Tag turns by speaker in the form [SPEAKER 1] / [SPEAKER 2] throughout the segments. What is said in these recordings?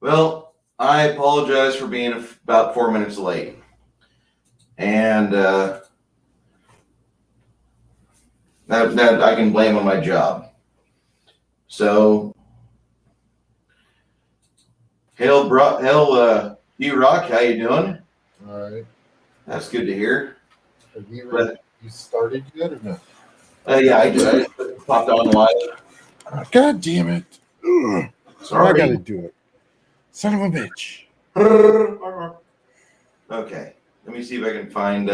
[SPEAKER 1] Well, I apologize for being about 4 minutes late. And that I can blame on my job. So, D-Rock, how you doing?
[SPEAKER 2] All right.
[SPEAKER 1] That's good to hear.
[SPEAKER 2] Have
[SPEAKER 1] But,
[SPEAKER 2] you started yet or no?
[SPEAKER 1] yeah, I did. I popped on live.
[SPEAKER 2] God damn it. Ugh. I got
[SPEAKER 1] Sorry.
[SPEAKER 2] to do it. Son of a bitch.
[SPEAKER 1] Okay, let me see if I can find.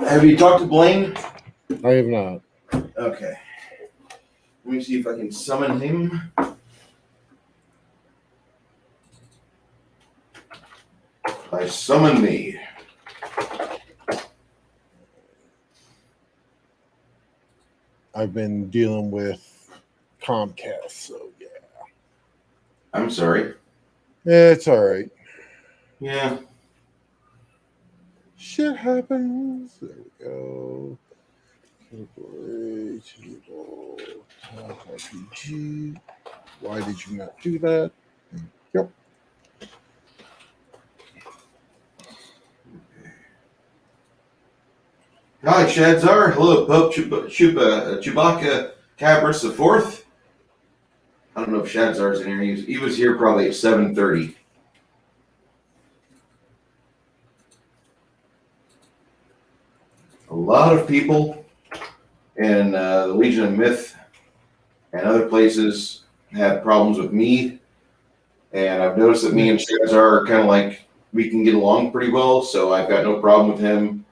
[SPEAKER 1] Have you talked to Blaine?
[SPEAKER 2] I have not.
[SPEAKER 1] Okay. Let me see if I can summon him. I summon thee.
[SPEAKER 2] I've been dealing with Comcast, so yeah.
[SPEAKER 1] I'm sorry.
[SPEAKER 2] It's all right.
[SPEAKER 1] Yeah.
[SPEAKER 2] Shit happens. There we go. Category, table, top RPG. Why did you not do that? Yep.
[SPEAKER 1] Hi, Shadzar. Hello, Pope Chewbacca Cabras the Fourth. I don't know if Shadzar's in here. He was here probably at 7:30. A lot of people in the Legion of Myth and other places have problems with me, and I've noticed that me and Shadzar are kind of like we can get along pretty well. So I've got no problem with him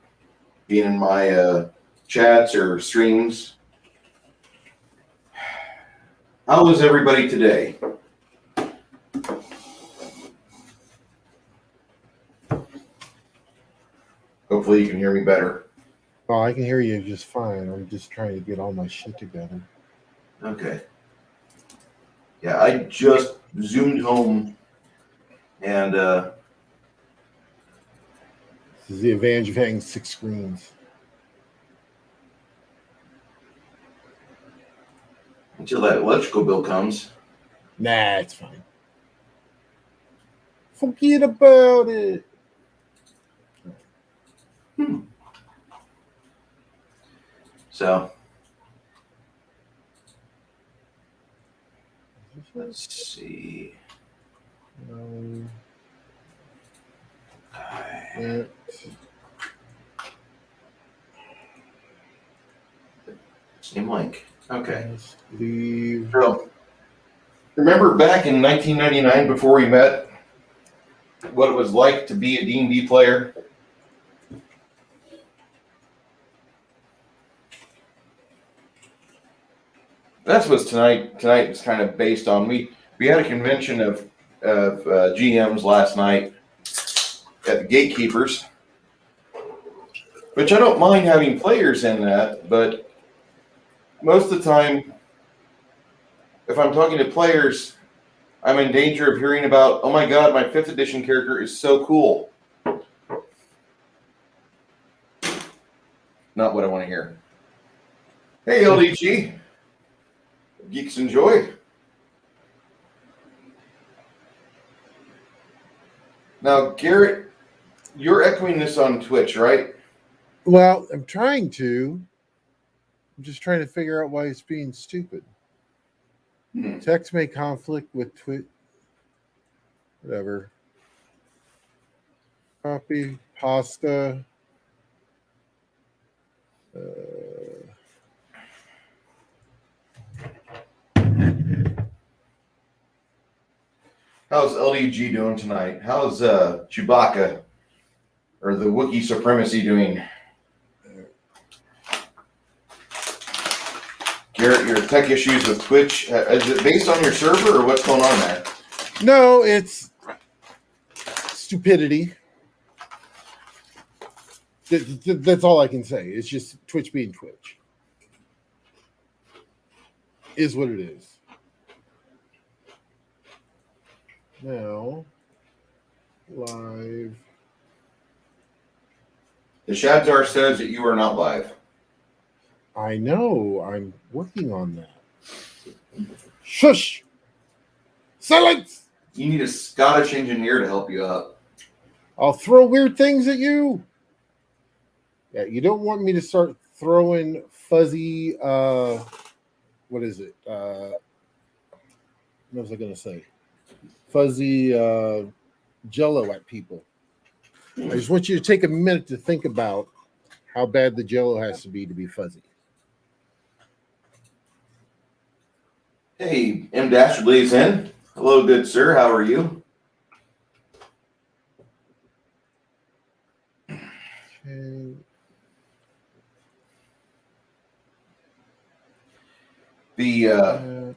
[SPEAKER 1] being in my chats or streams. How is everybody today? Hopefully you can hear me better.
[SPEAKER 2] Oh, I can hear you just fine. I'm just trying to get all my shit together.
[SPEAKER 1] Okay. Yeah, I just zoomed home and
[SPEAKER 2] This is the advantage of having 6 screens.
[SPEAKER 1] until that electrical bill comes.
[SPEAKER 2] Nah, it's fine. Forget about it.
[SPEAKER 1] So let's see.
[SPEAKER 2] Yeah.
[SPEAKER 1] Same link. Okay.
[SPEAKER 2] Let's leave.
[SPEAKER 1] So remember back in 1999 before we met, what it was like to be a D&D player? That's what tonight is kind of based on. We had a convention of GMs last night at the Gatekeepers, which I don't mind having players in that, but most of the time, if I'm talking to players, I'm in danger of hearing about, oh my god, my 5th edition character is so cool. Not what I want to hear. Hey, LDG. Geeks enjoy. Now, Garrett, you're echoing this on Twitch, right?
[SPEAKER 2] Well, I'm trying to. I'm just trying to figure out why it's being stupid. Text may conflict with Twitch. Whatever. Copy. Pasta.
[SPEAKER 1] How's LDG doing tonight? How's Chewbacca or the Wookiee Supremacy doing? Garrett, your tech issues with Twitch, is it based on your server or what's going on there?
[SPEAKER 2] No, it's stupidity. That's all I can say. It's just Twitch being Twitch. Is what it is. Now, live.
[SPEAKER 1] The Shadzar says that you are not live.
[SPEAKER 2] I know. I'm working on that. Shush! Silence!
[SPEAKER 1] You need a Scottish engineer to help you out.
[SPEAKER 2] I'll throw weird things at you. Yeah, you don't want me to start throwing fuzzy. What is it? What was I going to say? Fuzzy Jello at people. I just want you to take a minute to think about how bad the Jello has to be fuzzy.
[SPEAKER 1] Hey, M. Dastardly's in. Hello, good sir. How are you?
[SPEAKER 2] Okay.
[SPEAKER 1] The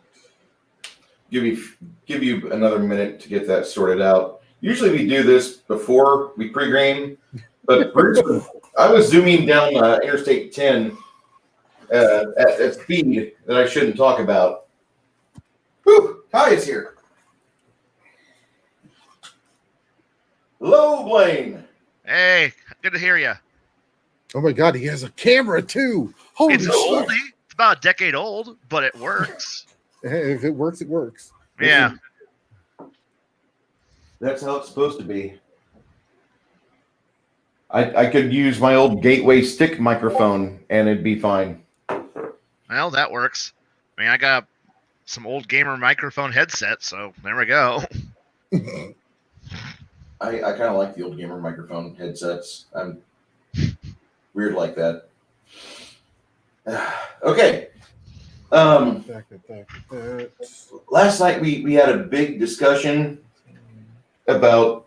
[SPEAKER 1] give you another minute to get that sorted out. Usually we do this before we pregame, but Bruce, I was zooming down Interstate 10 at speed that I shouldn't talk about. Whew, Kai is here. Hello, Blaine.
[SPEAKER 3] Hey, good to hear you.
[SPEAKER 2] Oh my God, he has a camera too. Holy
[SPEAKER 3] It's an
[SPEAKER 2] shit.
[SPEAKER 3] oldie. It's about a decade old, but it works.
[SPEAKER 2] Hey, if it works, it works.
[SPEAKER 3] Yeah.
[SPEAKER 1] That's how it's supposed to be. I could use my old Gateway stick microphone and it'd be fine.
[SPEAKER 3] Well, that works. I mean, I got some old gamer microphone headset, so there we go.
[SPEAKER 1] I kind of like the old gamer microphone headsets. I'm weird like that. Okay. Last night we had a big discussion about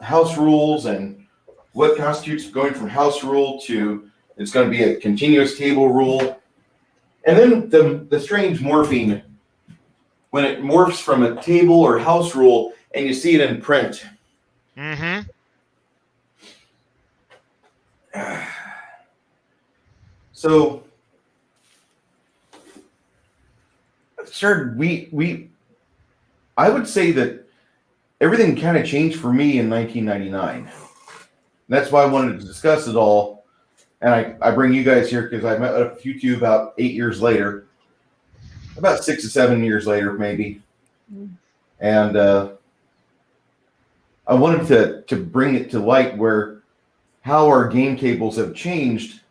[SPEAKER 1] house rules and what constitutes going from house rule to it's going to be a continuous table rule. And then the strange morphing when it morphs from a table or house rule and you see it in print.
[SPEAKER 3] Mm-hmm.
[SPEAKER 1] So, sir, I would say that everything kind of changed for me in 1999. That's why I wanted to discuss it all. And I bring you guys here because I met up with you two about 8 years later, about 6 to 7 years later, maybe. And I wanted to bring it to light where how our game tables have changed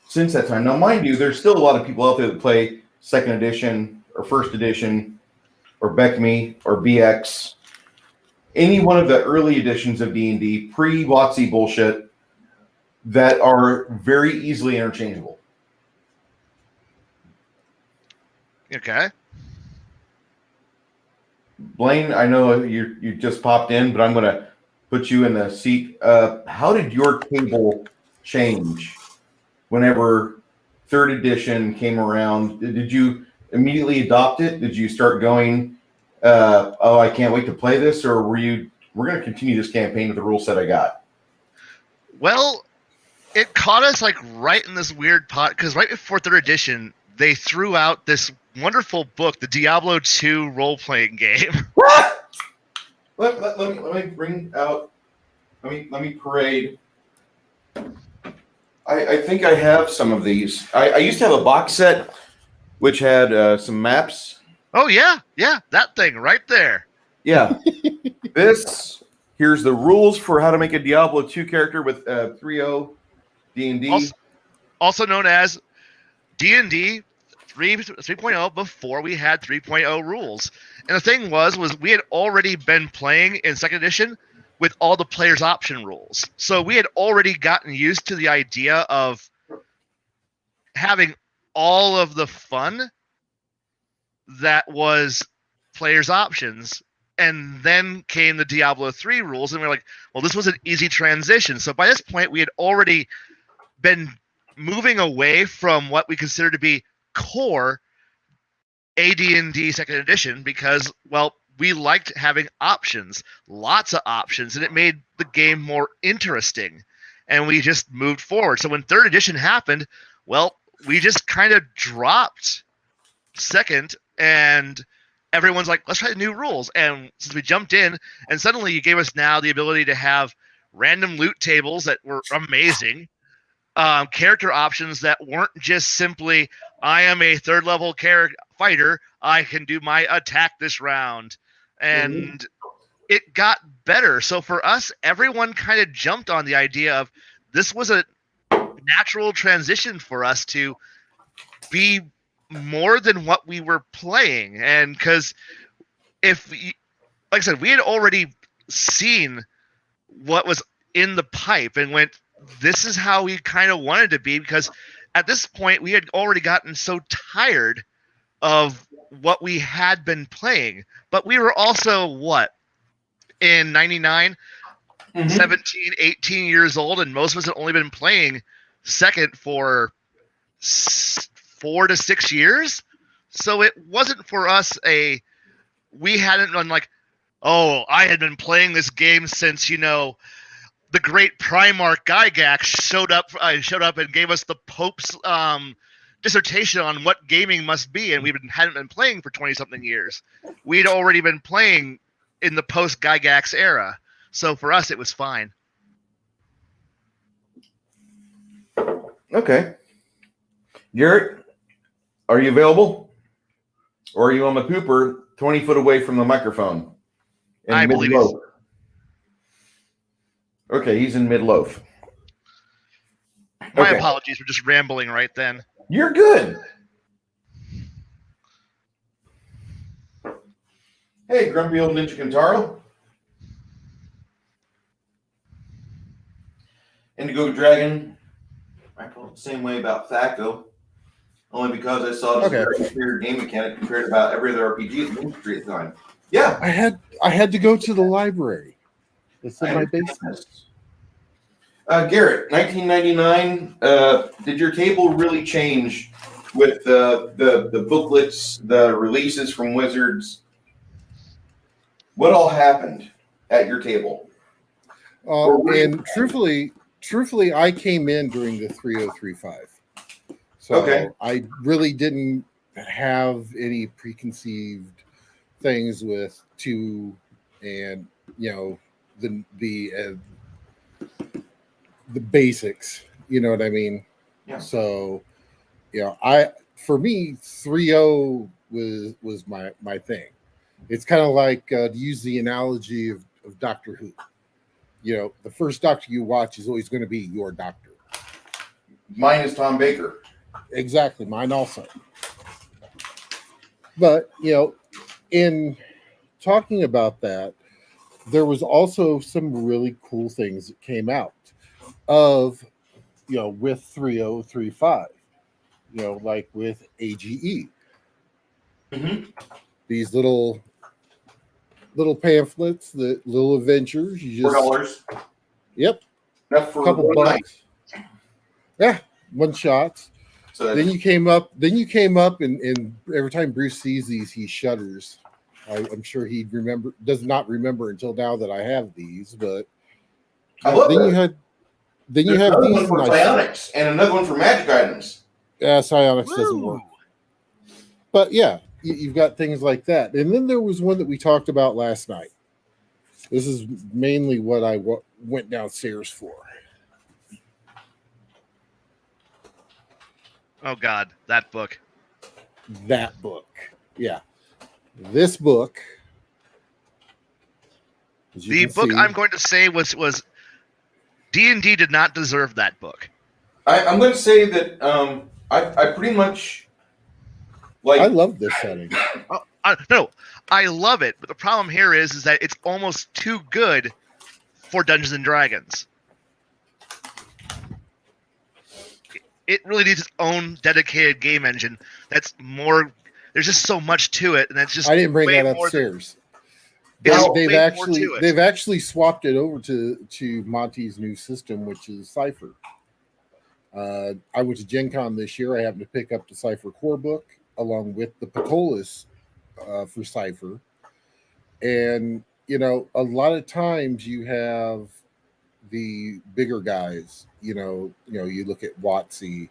[SPEAKER 1] since that time. Now, mind you, there's still a lot of people out there that play second edition or first edition or BECME or BX, any one of the early editions of D&D, pre-WotC bullshit, that are very easily interchangeable.
[SPEAKER 3] Okay.
[SPEAKER 1] Blaine, I know you just popped in, but I'm going to put you in the seat. How did your table change whenever third edition came around? Did you immediately adopt it? Did you start going, oh, I can't wait to play this? Or we're going to continue this campaign with the rule set I got?
[SPEAKER 3] Well, it caught us like right in this weird pot because right before third edition, they threw out this wonderful book, the Diablo 2 role-playing game.
[SPEAKER 1] What? Let me bring out. Let me parade. I think I have some of these. I used to have a box set which had some maps.
[SPEAKER 3] Oh yeah, that thing right there.
[SPEAKER 1] Yeah. Here's the rules for how to make a Diablo 2 character with 3.0 D&D.
[SPEAKER 3] Also known as D&D 3.0 before we had 3.0 rules. And the thing was we had already been playing in second edition with all the player's option rules. So we had already gotten used to the idea of having all of the fun that was player's options. And then came the Diablo 3 rules, and we're like, well, this was an easy transition. So by this point, we had already been moving away from what we consider to be core AD&D second edition because, well, we liked having options, lots of options, and it made the game more interesting. And we just moved forward. So when third edition happened, well, we just kind of dropped second, and everyone's like, let's try the new rules. And since we jumped in, and suddenly you gave us now the ability to have random loot tables that were amazing, character options that weren't just simply, I am a third level fighter, I can do my attack this round. And it got better. So for us, everyone kind of jumped on the idea of this was a natural transition for us to be more than what we were playing. And because like I said, we had already seen what was in the pipe and went, this is how we kind of wanted to be, because at this point we had already gotten so tired of what we had been playing. But we were also in 99, 17, 18 years old, and most of us had only been playing second for 4 to 6 years. So it wasn't for us we hadn't done like, oh, I had been playing this game since, the great Primarch Gygax showed up and gave us the Pope's dissertation on what gaming must be, and hadn't been playing for 20-something years. We'd already been playing in the post-Gygax era. So for us, it was fine.
[SPEAKER 1] Okay. Garrett, are you available? Or are you on the pooper 20 foot away from the microphone?
[SPEAKER 3] I believe he's...
[SPEAKER 1] Okay, he's in mid-loaf.
[SPEAKER 3] My apologies for just rambling right then.
[SPEAKER 1] You're good. Hey, grumpy old Ninja Kintaro. Indigo Dragon. I felt the same way about Thaco. Only because I saw this very superior game mechanic compared to about every other RPG in the industry at the time. Yeah.
[SPEAKER 2] I had to go to the library. It's in my basement.
[SPEAKER 1] Garrett, 1999, did your table really change with the booklets, the releases from Wizards? What all happened at your table?
[SPEAKER 2] And truthfully, I came in during the 3035. So I really didn't have any preconceived things with 2 and, the basics, you know what I mean?
[SPEAKER 1] Yeah.
[SPEAKER 2] So, for me, 3.0 was my thing. It's kind of like, to use the analogy of Doctor Who. The first doctor you watch is always going to be your doctor.
[SPEAKER 1] Mine is Tom Baker.
[SPEAKER 2] Exactly, mine also. But, in talking about that, there was also some really cool things that came out of, with 3035, like with AGE. These little pamphlets, the little adventures. You just
[SPEAKER 1] $4.
[SPEAKER 2] Yep.
[SPEAKER 1] Enough for
[SPEAKER 2] a couple bucks. Yeah, one shots. So then you came up, and every time Bruce sees these, he shudders. I'm sure he does not remember until now that I have these, but then you have these
[SPEAKER 1] one for psionics and another one for magic items.
[SPEAKER 2] Yeah, psionics doesn't work. But yeah, you've got things like that. And then there was one that we talked about last night. This is mainly what I went downstairs for.
[SPEAKER 3] Oh, God, that book.
[SPEAKER 2] That book. Yeah. This book.
[SPEAKER 3] The book I'm going to say was D&D did not deserve that book.
[SPEAKER 1] I'm going to say that I pretty much like.
[SPEAKER 2] I love this setting.
[SPEAKER 3] No, I love it, but the problem here is that it's almost too good for Dungeons and Dragons. It really needs its own dedicated game engine. That's more. There's just so much to it, and that's just.
[SPEAKER 2] I didn't bring that upstairs. They've actually swapped it over to Monty's new system, which is Cypher. I went to Gen Con this year. I happened to pick up the Cypher core book along with the Patolis for Cypher. And, a lot of times you have the bigger guys, you look at WotC,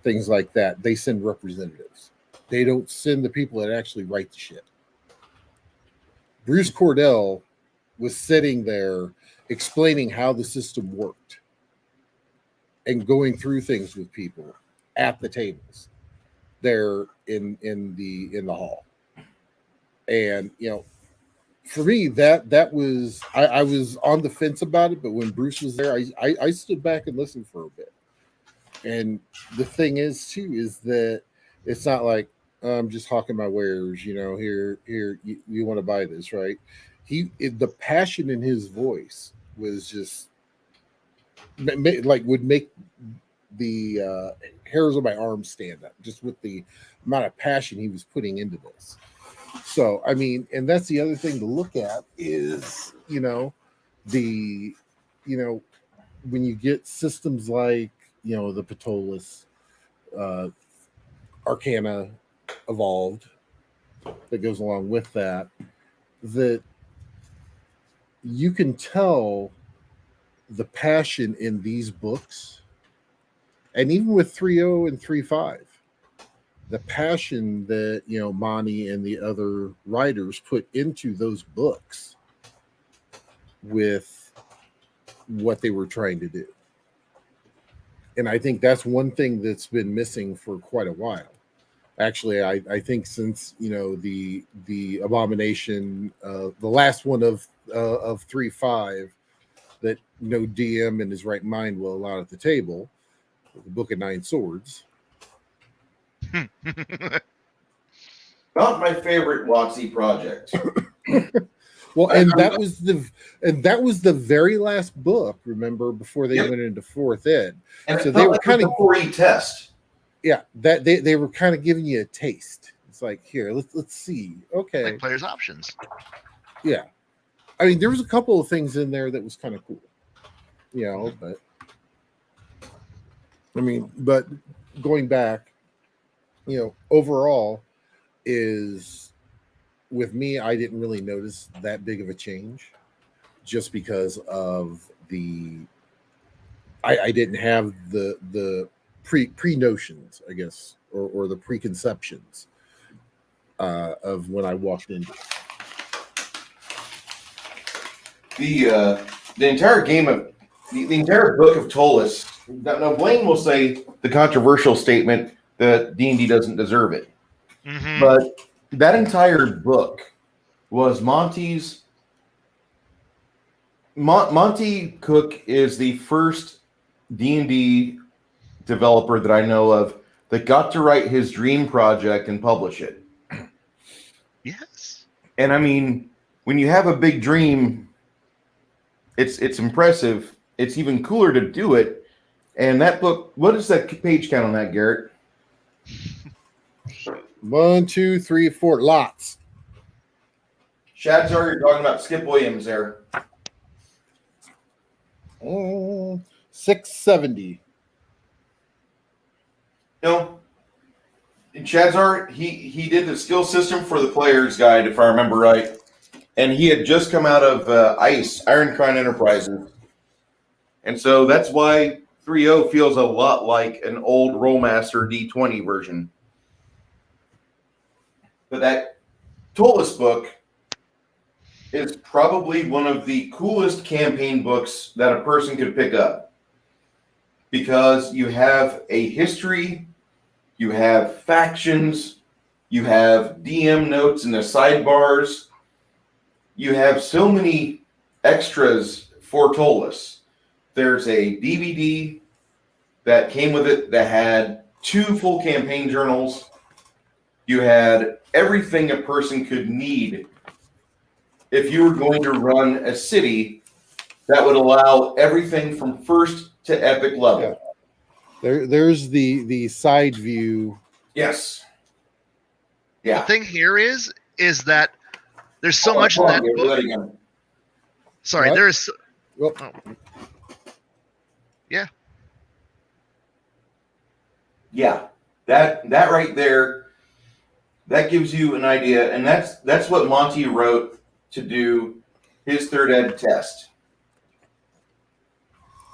[SPEAKER 2] things like that. They send representatives. They don't send the people that actually write the shit. Bruce Cordell was sitting there explaining how the system worked and going through things with people at the tables there in the hall. And for me, that was I was on the fence about it, but when Bruce was there, I stood back and listened for a bit. And the thing is too is that it's not like I'm just hawking my wares, here you want to buy this, right? The passion in his voice was just like would make the hairs on my arms stand up just with the amount of passion he was putting into this. So I mean, and that's the other thing to look at is the when you get systems like the Ptolus Arcana Evolved that goes along with that you can tell the passion in these books, and even with 3.0 and 3.5, the passion that Monty and the other writers put into those books with what they were trying to do. And I think that's one thing that's been missing for quite a while. Actually, I think since the abomination, the last one of 3.5, that no DM in his right mind will allow at the table, the Book of Nine Swords.
[SPEAKER 1] Not my favorite WotC project.
[SPEAKER 2] Well, and that was the very last book. Remember, before they went into 4th ed,
[SPEAKER 1] And
[SPEAKER 2] so they were kind of
[SPEAKER 1] 4E test.
[SPEAKER 2] Yeah, that they were kind of giving you a taste. It's like, here, let's see. Okay,
[SPEAKER 3] like players' options.
[SPEAKER 2] Yeah, I mean, there was a couple of things in there that was kind of cool, but I mean, but going back, overall is with me, I didn't really notice that big of a change just because of I didn't have the pre notions, I guess, or the preconceptions of when I walked into
[SPEAKER 1] The entire game of the entire book of Ptolus. Now Blaine will say the controversial statement that D&D doesn't deserve it, but that entire book was Monty's. Monty Cook is the first D&D developer that I know of that got to write his dream project and publish it.
[SPEAKER 3] Yes.
[SPEAKER 1] And I mean, when you have a big dream, it's impressive. It's even cooler to do it. And that book, what is that page count on that, Garrett?
[SPEAKER 2] 1, 2, 3, 4, lots.
[SPEAKER 1] Shadzar, you're talking about Skip Williams there.
[SPEAKER 2] 670.
[SPEAKER 1] No. Shadzar, he did the skill system for the player's guide, if I remember right. And he had just come out of Iron Crown Enterprises. And so that's why 3.0 feels a lot like an old Rollmaster D20 version. But that Ptolus book is probably one of the coolest campaign books that a person could pick up. Because you have a history, you have factions, you have DM notes in the sidebars, you have so many extras for Ptolus. There's a DVD that came with it that had 2 full campaign journals. You had everything a person could need if you were going to run a city that would allow everything from first to epic level.
[SPEAKER 2] Yeah. There's the side view.
[SPEAKER 1] Yes. Yeah.
[SPEAKER 3] The thing here is that there's so much in that book. Sorry,
[SPEAKER 2] What?
[SPEAKER 3] there's.
[SPEAKER 2] Well,
[SPEAKER 3] Yeah.
[SPEAKER 1] Yeah. That right there, that gives you an idea, and that's what Monty wrote to do his 3rd ed test.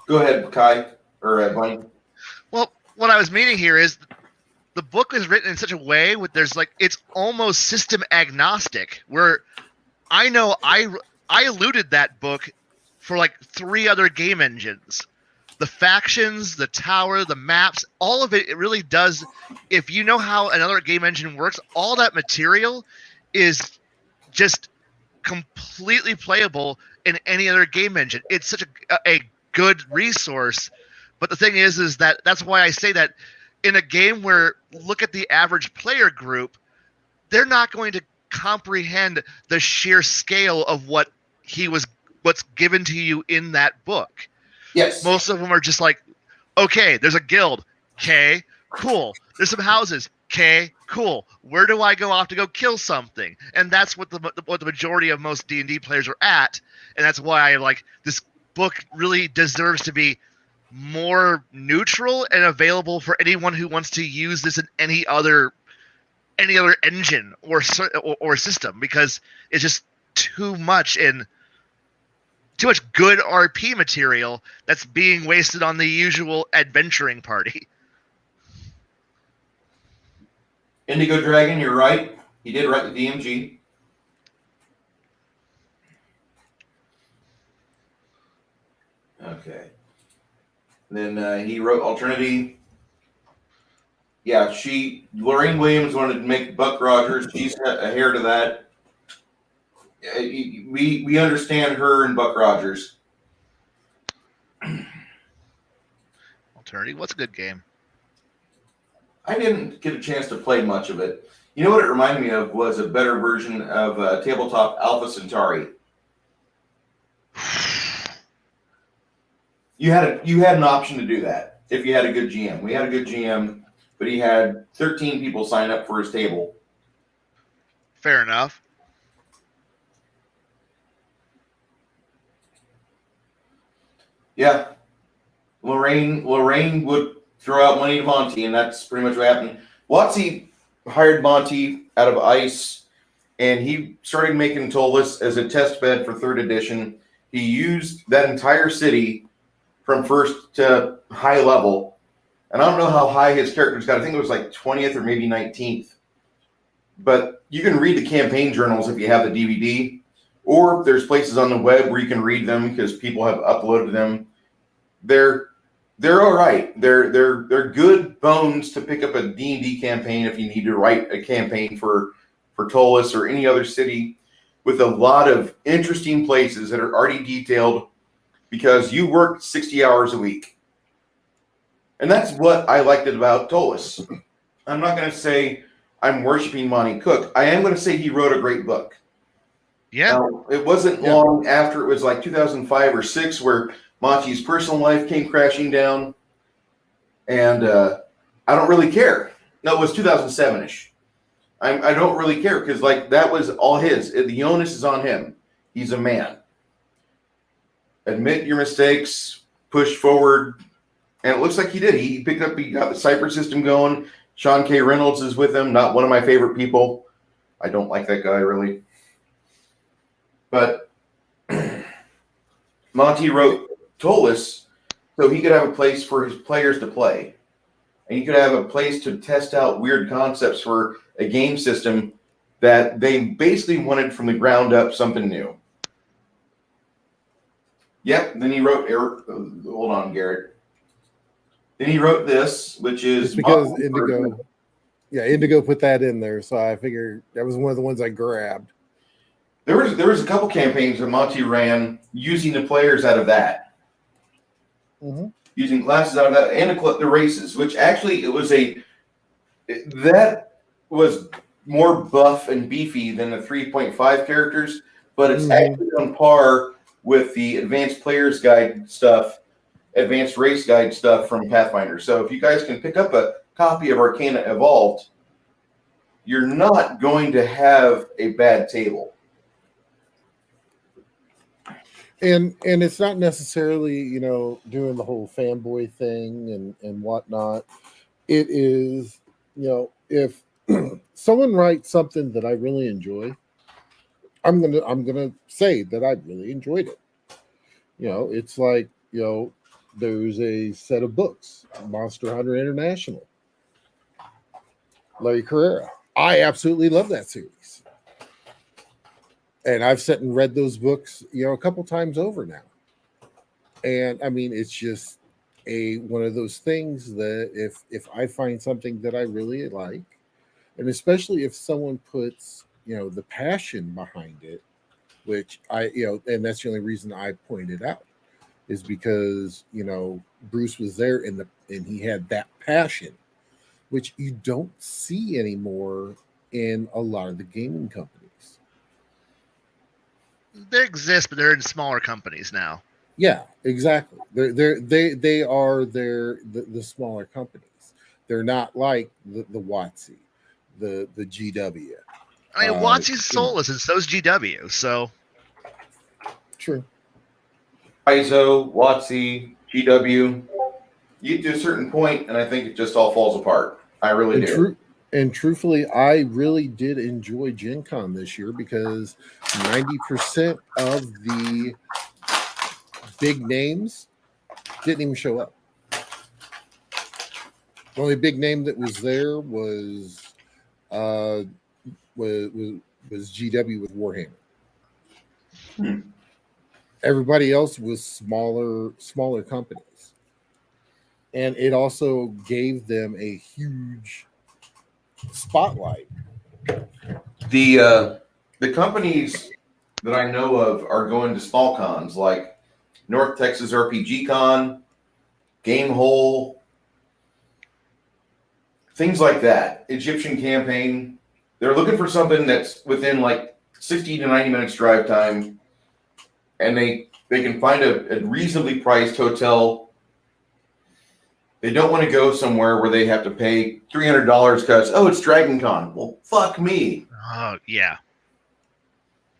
[SPEAKER 1] Go ahead, Kai, or Blaine.
[SPEAKER 3] Well, what I was meaning here is the book is written in such a way with it's almost system agnostic, where I know I looted that book for like 3 other game engines. The factions, the tower, the maps, all of it, it really does. If you know how another game engine works, all that material is just completely playable in any other game engine. It's such a good resource. But the thing is that's why I say that in a game where, look at the average player group, they're not going to comprehend the sheer scale of what's given to you in that book.
[SPEAKER 1] Yes.
[SPEAKER 3] Most of them are just like, okay, there's a guild. Okay, cool. There's some houses. Okay, cool. Where do I go off to go kill something? And that's what the majority of most D&D players are at. And that's why I like this book really deserves to be more neutral and available for anyone who wants to use this in any other engine or system, because it's just too much good RP material that's being wasted on the usual adventuring party.
[SPEAKER 1] Indigo Dragon, you're right. He did write the DMG. Okay. Then he wrote Alternity. Yeah, Lorraine Williams wanted to make Buck Rogers. She's a heir to that. We understand her and Buck Rogers.
[SPEAKER 3] Alternity, what's a good game?
[SPEAKER 1] I didn't get a chance to play much of it. You know what it reminded me of was a better version of Tabletop Alpha Centauri. You had an option to do that if you had a good GM. We had a good GM, but he had 13 people sign up for his table.
[SPEAKER 3] Fair enough.
[SPEAKER 1] Yeah. Lorraine would throw out money to Monty, and that's pretty much what happened. Watsy hired Monty out of ICE, and he started making Tolus as a test bed for 3rd edition. He used that entire city from first to high level. And I don't know how high his characters got. I think it was like 20th or maybe 19th. But you can read the campaign journals if you have the DVD, or there's places on the web where you can read them because people have uploaded them. They're all right. They're good bones to pick up a D&D campaign if you need to write a campaign for Tolus or any other city, with a lot of interesting places that are already detailed because you worked 60 hours a week. And that's what I liked about Tolus. I'm not going to say I'm worshiping Monty Cook. I am going to say he wrote a great book.
[SPEAKER 3] Yeah.
[SPEAKER 1] Now, it wasn't long after, it was like 2005 or 6 where Monty's personal life came crashing down. And I don't really care. No, it was 2007-ish. I don't really care because like that was all his. The onus is on him. He's a man. Admit your mistakes, push forward. And it looks like he did. He got the Cypher system going. Sean K. Reynolds is with him. Not one of my favorite people. I don't like that guy, really. But Monty wrote Tolus so he could have a place for his players to play. And he could have a place to test out weird concepts for a game system that they basically wanted from the ground up something new. Yep. Then he wrote, hold on, Garrett. Then he wrote this, which is
[SPEAKER 2] just because Indigo put that in there, so I figured that was one of the ones I grabbed.
[SPEAKER 1] There was a couple campaigns that Monty ran using the players out of that, using classes out of that, and the races. Which actually that was more buff and beefy than the 3.5 characters, but it's actually on par with the Advanced Players Guide stuff. Advanced Race Guide stuff from Pathfinder. So if you guys can pick up a copy of Arcana Evolved, you're not going to have a bad table.
[SPEAKER 2] And it's not necessarily, doing the whole fanboy thing and whatnot. It is, if someone writes something that I really enjoy, I'm gonna say that I really enjoyed it. It's like, there's a set of books, Monster Hunter International, Larry Carrera. I absolutely love that series. And I've sat and read those books, a couple times over now. And I mean, it's just one of those things that if I find something that I really like, and especially if someone puts the passion behind it, which and that's the only reason I pointed out, is because Bruce was there and he had that passion, which you don't see anymore in a lot of the gaming companies.
[SPEAKER 3] They exist, but they're in smaller companies now.
[SPEAKER 2] Yeah, exactly. They are the smaller companies. They're not like the WotC, the GW.
[SPEAKER 3] I mean, WotC's soulless, and so's GW. So
[SPEAKER 2] True.
[SPEAKER 1] ISO, WotC, GW, you get to a certain point, and I think it just all falls apart. I really do.
[SPEAKER 2] And truthfully, I really did enjoy Gen Con this year because 90% of the big names didn't even show up. The only big name that was there was GW with Warhammer. Everybody else was smaller companies, and it also gave them a huge spotlight.
[SPEAKER 1] The companies that I know of are going to small cons like North Texas RPG Con, Gamehole, things like that. Egyptian Campaign. They're looking for something that's within like 60 to 90 minutes drive time, and they can find a reasonably priced hotel. They don't want to go somewhere where they have to pay $300 because, it's Dragon Con. Well, fuck me.
[SPEAKER 3] oh yeah.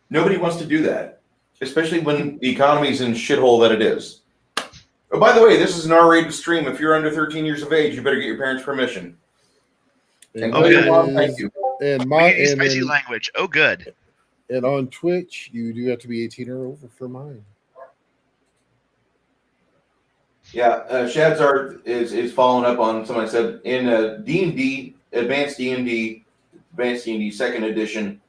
[SPEAKER 1] Nobody wants to do that, especially when the economy's in shithole that it is. Oh, by the way, this is an R-rated stream. If you're under 13 years of age, you better get your parents' permission. And tell your mom thank you.
[SPEAKER 2] And
[SPEAKER 3] spicy language. Oh, good.
[SPEAKER 2] And on Twitch, you do have to be 18 or over for mine.
[SPEAKER 1] Yeah, Shadzar is following up on something I said in D&D, Advanced D&D, Second Edition.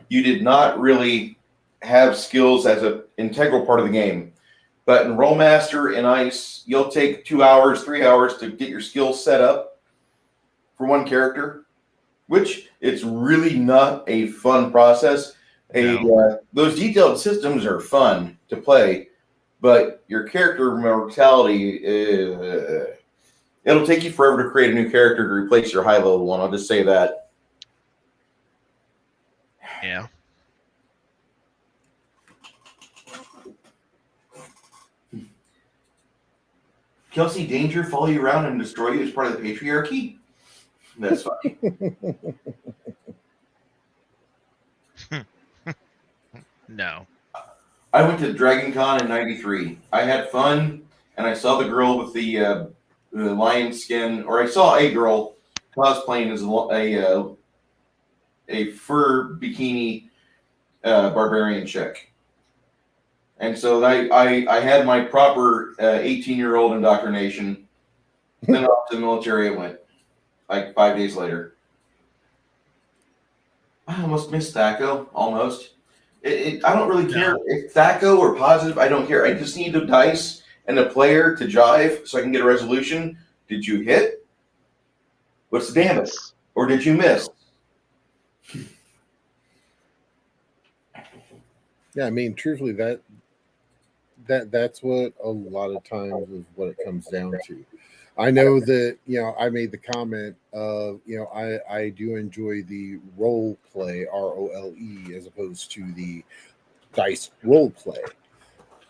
[SPEAKER 1] You did not really have skills as an integral part of the game, but in Rollmaster and Ice, you'll take 2 hours, 3 hours to get your skills set up for one character, which it's really not a fun process.
[SPEAKER 3] No.
[SPEAKER 1] Those detailed systems are fun to play, but your character mortality, it'll take you forever to create a new character to replace your high level one. I'll just say that.
[SPEAKER 3] Yeah.
[SPEAKER 1] Kelsey Danger follow you around and destroy you as part of the patriarchy? That's funny.
[SPEAKER 3] No.
[SPEAKER 1] I went to Dragon Con in '93. I had fun, and I saw the girl with the lion skin, or I saw a girl cosplaying as a fur bikini barbarian chick. And so I had my proper 18-year-old indoctrination. Then off to the military I went, like 5 days later. I almost missed Thaco, almost. I don't really care if Thaco or positive. I don't care. I just need the dice and the player to jive so I can get a resolution. Did you hit? What's the damage? Or did you miss?
[SPEAKER 2] Yeah, I mean, truthfully, that's what a lot of times is what it comes down to. I know that, I made the comment of, I do enjoy the role play, ROLE, as opposed to the dice role play.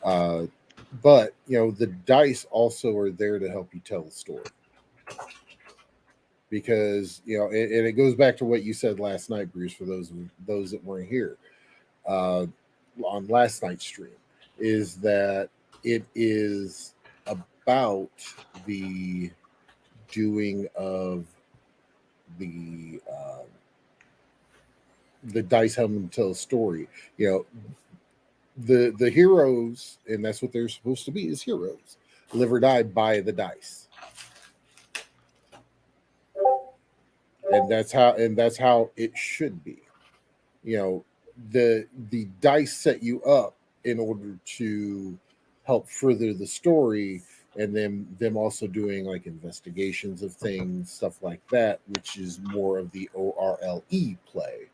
[SPEAKER 2] But, the dice also are there to help you tell the story. Because, and it goes back to what you said last night, Bruce, for those that weren't here on last night's stream, is that it is about the doing of the dice helping them tell a story. The heroes, and that's what they're supposed to be, is heroes. Live or die by the dice. And that's how it should be. the dice set you up in order to help further the story, and then them also doing like investigations of things, stuff like that, which is more of the ORLE play.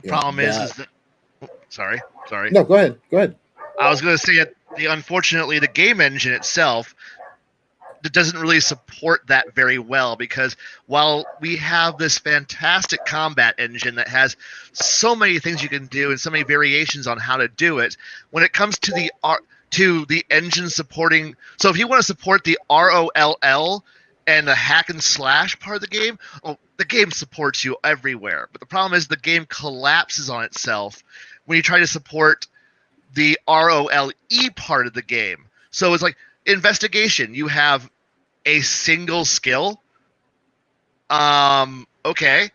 [SPEAKER 3] The problem is that sorry.
[SPEAKER 2] No, go ahead.
[SPEAKER 3] I was going to say that unfortunately the game engine itself doesn't really support that very well, because while we have this fantastic combat engine that has so many things you can do and so many variations on how to do it, when it comes to the engine supporting, so if you want to support the ROLL and the hack and slash part of the game, the game supports you everywhere. But the problem is the game collapses on itself when you try to support the ROLE part of the game. So it's like investigation. You have a single skill. Okay.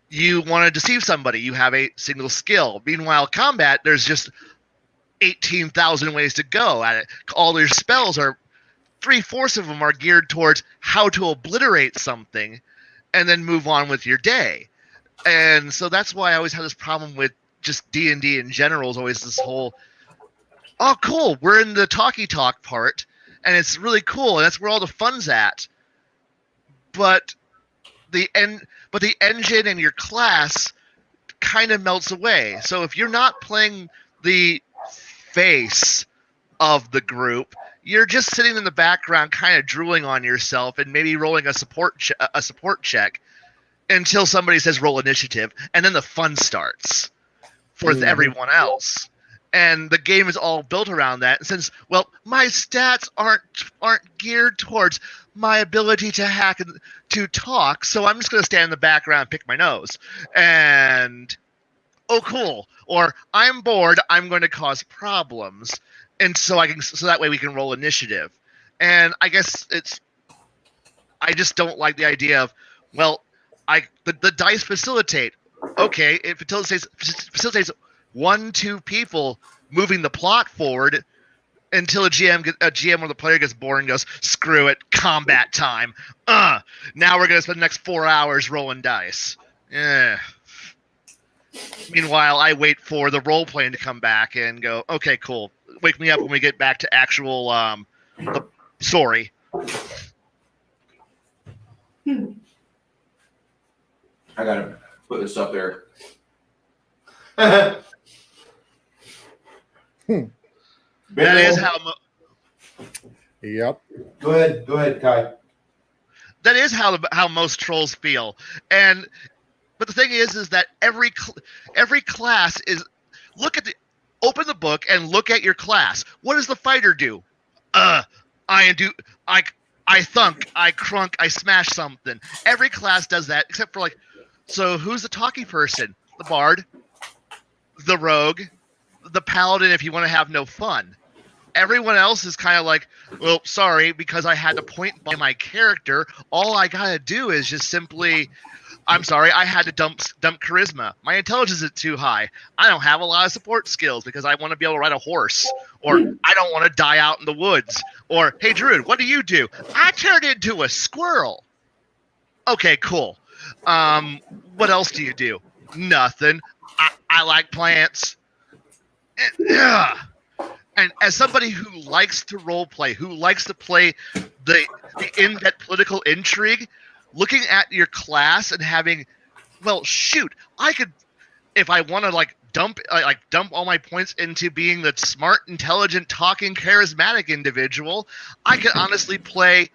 [SPEAKER 3] You want to deceive somebody. You have a single skill. Meanwhile, combat, there's just 18,000 ways to go at it. All your spells are 3/4 of them are geared towards how to obliterate something and then move on with your day. And so that's why I always have this problem with just D&D in general, is always this whole, oh, cool, we're in the talky talk part, and it's really cool, and that's where all the fun's at. But the engine and your class kind of melts away. So if you're not playing the face of the group, you're just sitting in the background, kind of drooling on yourself, and maybe rolling a support check until somebody says roll initiative, and then the fun starts for everyone else. And the game is all built around that. And since, well, my stats aren't geared towards my ability to hack and to talk, so I'm just going to stand in the background and pick my nose. And, oh, cool. Or I'm bored, I'm going to cause problems. And so that way we can roll initiative. And I guess I just don't like the idea of, well, the dice facilitate. Okay, it facilitates 1-2 people moving the plot forward until a GM or the player gets bored and goes, screw it, combat time. Now we're gonna spend the next 4 hours rolling dice. Meanwhile, I wait for the role playing to come back and go, okay, cool. Wake me up when we get back to actual the story.
[SPEAKER 1] I gotta put this up there. That
[SPEAKER 3] is how.
[SPEAKER 2] Yep.
[SPEAKER 1] Go ahead, Kai.
[SPEAKER 3] That is how most trolls feel, but the thing is that every class is open the book and look at your class. What does the fighter do? I thunk, I crunk, I smash something. Every class does that except for so who's the talky person? The bard, the rogue, the paladin if you want to have no fun. Everyone else is kind of like, well, sorry, because I had to point by my character, all I gotta do is just simply, I'm sorry, I had to dump charisma. My intelligence is too high. I don't have a lot of support skills because I want to be able to ride a horse. Or I don't want to die out in the woods. Or, hey, Druid, what do? I turned into a squirrel. Okay, cool. What else do you do? Nothing. I like plants. And as somebody who likes to role play, who likes to play the in-depth political intrigue, looking at your class and having, well, shoot, I could, if I want to dump all my points into being the smart, intelligent, talking, charismatic individual, I could honestly play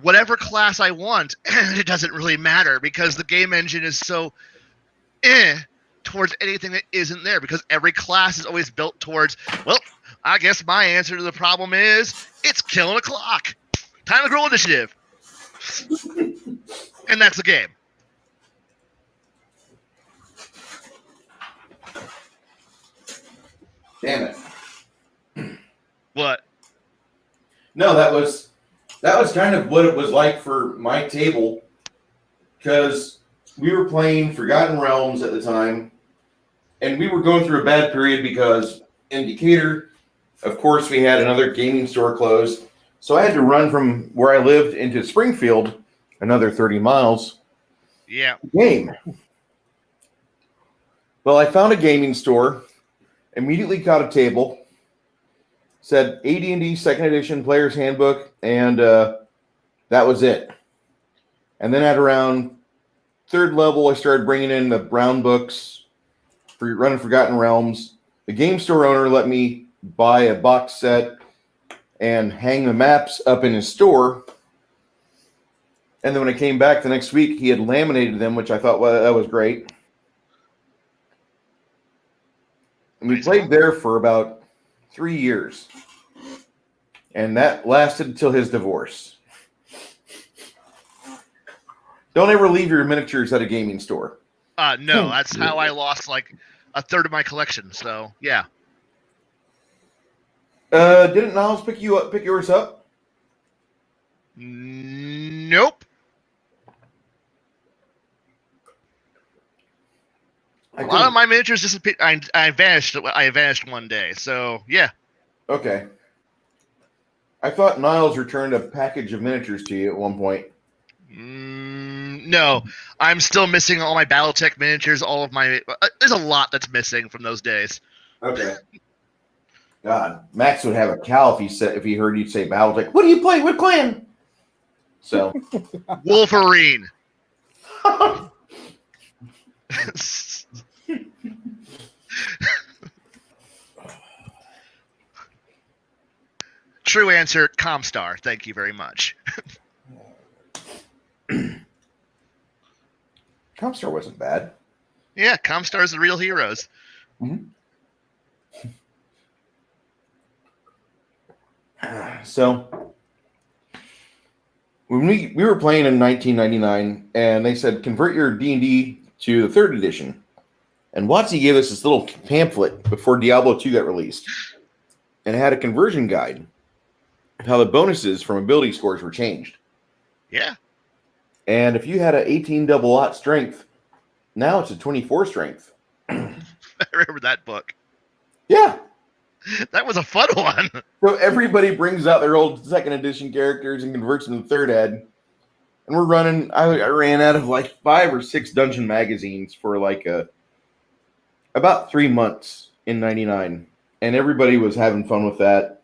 [SPEAKER 3] whatever class I want, and it doesn't really matter because the game engine is so towards anything that isn't there, because every class is always built towards, well, I guess my answer to the problem is it's killing a clock. Time to roll initiative. And that's the game.
[SPEAKER 1] Damn it.
[SPEAKER 3] What?
[SPEAKER 1] No, that was kind of what it was like for my table, because we were playing Forgotten Realms at the time, and we were going through a bad period because in Decatur, of course, we had another gaming store closed. So I had to run from where I lived into Springfield, another 30 miles.
[SPEAKER 3] Yeah.
[SPEAKER 1] Game. Well, I found a gaming store, immediately caught a table, said AD&D Second Edition Player's Handbook, and that was it. And then at around third level, I started bringing in the brown books for running Forgotten Realms. The game store owner let me buy a box set and hang the maps up in his store. And then when I came back the next week, he had laminated them, which I thought, well, that was great. And we played there for about 3 years. And that lasted until his divorce. Don't ever leave your miniatures at a gaming store.
[SPEAKER 3] No, that's how I lost like a third of my collection. So yeah.
[SPEAKER 1] Didn't Niles pick yours up?
[SPEAKER 3] Nope. A lot of my miniatures disappeared. I vanished. I vanished one day. So yeah.
[SPEAKER 1] Okay. I thought Niles returned a package of miniatures to you at one point.
[SPEAKER 3] No, I'm still missing all my BattleTech miniatures. All of my there's a lot that's missing from those days.
[SPEAKER 1] Okay. God, Max would have a cow if he heard you say BattleTech. What do you play? What clan? So
[SPEAKER 3] Wolverine. True answer, Comstar. Thank you very much.
[SPEAKER 1] Comstar wasn't bad.
[SPEAKER 3] Yeah, Comstar's the real heroes.
[SPEAKER 1] Mm-hmm. So when we were playing in 1999, and they said convert your D&D to the 3rd edition, and WotC gave us this little pamphlet before Diablo 2 got released, and it had a conversion guide of how the bonuses from ability scores were changed.
[SPEAKER 3] Yeah.
[SPEAKER 1] And if you had an 18 double aught strength, now it's a 24 strength.
[SPEAKER 3] I remember that book.
[SPEAKER 1] Yeah.
[SPEAKER 3] That was a fun one.
[SPEAKER 1] So everybody brings out their old 2nd edition characters and converts them to 3rd ed. And we're running, I ran out of like 5 or 6 dungeon magazines for like about 3 months in 99. And everybody was having fun with that.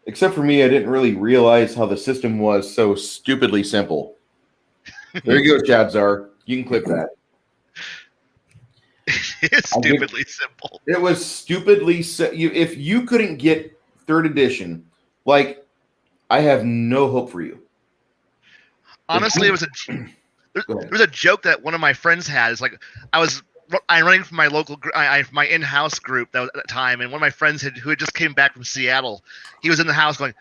[SPEAKER 1] Except for me, I didn't really realize how the system was so stupidly simple. There you go, Chadzar. You can clip that.
[SPEAKER 3] It's stupidly simple.
[SPEAKER 1] It was stupidly if you couldn't get 3rd edition, like, I have no hope for you.
[SPEAKER 3] Honestly, there was a joke that one of my friends had. It's like I'm running from my local, my in-house group that was at that time, and one of my friends who had just came back from Seattle, he was in the house going,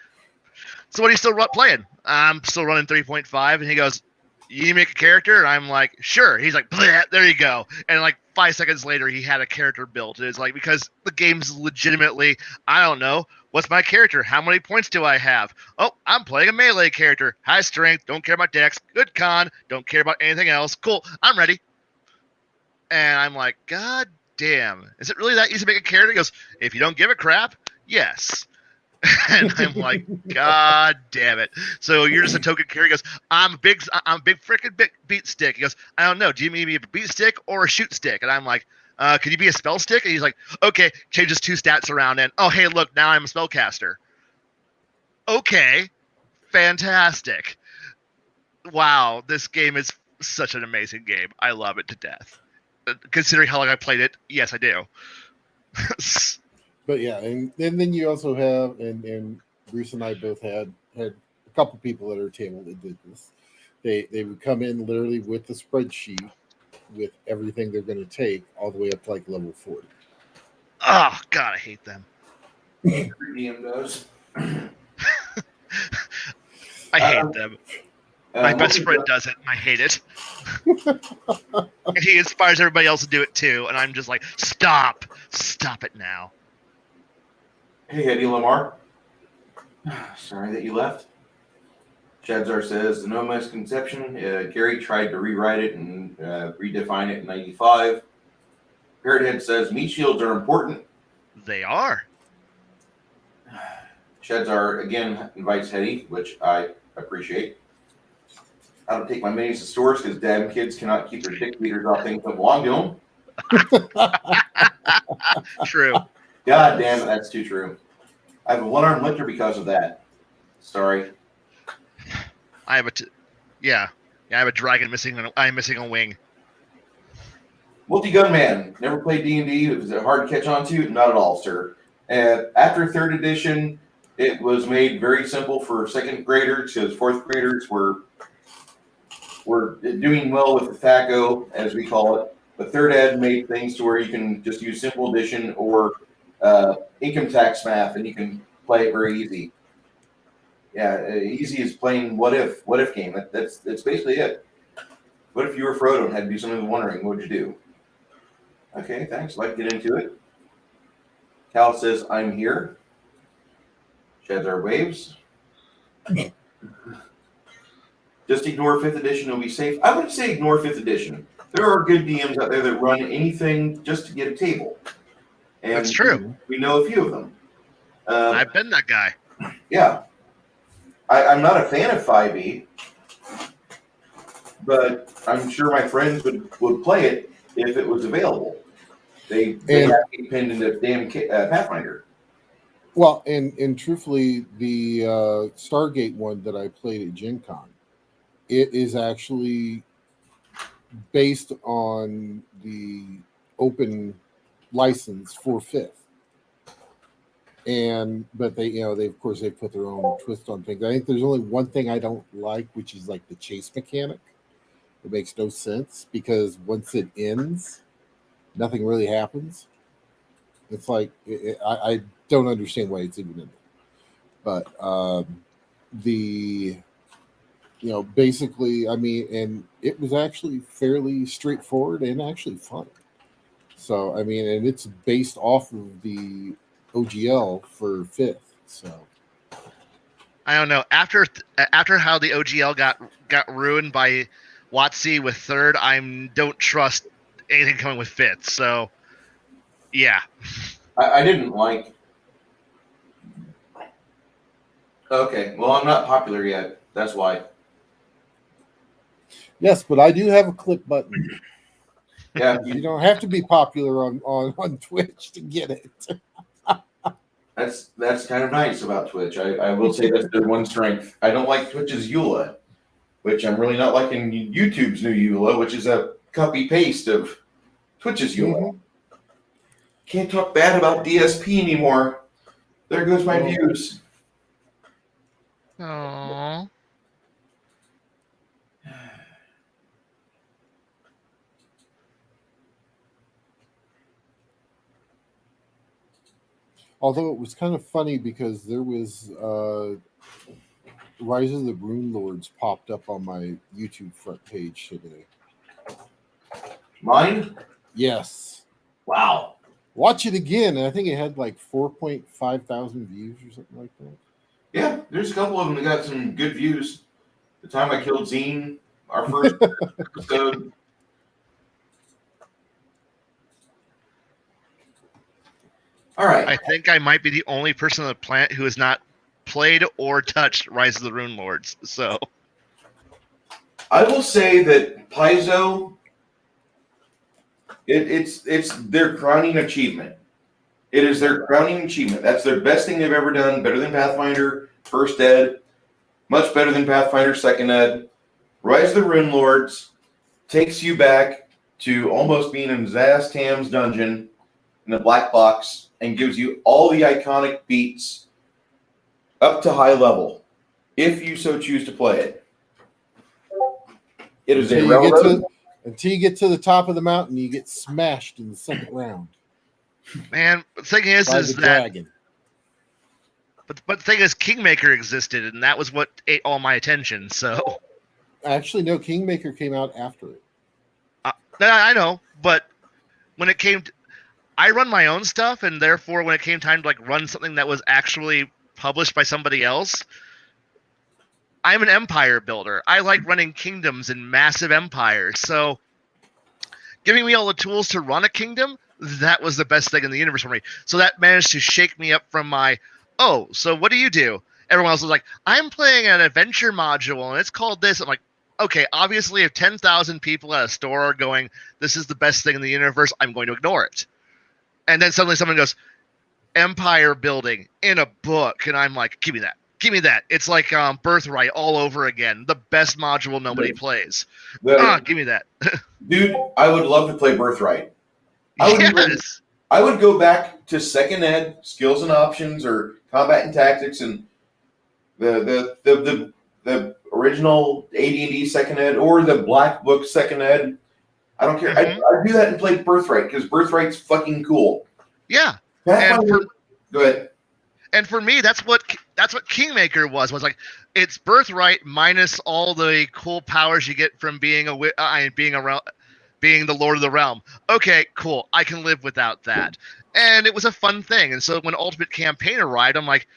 [SPEAKER 3] "So what are you still playing?" "I'm still running 3.5," and he goes, "You make a character?" And I'm like, "Sure." He's like, "Bleh, there you go." And like 5 seconds later, he had a character built. It's like, because the game's legitimately, I don't know, what's my character? How many points do I have? Oh, I'm playing a melee character. High strength, don't care about dex. Good con, don't care about anything else. Cool, I'm ready. And I'm like, God damn, is it really that easy to make a character? He goes, if you don't give a crap, yes. And I'm like, God damn it. So you're just a token character. He goes, I'm a big freaking beat stick. He goes, I don't know. Do you mean me a beat stick or a shoot stick? And I'm like, could you be a spell stick? And he's like, okay, changes 2 stats around. And oh, hey, look, now I'm a spellcaster. Okay, fantastic. Wow, this game is such an amazing game. I love it to death. Considering how long I played it, yes, I do.
[SPEAKER 2] But yeah, and then you also have, and Bruce and I both had a couple people at our table that did this. They would come in literally with the spreadsheet with everything they're going to take all the way up to like level 40.
[SPEAKER 3] Oh God, I hate them.
[SPEAKER 1] Every DM does.
[SPEAKER 3] I hate them. My best friend does it, and I hate it. And he inspires everybody else to do it too, and I'm just like, stop it now.
[SPEAKER 1] Hey, Eddie Lamar. Sorry that you left. Chadzar says, no misconception. Gary tried to rewrite it and redefine it in 95. Parrothead says, meat shields are important.
[SPEAKER 3] They are.
[SPEAKER 1] Chadzar again invites Hetty, which I appreciate. I don't take my minis to stores because damn kids cannot keep their dick beaters off things that belong to them.
[SPEAKER 3] True.
[SPEAKER 1] God damn it, that's too true. I have a one-armed lictor because of that. Sorry.
[SPEAKER 3] I have yeah. I have a dragon I'm missing a wing.
[SPEAKER 1] Multi-gun man. Never played D&D. Was it hard to catch on to? Not at all, sir. And after 3rd edition, it was made very simple for 2nd graders because 4th graders were doing well with the THACO, as we call it. But 3rd ed made things to where you can just use simple addition or income tax math, and you can play it very easy. Yeah, easy as playing what if game. That's basically it. What if you were Frodo and had to do something with wondering? What would you do? Okay, thanks. Like to get into it. Cal says, I'm here. Sheds our waves. Just ignore 5th edition, it'll be safe. I would say ignore 5th edition. There are good DMs out there that run anything just to get a table. And
[SPEAKER 3] That's true.
[SPEAKER 1] We know a few of them.
[SPEAKER 3] I've been that guy.
[SPEAKER 1] Yeah. I'm not a fan of 5e, but I'm sure my friends would play it if it was available. They have to be pinned into damn Pathfinder.
[SPEAKER 2] Well, and truthfully, the Stargate one that I played at Gen Con, it is actually based on the open license for 5th. But they of course they put their own twist on things. I think there's only one thing I don't like, which is like the chase mechanic. It makes no sense because once it ends, nothing really happens. It's like I don't understand why it's even in there. But basically, I mean, and it was actually fairly straightforward and actually fun. So I mean, and it's based off of the OGL for 5th. So
[SPEAKER 3] I don't know. After how the OGL got ruined by WotC with 3rd, I don't trust anything coming with 5th. So yeah.
[SPEAKER 1] I didn't like. Okay, well, I'm not popular yet. That's why.
[SPEAKER 2] yes, but I do have a click button.
[SPEAKER 1] Yeah,
[SPEAKER 2] You don't have to be popular on Twitch to get it.
[SPEAKER 1] that's kind of nice about Twitch. I will say that's their one strength. I don't like Twitch's EULA, which I'm really not liking YouTube's new EULA, which is a copy paste of Twitch's EULA.
[SPEAKER 2] Mm-hmm.
[SPEAKER 1] Can't talk bad about DSP anymore. There goes my views.
[SPEAKER 3] Aww.
[SPEAKER 2] Although it was kind of funny because there was Rise of the Rune Lords popped up on my YouTube front page today.
[SPEAKER 1] Mine?
[SPEAKER 2] Yes.
[SPEAKER 1] Wow.
[SPEAKER 2] Watch it again. And I think it had like 4.5 thousand views or something like that.
[SPEAKER 1] Yeah, there's a couple of them that got some good views. The time I killed Zine, our first episode. All right.
[SPEAKER 3] I think I might be the only person on the planet who has not played or touched Rise of the Rune Lords. So
[SPEAKER 1] I will say that Paizo, it's their crowning achievement. It is their crowning achievement. That's their best thing they've ever done. Better than Pathfinder, First Ed. Much better than Pathfinder, Second Ed. Rise of the Rune Lords takes you back to almost being in Zastam's dungeon in a black box and gives you all the iconic beats up to high level, if you so choose to play it. It is
[SPEAKER 2] until you get to the top of the mountain, you get smashed in the second round.
[SPEAKER 3] man, the thing is
[SPEAKER 2] By
[SPEAKER 3] that
[SPEAKER 2] the dragon.
[SPEAKER 3] but the thing is, Kingmaker existed, and that was what ate all my attention. So
[SPEAKER 2] Actually, no, Kingmaker came out after it.
[SPEAKER 3] I know, but when it came to, I run my own stuff, and therefore when it came time to like run something that was actually published by somebody else, I'm an empire builder. I like running kingdoms and massive empires. So giving me all the tools to run a kingdom, that was the best thing in the universe for me. So that managed to shake me up from my, oh, so what do you do? Everyone else was like, I'm playing an adventure module, and it's called this. I'm like, okay, obviously if 10,000 people at a store are going, this is the best thing in the universe, I'm going to ignore it. And then suddenly someone goes, empire building in a book, and I'm like, give me that. Give me that. It's like Birthright all over again. The best module nobody plays. Give me that.
[SPEAKER 1] Dude, I would love to play Birthright. I would go back to second ed, skills and options, or combat and tactics, and the original AD&D second ed, or the Black Book second ed. I don't care. I'd do that and play Birthright, because Birthright's fucking cool.
[SPEAKER 3] Yeah.
[SPEAKER 1] Go ahead.
[SPEAKER 3] And for me, that's what Kingmaker was like. It's Birthright minus all the cool powers you get from being being the Lord of the Realm. Okay, cool. I can live without that. And it was a fun thing. And so when Ultimate Campaign arrived, I'm like,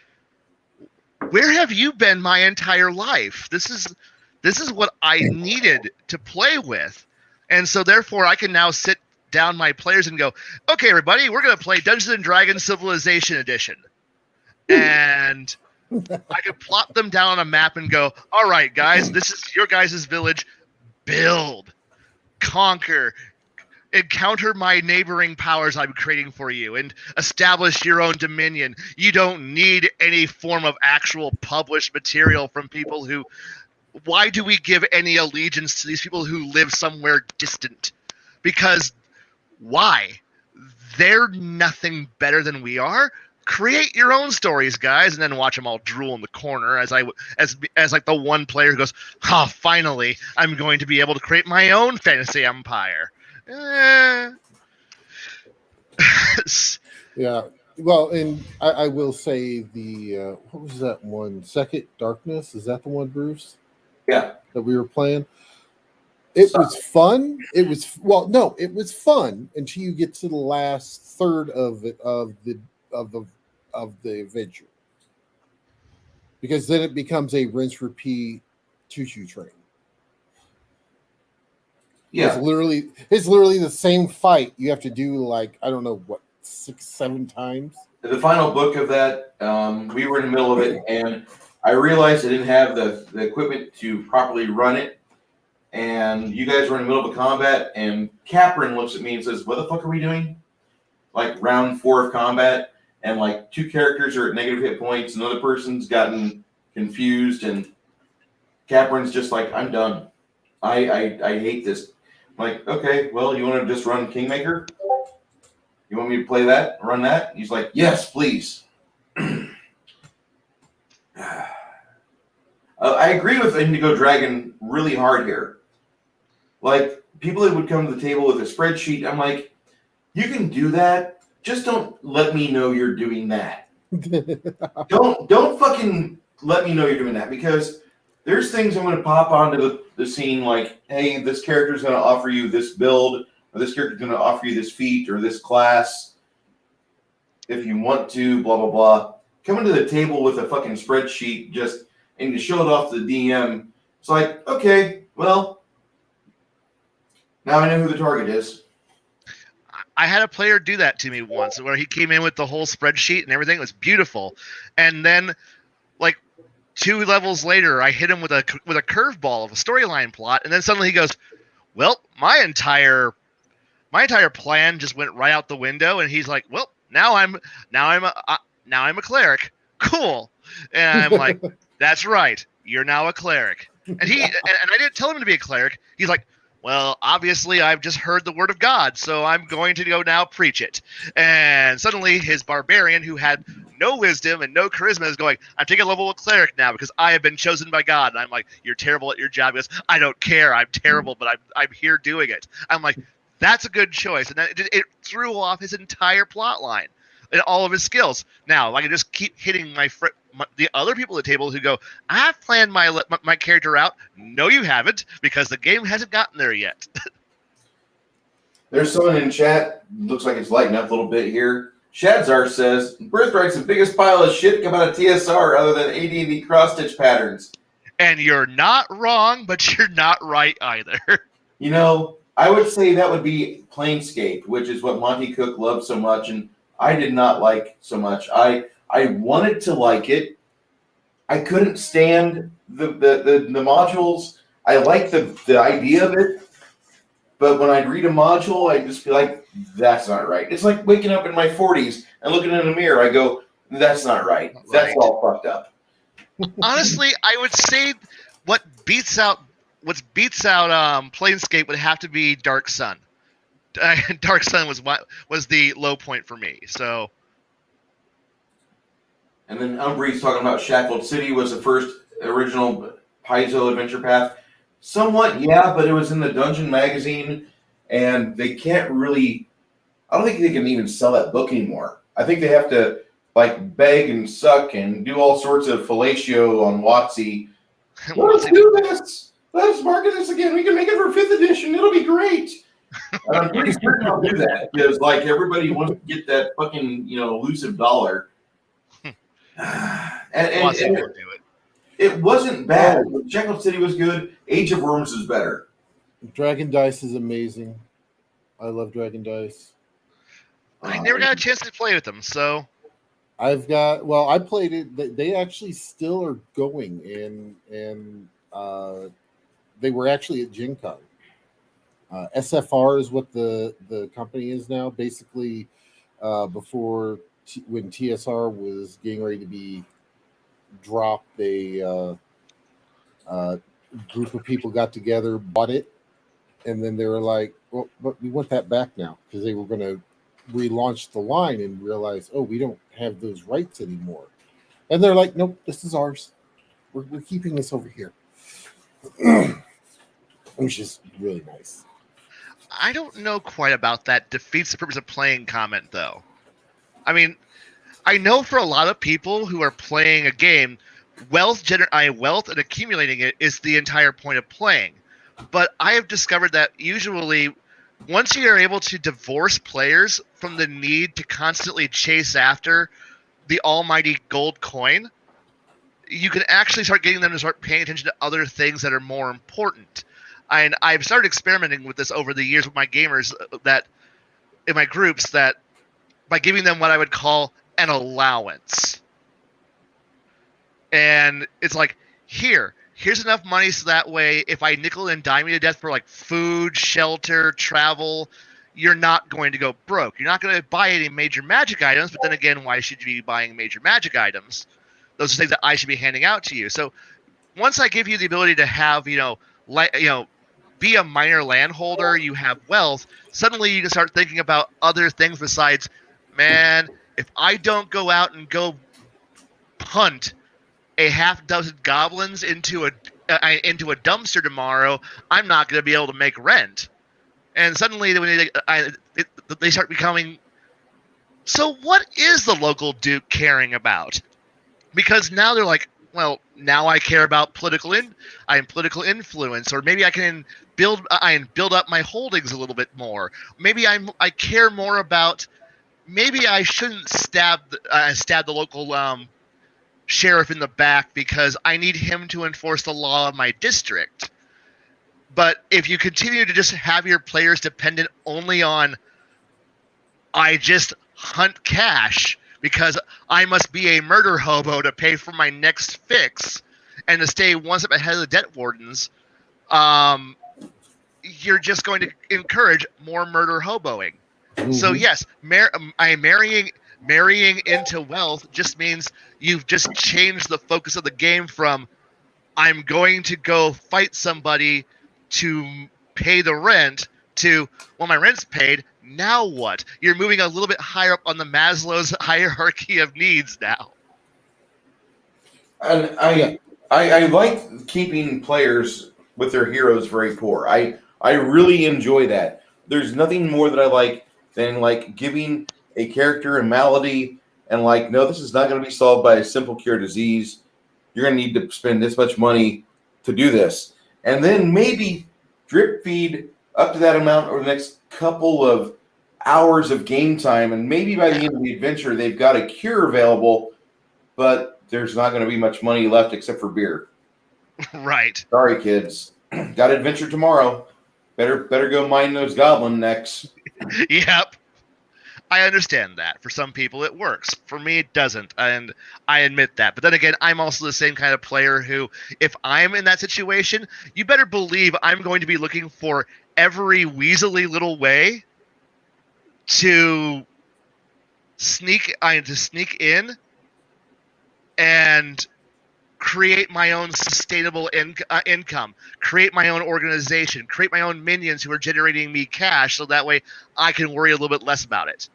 [SPEAKER 3] where have you been my entire life? This is what I needed to play with. And so therefore I can now sit down my players and go, okay, everybody, we're going to play Dungeons and Dragons Civilization Edition. And I could plop them down on a map and go, all right, guys, this is your guys' village. Build, conquer, encounter my neighboring powers I'm creating for you, and establish your own dominion. You don't need any form of actual published material from people who... Why do we give any allegiance to these people who live somewhere distant? Because why? They're nothing better than we are. Create your own stories, guys, and then watch them all drool in the corner as like the one player who goes, "Oh, finally, I'm going to be able to create my own fantasy empire."
[SPEAKER 2] Yeah. Well, and I will say the what was that one? Second Darkness? Is that the one, Bruce?
[SPEAKER 1] Yeah.
[SPEAKER 2] That we were playing. It was fun. It was fun until you get to the last third of the adventure, because then it becomes a rinse repeat choo-choo train.
[SPEAKER 1] Yeah,
[SPEAKER 2] it's literally the same fight you have to do, like, I don't know what, 6-7 times.
[SPEAKER 1] The final book of that, we were in the middle of it, and I realized I didn't have the equipment to properly run it. And you guys were in the middle of a combat, and Caprin looks at me and says, "What the fuck are we doing?" Like round 4 of combat, and like 2 characters are at negative hit points, another person's gotten confused, and Caprin's just like, "I'm done. I hate this." I'm like, "Okay, well, you want to just run Kingmaker? You want me to play that, run that?" And he's like, "Yes, please." I agree with Indigo Dragon really hard here. Like, people that would come to the table with a spreadsheet, I'm like, you can do that. Just don't let me know you're doing that. Don't fucking let me know you're doing that, because there's things I'm going to pop onto the scene like, hey, this character's going to offer you this build, or this character's going to offer you this feat or this class if you want to, blah, blah, blah. Coming to the table with a fucking spreadsheet and to show it off to the DM, it's like, okay, well, now I know who the target is.
[SPEAKER 3] I had a player do that to me once, where he came in with the whole spreadsheet and everything. It was beautiful. And then, like, 2 levels later, I hit him with a curveball of a storyline plot, and then suddenly he goes, "Well, my entire plan just went right out the window." And he's like, "Well, now I'm a cleric. Cool." And I'm like, "That's right. You're now a cleric." And I didn't tell him to be a cleric. He's like, "Well, obviously I've just heard the word of God, so I'm going to go now preach it." And suddenly his barbarian, who had no wisdom and no charisma, is going, "I'm taking a level of cleric now because I have been chosen by God." And I'm like, "You're terrible at your job." He goes, "I don't care. I'm terrible, but I'm here doing it." I'm like, that's a good choice. And then it threw off his entire plot line and all of his skills. Now, I can just keep hitting the other people at the table who go, "I've planned my character out." No, you haven't, because the game hasn't gotten there yet.
[SPEAKER 1] There's someone in chat, looks like it's lighting up a little bit here. Shadzar says, "Birthright's the biggest pile of shit come out of TSR other than AD&D cross-stitch patterns."
[SPEAKER 3] And you're not wrong, but you're not right either.
[SPEAKER 1] You know, I would say that would be Planescape, which is what Monty Cook loved so much, and I did not like so much. I wanted to like it. I couldn't stand the modules I like the idea of it, but when I read a module, I just feel like that's not right. It's like waking up in my 40s and looking in a mirror. I go, that's not right. That's
[SPEAKER 3] Right.
[SPEAKER 1] all fucked up.
[SPEAKER 3] Honestly, I would say what beats out Planescape would have to be Dark Sun. Dark Sun was the low point for me. So,
[SPEAKER 1] And then Umbree's talking about Shackled City was the first original Paizo adventure path. Somewhat, yeah, but it was in the Dungeon magazine, and they can't really. I don't think they can even sell that book anymore. I think they have to like beg and suck and do all sorts of fellatio on WotC. Let's do this. Let's market this again. We can make it for 5th edition. It'll be great. And I'm pretty certain I'll do that because like everybody wants to get that fucking elusive dollar. and it wasn't bad. Shackled City was good. Age of Worms is better.
[SPEAKER 2] Dragon Dice is amazing. I love Dragon Dice.
[SPEAKER 3] I never got a chance to play with them, so
[SPEAKER 2] I played it. They actually still are going, and they were actually at Gen Con. SFR is what the company is now. Basically, before when TSR was getting ready to be dropped, a group of people got together, bought it, and then they were like, "Well, but we want that back now," because they were going to relaunch the line and realize, "Oh, we don't have those rights anymore." And they're like, "Nope, this is ours. We're keeping this over here," which is really nice.
[SPEAKER 3] I don't know quite about that defeats the purpose of playing comment, though. I mean, I know for a lot of people who are playing a game, wealth and accumulating it is the entire point of playing. But I have discovered that usually, once you are able to divorce players from the need to constantly chase after the almighty gold coin, you can actually start getting them to start paying attention to other things that are more important. And I've started experimenting with this over the years with my gamers that in my groups that by giving them what I would call an allowance. And it's like, here's enough money so that way if I nickel and dime you to death for like food, shelter, travel, you're not going to go broke. You're not going to buy any major magic items, but then again, why should you be buying major magic items? Those are things that I should be handing out to you. So once I give you the ability to have, be a minor landholder, you have wealth, suddenly you can start thinking about other things besides, man, if I don't go out and go hunt a half dozen goblins into a dumpster tomorrow, I'm not going to be able to make rent. And suddenly when they start becoming, so what is the local duke caring about? Because now they're like, well, now I care about political influence, or maybe I can build up my holdings a little bit more. Maybe I care more about. Maybe I shouldn't stab the local sheriff in the back because I need him to enforce the law of my district. But if you continue to just have your players dependent only on, I just hunt cash because I must be a murder hobo to pay for my next fix and to stay one step ahead of the debt wardens, you're just going to encourage more murder hoboing. Mm-hmm. So yes, marrying into wealth just means you've just changed the focus of the game from I'm going to go fight somebody to pay the rent to, well, my rent's paid, now what? You're moving a little bit higher up on the Maslow's hierarchy of needs now.
[SPEAKER 1] And I like keeping players with their heroes very poor. I really enjoy that. There's nothing more that I like than like giving a character a malady and like, no, this is not going to be solved by a simple cure disease. You're going to need to spend this much money to do this. And then maybe drip feed up to that amount over the next couple of hours of game time. And maybe by the end of the adventure, they've got a cure available, but there's not going to be much money left except for beer.
[SPEAKER 3] Right.
[SPEAKER 1] Sorry, kids. Got adventure tomorrow. Better go mine those goblin necks.
[SPEAKER 3] Yep. I understand that. For some people, it works. For me, it doesn't, and I admit that. But then again, I'm also the same kind of player who, if I'm in that situation, you better believe I'm going to be looking for every weaselly little way to sneak in and create my own sustainable income, create my own organization, create my own minions who are generating me cash, so that way I can worry a little bit less about it.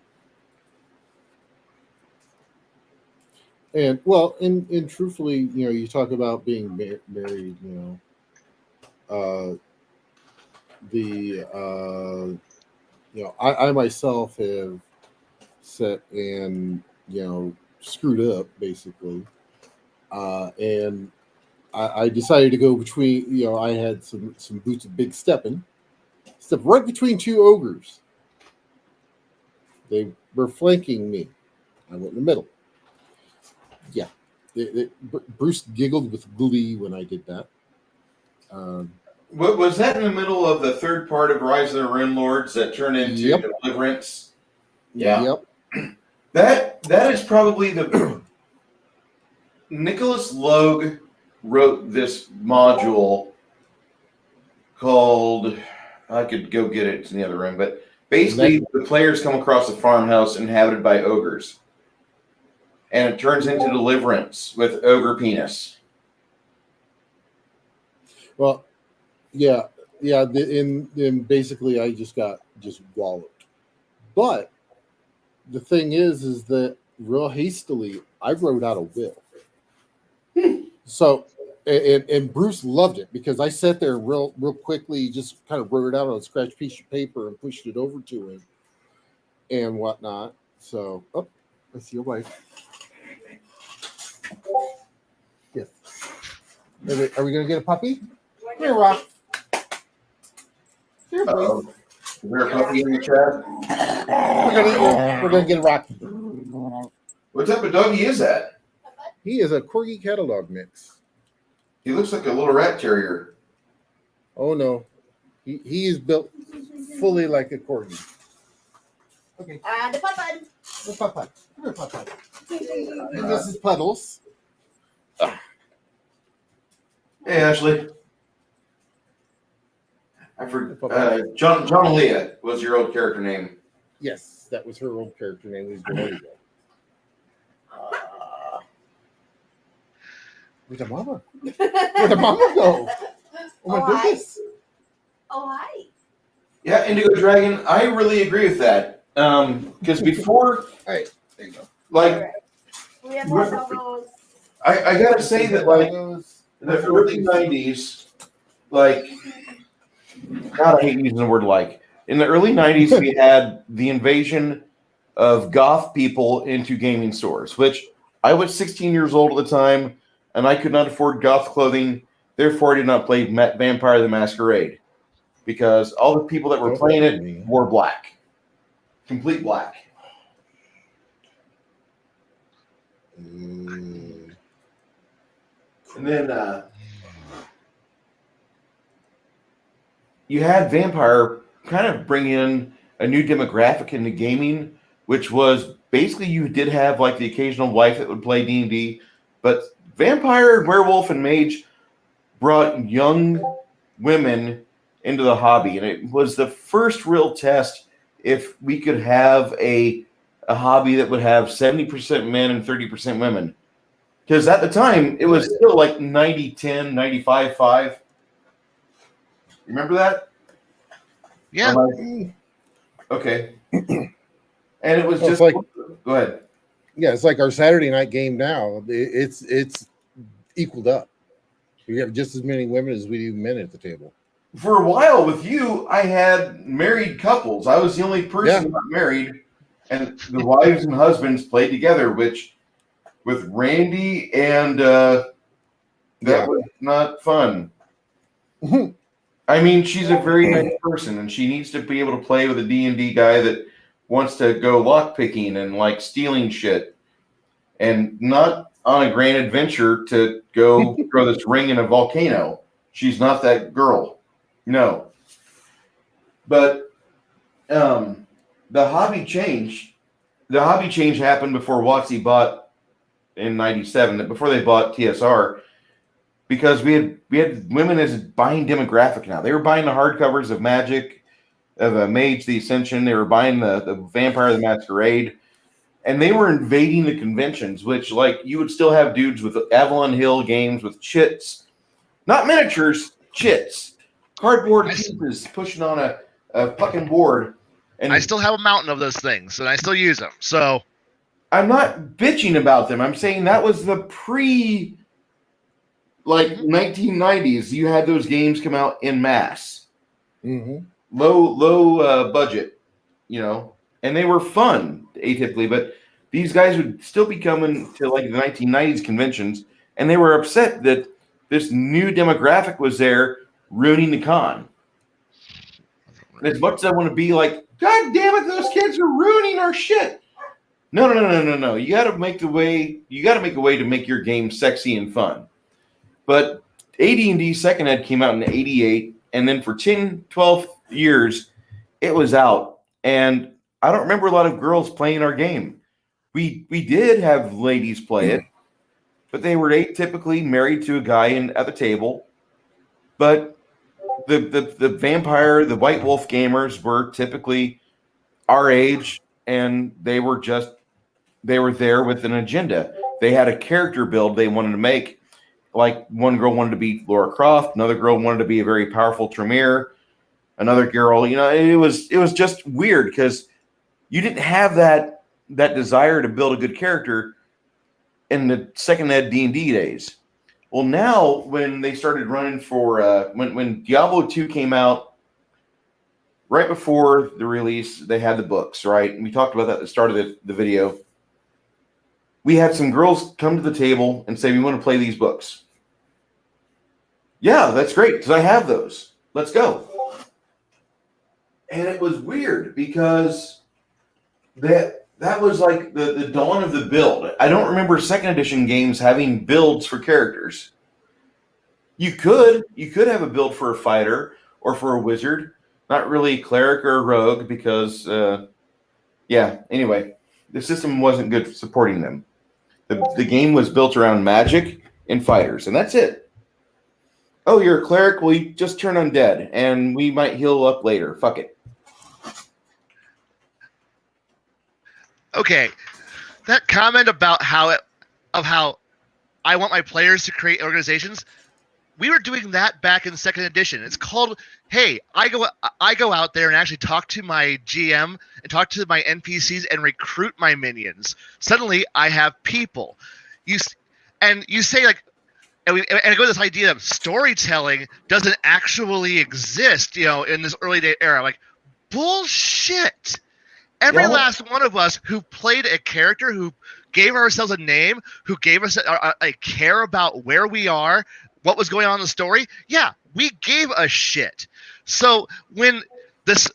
[SPEAKER 2] And well, and truthfully, you talk about being married. I myself have set and screwed up basically, and I decided to go between. I had some boots of big step right between two ogres. They were flanking me. I went in the middle. Yeah, Bruce giggled with glee when I did that.
[SPEAKER 1] Was that in the middle of the third part of Rise of the Rune Lords that turned into Deliverance? Yeah.
[SPEAKER 2] Yep.
[SPEAKER 1] That is probably the Nicholas Logue wrote this module called, I could go get it, it's in the other room, but basically the players come across a farmhouse inhabited by ogres. And it turns into Deliverance with ogre penis.
[SPEAKER 2] Well, yeah. In basically, I just got walloped. But the thing is that real hastily, I wrote out a will. So, and Bruce loved it because I sat there real quickly, just kind of wrote it out on a scratch piece of paper and pushed it over to him and whatnot. So, I see your wife. Yes. Are we going to get a puppy? Here, Rock. Here, please.
[SPEAKER 1] Is there a puppy in the chat?
[SPEAKER 2] We're gonna get a Rocky.
[SPEAKER 1] What type of doggy is that?
[SPEAKER 2] He is a Corgi Catalog mix.
[SPEAKER 1] He looks like a little rat terrier.
[SPEAKER 2] Oh no, he is built fully like a Corgi. Okay.
[SPEAKER 4] The puppet.
[SPEAKER 2] The puppet. Come here, puppet. And this is Puddles.
[SPEAKER 1] Hey, Ashley. I forgot. John Leah was your old character name.
[SPEAKER 2] Yes, that was her old character name. Where'd the mama? Where'd the mama go? Oh my goodness.
[SPEAKER 4] Hi.
[SPEAKER 1] Yeah, Indigo Dragon. I really agree with that. Because before,
[SPEAKER 2] Hey, there you go.
[SPEAKER 1] like,
[SPEAKER 4] We have more of those.
[SPEAKER 1] I gotta say that, like, in the early '90s, like, God, I hate using the word like. In the early '90s, we had the invasion of goth people into gaming stores, which I was 16 years old at the time, and I could not afford goth clothing. Therefore, I did not play Vampire the Masquerade because all the people that were playing it wore black, complete black. And then you had Vampire kind of bring in a new demographic into gaming, which was basically you did have like the occasional wife that would play D&D, but Vampire, Werewolf, and Mage brought young women into the hobby, and it was the first real test if we could have a hobby that would have 70% men and 30% women. Because at the time, it was still like 90-10, 95-5. Remember that?
[SPEAKER 3] Yeah.
[SPEAKER 1] Okay. And it was just
[SPEAKER 2] like,
[SPEAKER 1] go ahead.
[SPEAKER 2] Yeah, it's like our Saturday night game now. It's equaled up. We have just as many women as we do men at the table.
[SPEAKER 1] For a while with you, I had married couples. I was the only person not married, and the wives and husbands played together, which with Randy and that was not fun. I mean, she's a very nice person, and she needs to be able to play with a D&D guy that wants to go lockpicking and like stealing shit, and not on a grand adventure to go throw this ring in a volcano. She's not that girl. No. But the hobby changed the hobby change happened before WotC bought in '97. Before they bought TSR, because we had women as a buying demographic now. They were buying the hardcovers of Magic, of Mage the Ascension. They were buying the Vampire the Masquerade, and they were invading the conventions. Which, like, you would still have dudes with Avalon Hill games with chits, not miniatures, chits, cardboard pieces pushing on a fucking board. And
[SPEAKER 3] I still have a mountain of those things, and I still use them. So
[SPEAKER 1] I'm not bitching about them. I'm saying that was the like 1990s. You had those games come out in mass, low budget, and they were fun atypically. But these guys would still be coming to like the 1990s conventions, and they were upset that this new demographic was there ruining the con. And as much as I want to be like, God damn it, those kids are ruining our shit. No. You got to make a way to make your game sexy and fun. But AD&D Second Ed came out in '88, and then for 10, 12 years, it was out. And I don't remember a lot of girls playing our game. We did have ladies play it, but they were atypically married to a guy at the table. But the vampire, the White Wolf gamers were typically our age, and they were there with an agenda. They had a character build they wanted to make. Like, one girl wanted to be Laura Croft, another girl wanted to be a very powerful Tremere, another girl, it was just weird because you didn't have that desire to build a good character in the Second Ed D&D days. Well, now when they started running for when Diablo 2 came out, right before the release, they had the books, right? And we talked about that at the start of the video. We had some girls come to the table and say, we want to play these books. Yeah, that's great, because I have those. Let's go. And it was weird because that was like the dawn of the build. I don't remember second edition games having builds for characters. You could have a build for a fighter or for a wizard, not really cleric or rogue because, anyway, the system wasn't good for supporting them. The game was built around magic and fighters, and that's it. Oh, you're a cleric? Well, you just turn undead, and we might heal up later. Fuck it.
[SPEAKER 3] Okay, that comment about how I want my players to create organizations, we were doing that back in second edition. It's called, hey, I go out there and actually talk to my GM and talk to my NPCs and recruit my minions. Suddenly, I have people. You say, like, and I go to this idea of storytelling doesn't actually exist, in this early day era. Like, bullshit. Every last one of us who played a character, who gave ourselves a name, who gave us a care about where we are, what was going on in the story, we gave a shit. So when this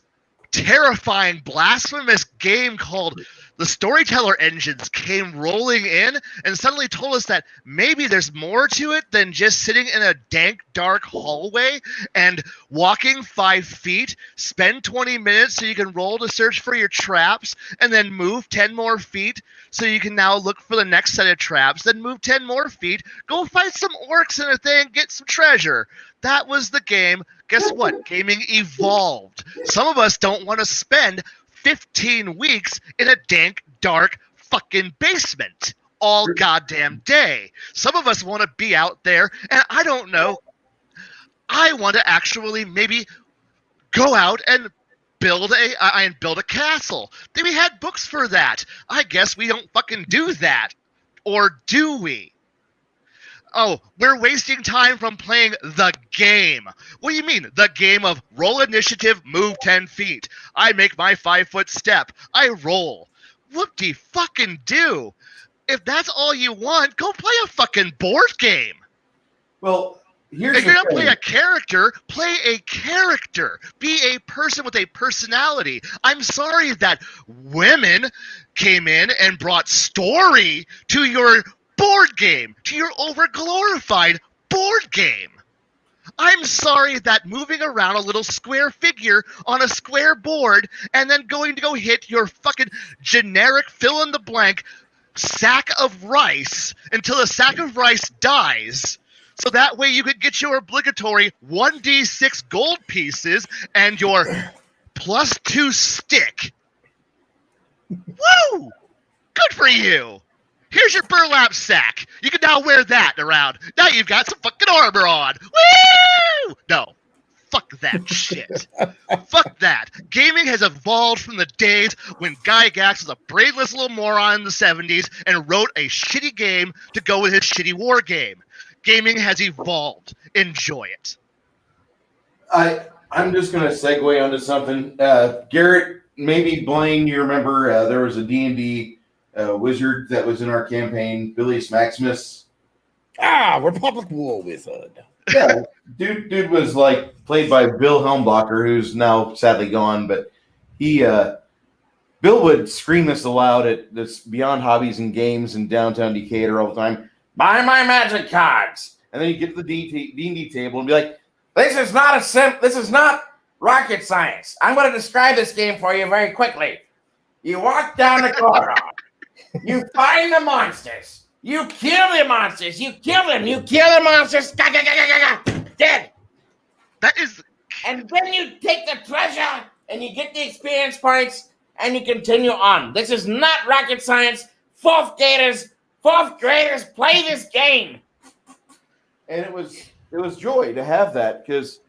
[SPEAKER 3] terrifying, blasphemous game called the Storyteller Engines came rolling in and suddenly told us that maybe there's more to it than just sitting in a dank, dark hallway and walking 5 feet, spend 20 minutes so you can roll to search for your traps, and then move 10 more feet so you can now look for the next set of traps, then move 10 more feet, go fight some orcs in a thing, get some treasure. That was the game. Guess what? Gaming evolved. Some of us don't want to spend 15 weeks in a dank, dark fucking basement all goddamn day. Some of us want to be out there, and I don't know. I want to actually maybe go out and build a castle. We had books for that. I guess we don't fucking do that. Or do we? Oh, we're wasting time from playing the game. What do you mean? The game of roll initiative, move 10 feet. I make my 5-foot step. I roll. Whoop-de-fucking-do. If that's all you want, go play a fucking board game.
[SPEAKER 1] Well, here's
[SPEAKER 3] if you're going to play a character, play a character. Be a person with a personality. I'm sorry that women came in and brought story to your board game, to your over-glorified board game. I'm sorry that moving around a little square figure on a square board and then going to go hit your fucking generic fill-in-the-blank sack of rice until the sack of rice dies. So that way you could get your obligatory 1d6 gold pieces and your +2 stick. Woo! Good for you! Here's your burlap sack. You can now wear that around. Now you've got some fucking armor on. Woo! No. Fuck that shit. Fuck that. Gaming has evolved from the days when Gygax was a brainless little moron in the 70s and wrote a shitty game to go with his shitty war game. Gaming has evolved. Enjoy it.
[SPEAKER 1] I'm just going to segue onto something. Garrett, maybe Blaine, you remember there was a D&D wizard that was in our campaign, Bilius Maximus.
[SPEAKER 2] Republic War Wizard.
[SPEAKER 1] Yeah, dude was like played by Bill Helmblocker, who's now sadly gone, but Bill would scream this aloud at this Beyond Hobbies and Games in downtown Decatur all the time. Buy my magic cards, and then you get to the D&D table and be like, "This is not rocket science. I'm going to describe this game for you very quickly. You walk down the corridor, you find the monsters." You kill the monsters. You kill them. You kill the monsters. Dead.
[SPEAKER 3] That is...
[SPEAKER 1] And then you take the treasure and you get the experience points and you continue on. This is not rocket science. Fourth graders play this game. And it was joy to have that because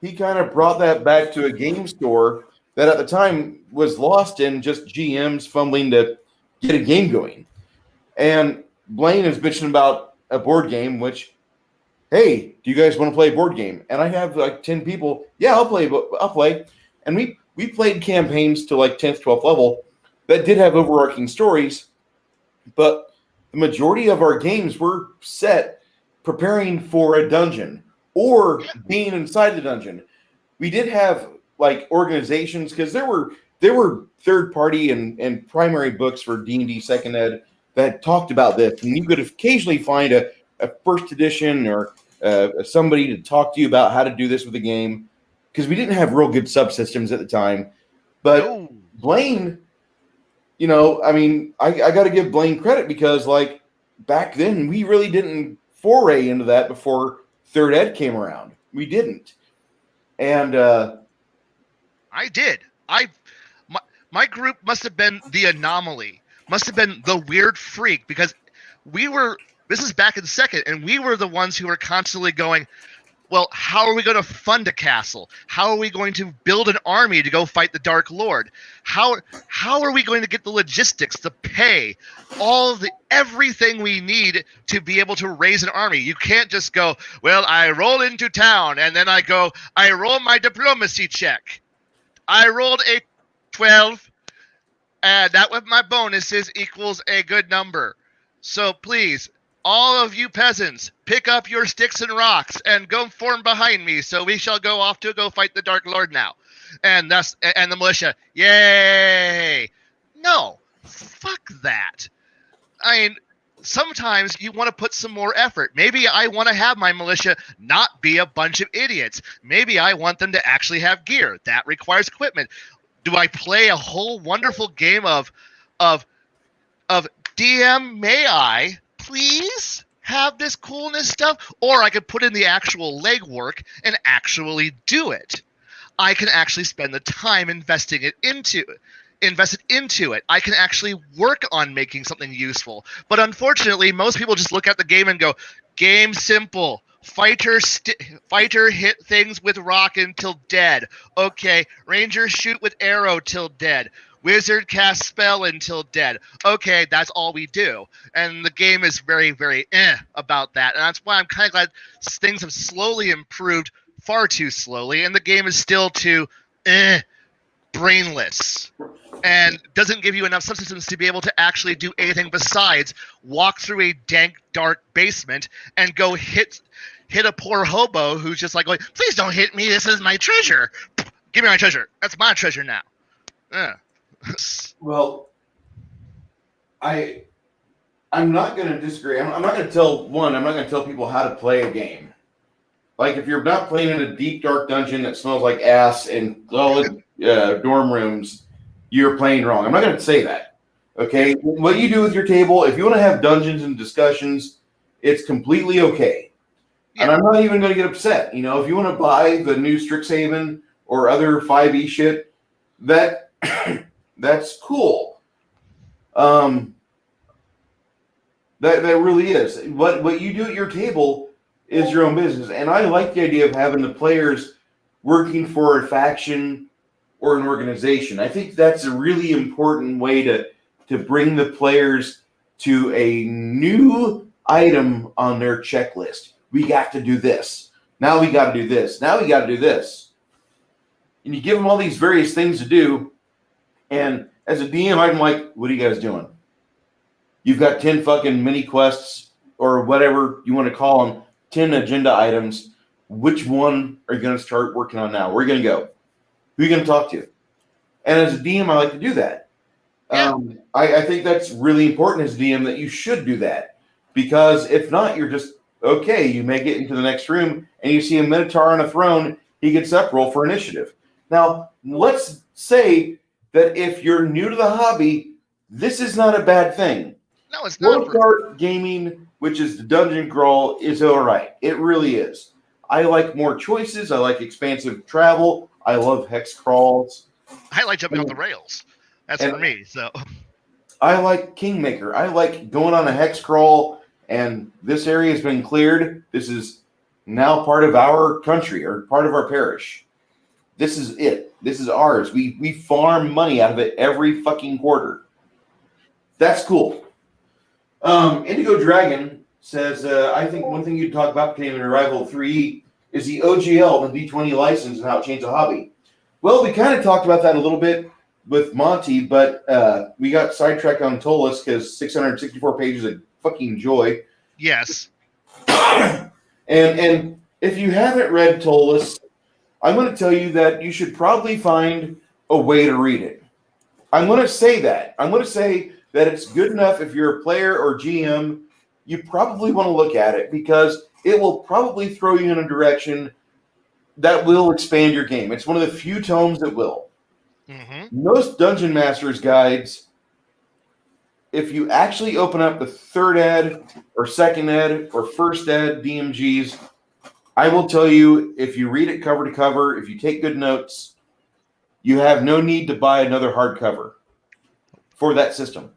[SPEAKER 1] he kind of brought that back to a game store that at the time was lost in just GMs fumbling to get a game going. And Blaine is bitching about a board game, which, hey, do you guys want to play a board game? And I have like 10 people. Yeah, I'll play. And we played campaigns to like 10th, 12th level that did have overarching stories, but the majority of our games were set preparing for a dungeon or being inside the dungeon. We did have like organizations because there were third party and primary books for D&D second ed that talked about this, and you could occasionally find a first edition or somebody to talk to you about how to do this with the game, because we didn't have real good subsystems at the time. But Blaine, I got to give Blaine credit because, like, back then we really didn't foray into that before third ed came around. We didn't, and
[SPEAKER 3] I did. My group must have been the anomaly. Must have been the weird freak, because this is back in second, and we were the ones who were constantly going, well, how are we going to fund a castle? How are we going to build an army to go fight the Dark Lord? How are we going to get the logistics to pay everything we need to be able to raise an army? You can't just go, well, I roll into town, and then I roll my diplomacy check. I rolled a 12. And that with my bonuses equals a good number. So please, all of you peasants, pick up your sticks and rocks and go form behind me, so we shall go off to go fight the Dark Lord now. And the militia, yay! No, fuck that. I mean, sometimes you want to put some more effort. Maybe I want to have my militia not be a bunch of idiots. Maybe I want them to actually have gear. That requires equipment. Do I play a whole wonderful game of DM, may I please have this coolness stuff? Or I could put in the actual legwork and actually do it. I can actually spend the time invested into it. I can actually work on making something useful. But unfortunately, most people just look at the game and go, game simple. Fighter hit things with rock until dead. Okay, ranger shoot with arrow till dead. Wizard cast spell until dead. Okay, that's all we do. And the game is very, very about that. And that's why I'm kind of glad things have slowly improved, far too slowly, and the game is still too brainless. And doesn't give you enough subsystems to be able to actually do anything besides walk through a dank, dark basement and go hit a poor hobo who's just like going, please don't hit me, this is my treasure. Give me my treasure. That's my treasure now.
[SPEAKER 1] Well, I'm not going to disagree. I'm not going to tell people how to play a game. Like if you're not playing in a deep, dark dungeon that smells like ass and solid dorm rooms, you're playing wrong. I'm not going to say that. Okay, what you do with your table, if you want to have dungeons and discussions, it's completely okay. And I'm not even going to get upset. You know, if you want to buy the new Strixhaven or other 5e shit, that that's cool. That really is. What you do at your table is your own business. And I like the idea of having the players working for a faction or an organization. I think that's a really important way to bring the players to a new item on their checklist. We got to do this. Now we got to do this. Now we got to do this. And you give them all these various things to do. And as a DM, I'm like, what are you guys doing? You've got 10 fucking mini quests or whatever you want to call them, 10 agenda items. Which one are you going to start working on now? Where are you going to go? Who are you going to talk to? And as a DM, I like to do that.
[SPEAKER 3] Yeah.
[SPEAKER 1] I think that's really important as a DM that you should do that. Because if not, you're just, okay, you may get into the next room and you see a Minotaur on a throne, he gets up, roll for initiative. Now, let's say that if you're new to the hobby, this is not a bad thing.
[SPEAKER 3] No, it's not.
[SPEAKER 1] Card gaming, which is the dungeon crawl, is all right. It really is. I like more choices. I like expansive travel. I love hex crawls.
[SPEAKER 3] I like jumping off the rails. That's for me. So
[SPEAKER 1] I like Kingmaker. I like going on a hex crawl, and this area has been cleared. This is now part of our country or part of our parish. This is it. This is ours. We farm money out of it every fucking quarter. That's cool. Indigo Dragon says, I think one thing you'd talk about pertaining to Arrival 3 is the OGL, the D20 license, and how it changed the hobby. Well, we kind of talked about that a little bit with Monty, but we got sidetracked on Tolus because 664 pages of fucking joy.
[SPEAKER 3] yes.
[SPEAKER 1] And if you haven't read Tolus, I'm going to tell you that you should probably find a way to read it. I'm going to say that. I'm going to say that it's good enough if you're a player or GM, you probably want to look at it because it will probably throw you in a direction that will expand your game. It's one of the few tomes that will.
[SPEAKER 3] Mm-hmm.
[SPEAKER 1] Most Dungeon Master's guides, if you actually open up the third ed or second ed or first ed DMGs, I will tell you, if you read it cover to cover, if you take good notes, you have no need to buy another hardcover for that system.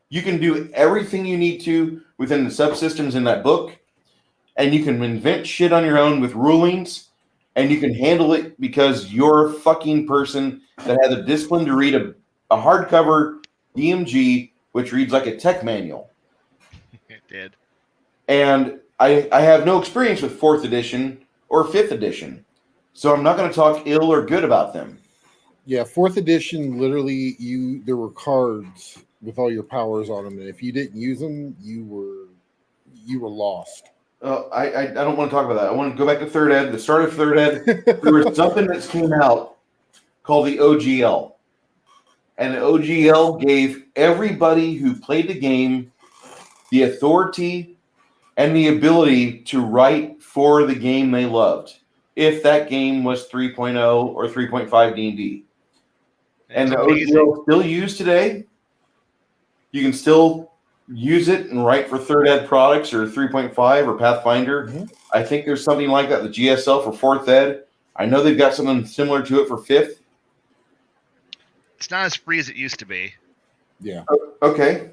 [SPEAKER 1] You can do everything you need to within the subsystems in that book, and you can invent shit on your own with rulings, and you can handle it because you're a fucking person that has the discipline to read a hardcover DMG, which reads like a tech manual.
[SPEAKER 3] It did.
[SPEAKER 1] And I have no experience with 4th edition or 5th edition, so I'm not going to talk ill or good about them.
[SPEAKER 2] Yeah, 4th edition, literally, there were cards with all your powers on them, and if you didn't use them, you were lost.
[SPEAKER 1] I don't want to talk about that. I want to go back to 3rd ed. The start of 3rd ed, there was something that came out called the OGL. And the OGL gave everybody who played the game the authority and the ability to write for the game they loved, if that game was 3.0 or 3.5 D&D. And the OGL is still used today. You can still use it and write for 3rd ed products or 3.5 or Pathfinder.
[SPEAKER 2] Mm-hmm.
[SPEAKER 1] I think there's something like that, the GSL for 4th ed. I know they've got something similar to it for 5th.
[SPEAKER 3] It's not as free as it used to be.
[SPEAKER 2] Yeah.
[SPEAKER 1] Okay.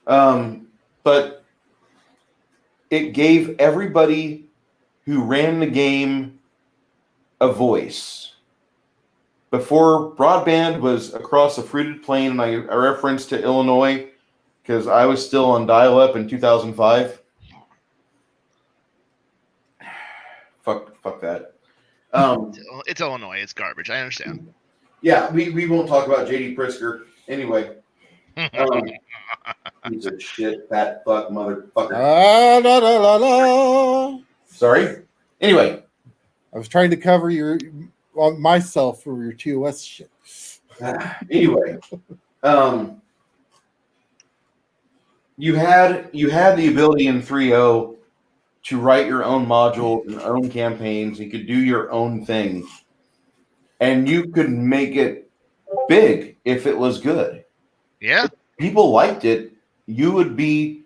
[SPEAKER 1] But it gave everybody who ran the game a voice. Before broadband was across the fruited plain, and I referenced to Illinois because I was still on dial-up in 2005. Fuck that.
[SPEAKER 3] It's Illinois. It's garbage. I understand.
[SPEAKER 1] Yeah, we won't talk about J.D. Pritzker. Anyway. He's a shit, fat fuck motherfucker.
[SPEAKER 2] La, la, la.
[SPEAKER 1] Sorry? Anyway.
[SPEAKER 2] I was trying to cover myself for your TOS shit.
[SPEAKER 1] Anyway. You had the ability in 3.0 to write your own modules and own campaigns. You could do your own thing, and you could make it big if it was good.
[SPEAKER 3] Yeah.
[SPEAKER 1] If people liked it, you would be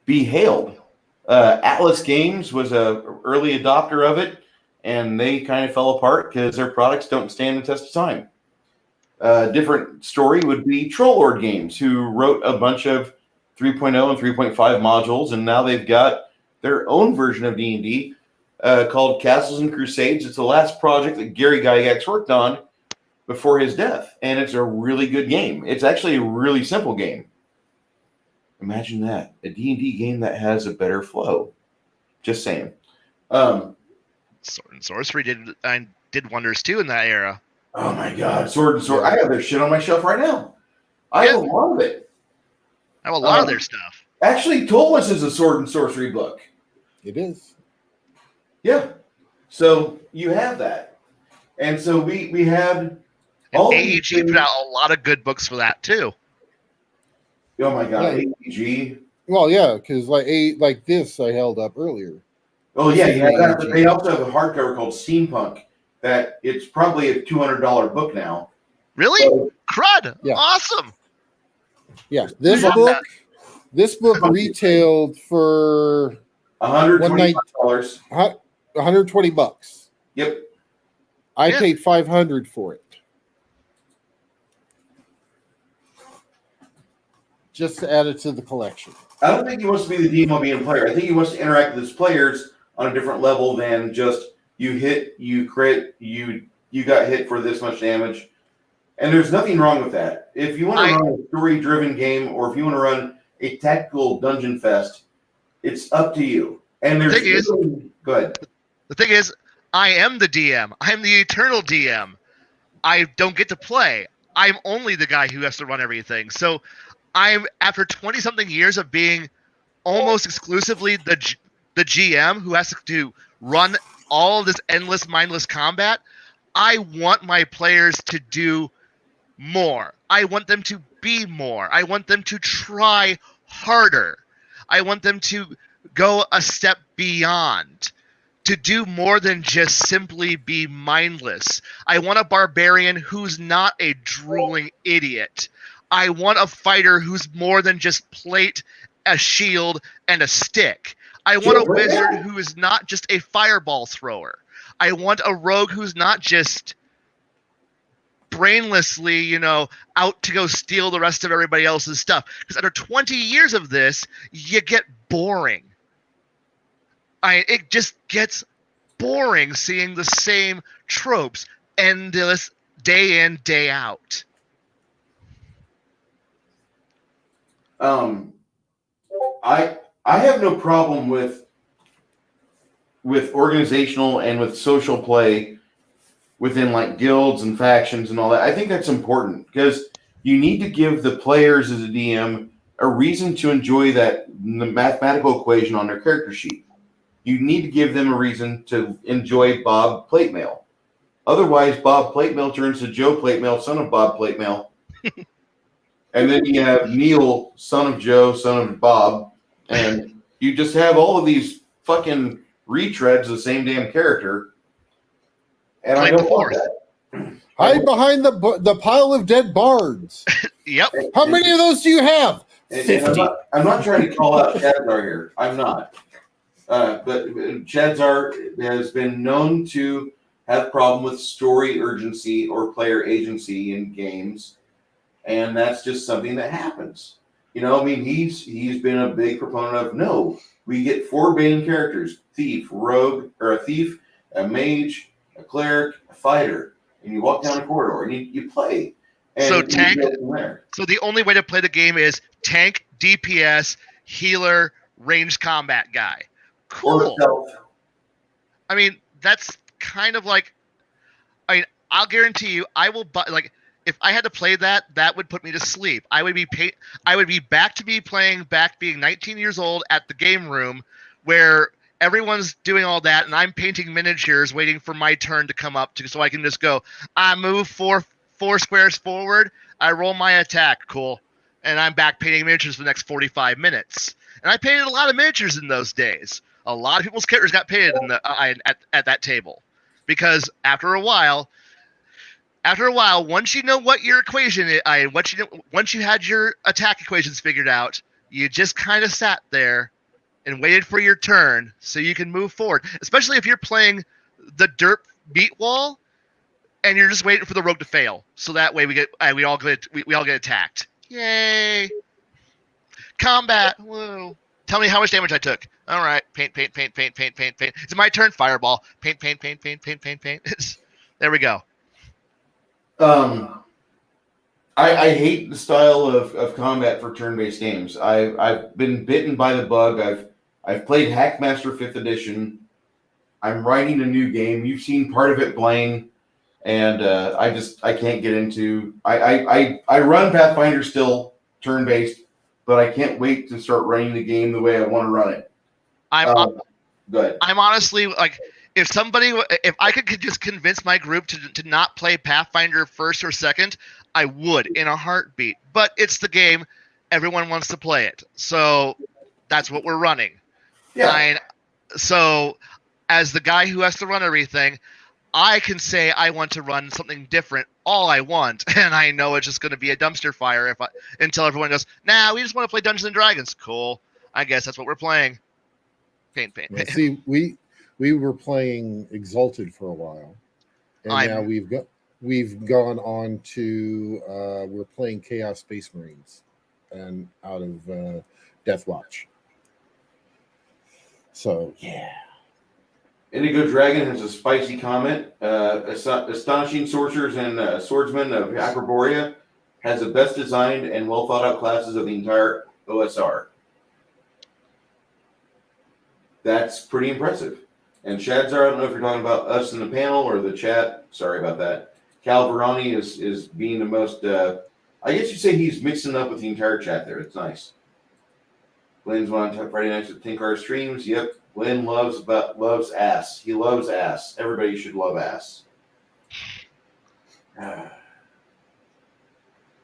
[SPEAKER 1] hailed. Atlas Games was a early adopter of it, and they kind of fell apart because their products don't stand the test of time. Different story would be Trollord Games, who wrote a bunch of 3.0 and 3.5 modules, and now they've got their own version of D&D called Castles and Crusades. It's the last project that Gary Gygax worked on before his death, and it's a really good game. It's actually a really simple game. Imagine that, a D&D game that has a better flow. Just saying.
[SPEAKER 3] Sword and Sorcery did wonders too in that era.
[SPEAKER 1] Oh my God, Sword and Sword! I have their shit on my shelf right now. I have a lot of it.
[SPEAKER 3] I have a lot of their stuff.
[SPEAKER 1] Actually, Tolus is a Sword and Sorcery book.
[SPEAKER 2] It is.
[SPEAKER 1] Yeah. So you have that, and so we had all
[SPEAKER 3] And
[SPEAKER 1] these
[SPEAKER 3] AEG put
[SPEAKER 1] things-
[SPEAKER 3] out a lot of good books for that too.
[SPEAKER 1] Oh my God,
[SPEAKER 2] Yeah.
[SPEAKER 1] AEG.
[SPEAKER 2] Well, yeah, because like this I held up earlier.
[SPEAKER 1] Oh yeah, you have that. But
[SPEAKER 2] AEG.
[SPEAKER 1] they also have a hardcover called Steampunk. That it's probably a $200 book now.
[SPEAKER 3] Really?
[SPEAKER 1] So,
[SPEAKER 3] Crud.
[SPEAKER 2] Yeah.
[SPEAKER 3] Awesome.
[SPEAKER 2] Yeah, this
[SPEAKER 3] Yeah.
[SPEAKER 2] book retailed for
[SPEAKER 1] $125.
[SPEAKER 2] $120.
[SPEAKER 1] Yep.
[SPEAKER 2] I
[SPEAKER 3] Yeah.
[SPEAKER 2] paid $500 for it. Just to add it to the collection.
[SPEAKER 1] I don't think he wants to be the DM being a player. I think he wants to interact with his players on a different level than just you hit, you crit, you got hit for this much damage. And there's nothing wrong with that. If you want to run a story-driven game, or if you want to run a tactical dungeon fest, it's up to you. And there's go ahead.
[SPEAKER 3] The thing is, I am the DM. I'm the eternal DM. I don't get to play. I'm only the guy who has to run everything. So I'm, after 20-something years of being almost exclusively the GM who has to run all of this endless, mindless combat, I want my players to do more. I want them to be more. I want them to try harder. I want them to go a step beyond, to do more than just simply be mindless. I want a barbarian who's not a drooling idiot. I want a fighter who's more than just plate, a shield, and a stick. I want a wizard who is not just a fireball thrower. I want a rogue who's not just brainlessly, out to go steal the rest of everybody else's stuff. Because after 20 years of this, you get boring. It just gets boring seeing the same tropes endless day in, day out.
[SPEAKER 1] I have no problem with organizational and with social play within like guilds and factions and all that. I think that's important because you need to give the players as a DM a reason to enjoy the mathematical equation on their character sheet. You need to give them a reason to enjoy Bob Plate Mail. Otherwise, Bob Plate Mail turns to Joe Plate Mail, son of Bob Plate Mail. And then you have Neil, son of Joe, son of Bob. And you just have all of these fucking retreads of the same damn character. And I don't want that.
[SPEAKER 2] Hide behind the pile of dead bards.
[SPEAKER 3] Yep.
[SPEAKER 2] How many of those do you have?
[SPEAKER 1] And
[SPEAKER 2] 50.
[SPEAKER 1] I'm not trying to call out Chadzar here. I'm not. But Chadzar has been known to have problem with story urgency or player agency in games, and that's just something that happens. He's been a big proponent of no. We get 4 main characters: thief, rogue, or a thief, a mage, a cleric, a fighter, and you walk down a corridor and you play. And
[SPEAKER 3] So tank.
[SPEAKER 1] you go from there.
[SPEAKER 3] So the only way to play the game is tank, DPS, healer, ranged combat guy. Cool.
[SPEAKER 1] Or stealth.
[SPEAKER 3] I mean, that's kind of like, I'll guarantee you, I will buy, if I had to play that would put me to sleep. I would be back to being 19 years old at the game room where everyone's doing all that and I'm painting miniatures waiting for my turn to come up so I can just go, I move four squares forward, I roll my attack, cool. And I'm back painting miniatures for the next 45 minutes. And I painted a lot of miniatures in those days. a lot of people's characters got painted in the at that table, because after a while, once you know what your equation is, once you had your attack equations figured out, you just kind of sat there and waited for your turn so you can move forward. Especially if you're playing the derp beat wall and you're just waiting for the rogue to fail, so that way we all get attacked. Yay! Combat. Whoa. Tell me how much damage I took. All right. Paint. It's my turn. Fireball. Paint. There we go.
[SPEAKER 1] I hate the style of combat for turn-based games. I've been bitten by the bug. I've played Hackmaster 5th Edition. I'm writing a new game. You've seen part of it, Blaine, and I can't get into. I run Pathfinder still turn-based, but I can't wait to start running the game the way I want to run it. Go ahead.
[SPEAKER 3] I'm honestly like, if I could just convince my group to not play Pathfinder first or second, I would in a heartbeat. But it's the game, everyone wants to play it, so that's what we're running.
[SPEAKER 1] Yeah.
[SPEAKER 3] So as the guy who has to run everything, I can say I want to run something different all I want, and I know it's just going to be a dumpster fire until everyone goes, nah, we just want to play Dungeons and Dragons. Cool. I guess that's what we're playing. Paint.
[SPEAKER 2] Well, see, we were playing Exalted for a while, and now we've gone on to we're playing Chaos Space Marines, and out of Death Watch. So yeah.
[SPEAKER 1] Indigo Dragon has a spicy comment. Astonishing Sorcerers and Swordsmen of Hyperborea has the best designed and well thought out classes of the entire OSR. That's pretty impressive. And Shadzar, I don't know if you're talking about us in the panel or the chat. Sorry about that. Cal Verani is being the most, I guess you'd say he's mixing up with the entire chat there. It's nice. Glenn's on Friday nights at Tinkar streams. Yep. Glenn loves ass. He loves ass. Everybody should love ass.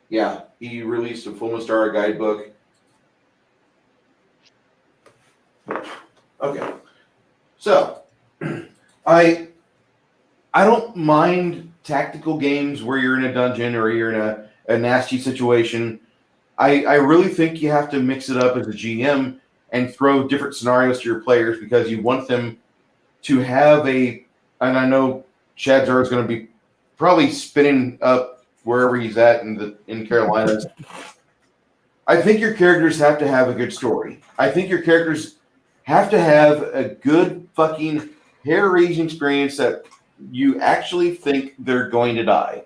[SPEAKER 1] Yeah, he released a Full Mystara guidebook. Okay, so I don't mind tactical games where you're in a dungeon or you're in a nasty situation. I really think you have to mix it up as a GM and throw different scenarios to your players because you want them to have and I know Shadzar is going to be probably spinning up wherever he's at in Carolinas. I think your characters have to have a good story. I think your characters have to have a good fucking hair-raising experience that you actually think they're going to die.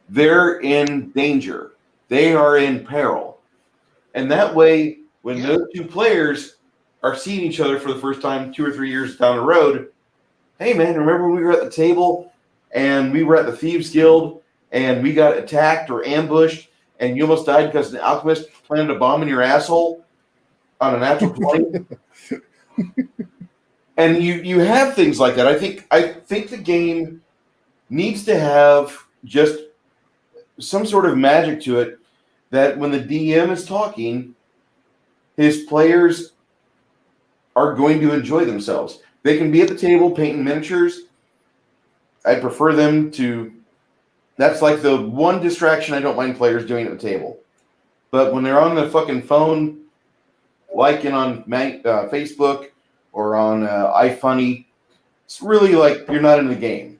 [SPEAKER 1] They're in danger. They are in peril. And that way, when those two players are seeing each other for the first time 2 or 3 years down the road, hey man, remember when we were at the table and we were at the Thieves Guild and we got attacked or ambushed and you almost died because an alchemist planted a bomb in your asshole on a natural 20? And you have things like that. I think the game needs to have just some sort of magic to it that when the DM is talking, his players are going to enjoy themselves. They can be at the table painting miniatures. I prefer them to. That's like the one distraction I don't mind players doing at the table. But when they're on the fucking phone, liking on Facebook or on iFunny, it's really like you're not in the game.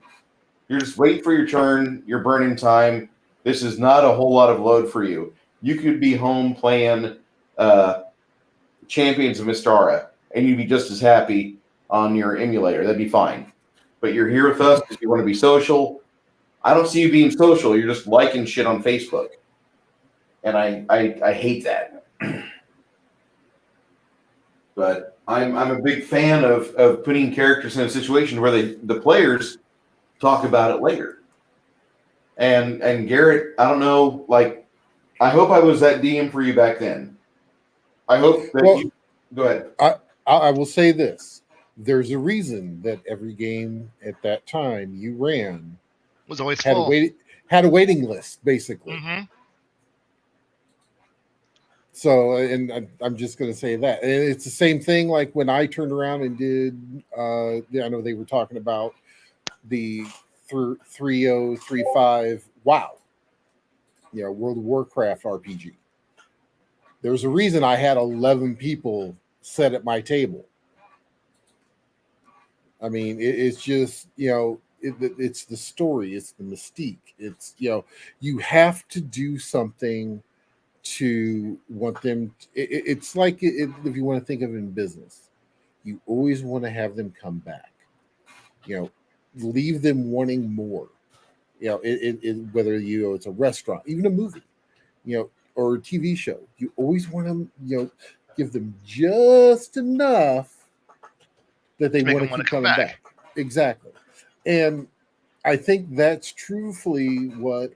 [SPEAKER 1] You're just waiting for your turn. You're burning time. This is not a whole lot of load for you. You could be home playing Champions of Mystara, and you'd be just as happy on your emulator. That'd be fine. But you're here with us because you want to be social. I don't see you being social. You're just liking shit on Facebook. And I hate that. But I'm a big fan of putting characters in a situation where the players talk about it later. And Garrett, I don't know, like, I hope I was that DM for you back then. I hope that you go ahead.
[SPEAKER 2] I will say this. There's a reason that every game at that time you ran
[SPEAKER 3] was always
[SPEAKER 2] had a waiting list, basically.
[SPEAKER 3] Mm-hmm.
[SPEAKER 2] So, and I'm just going to say that. And it's the same thing like when I turned around and did, I know they were talking about the 3035 WoW, World of Warcraft RPG. There's a reason I had 11 people set at my table. I mean, it's just, it's the story, it's the mystique. It's, you have to do something to want them. It's like if you want to think of it in business, you always want to have them come back. Leave them wanting more. Whether it's a restaurant, even a movie, or a TV show, you always want to, give them just enough that they want to keep coming back. Exactly, and I think that's truthfully what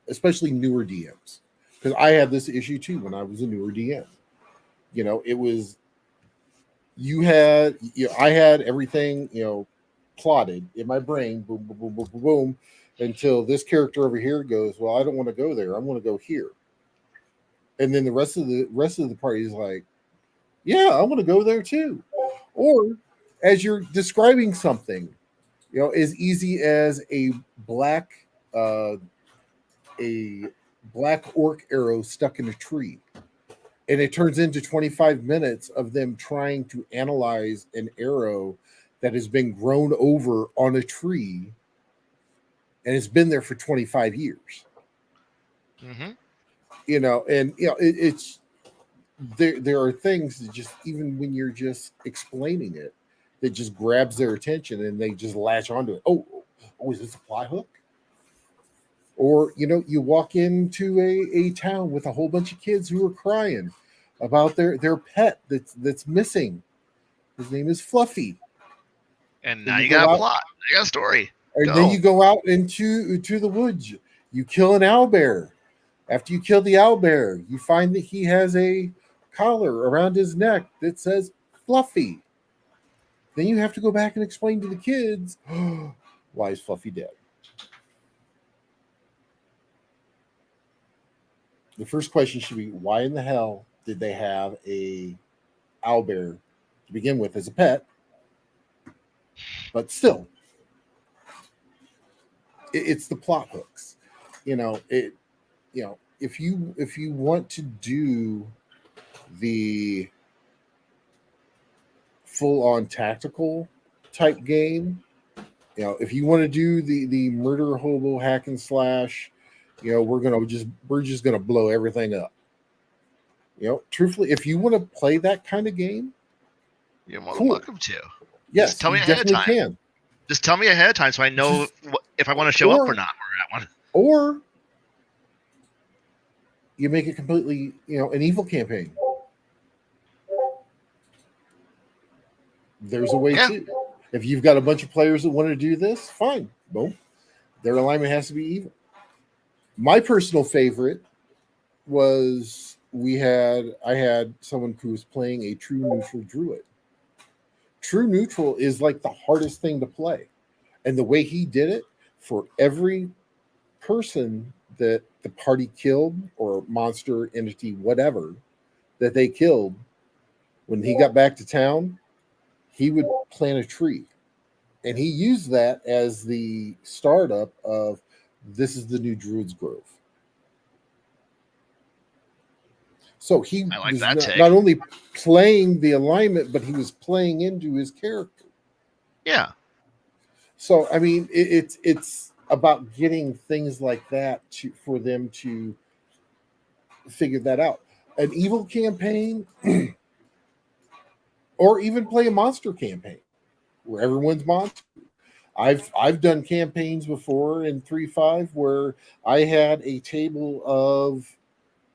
[SPEAKER 2] especially newer DMs, because I had this issue too when I was a newer DM. It was I had everything plotted in my brain, boom, boom, boom, boom, boom, boom, until this character over here goes, well, I don't want to go there. I want to go here, and then the rest of the party is like, yeah, I want to go there too. Or as you're describing something, as easy as a black orc arrow stuck in a tree, and it turns into 25 minutes of them trying to analyze an arrow that has been grown over on a tree and it's been there for 25 years.
[SPEAKER 3] Mm-hmm.
[SPEAKER 2] It's there are things that just, even when you're just explaining it, that just grabs their attention and they just latch onto it. Oh, is this a fly hook? Or, you walk into a town with a whole bunch of kids who are crying about their pet that's missing. His name is Fluffy.
[SPEAKER 3] And now you got a plot. You got a story.
[SPEAKER 2] And then you go out into the woods. You kill an owlbear. After you kill the owlbear, you find that he has a collar around his neck that says Fluffy. Then you have to go back and explain to the kids, why is Fluffy dead? The first question should be, why in the hell did they have a owlbear to begin with as a pet? But still, it's the plot hooks. If you want to do the full-on tactical type game, if you want to do the murder hobo hack and slash, we're just gonna blow everything up. Truthfully, if you want to play that kind of game,
[SPEAKER 3] you're more than welcome to.
[SPEAKER 2] Yes,
[SPEAKER 3] just tell me ahead of time.
[SPEAKER 2] Can.
[SPEAKER 3] Just tell me ahead of time so I know if I want to show up or not for that one.
[SPEAKER 2] Or you make it completely, an evil campaign. There's a way too. If you've got a bunch of players that want to do this, fine. Boom. Their alignment has to be evil. My personal favorite was I had someone who was playing a true neutral druid. True neutral is like the hardest thing to play. And the way he did it, for every person that the party killed, or monster, entity, whatever, that they killed, when he got back to town, he would plant a tree. And he used that as the startup of, this is the new Druid's Grove. So he was not only playing the alignment, but he was playing into his character.
[SPEAKER 3] Yeah.
[SPEAKER 2] So, I mean, it's about getting things like that for them to figure that out. An evil campaign, or even play a monster campaign where everyone's monster. I've done campaigns before in 3.5 where I had a table of,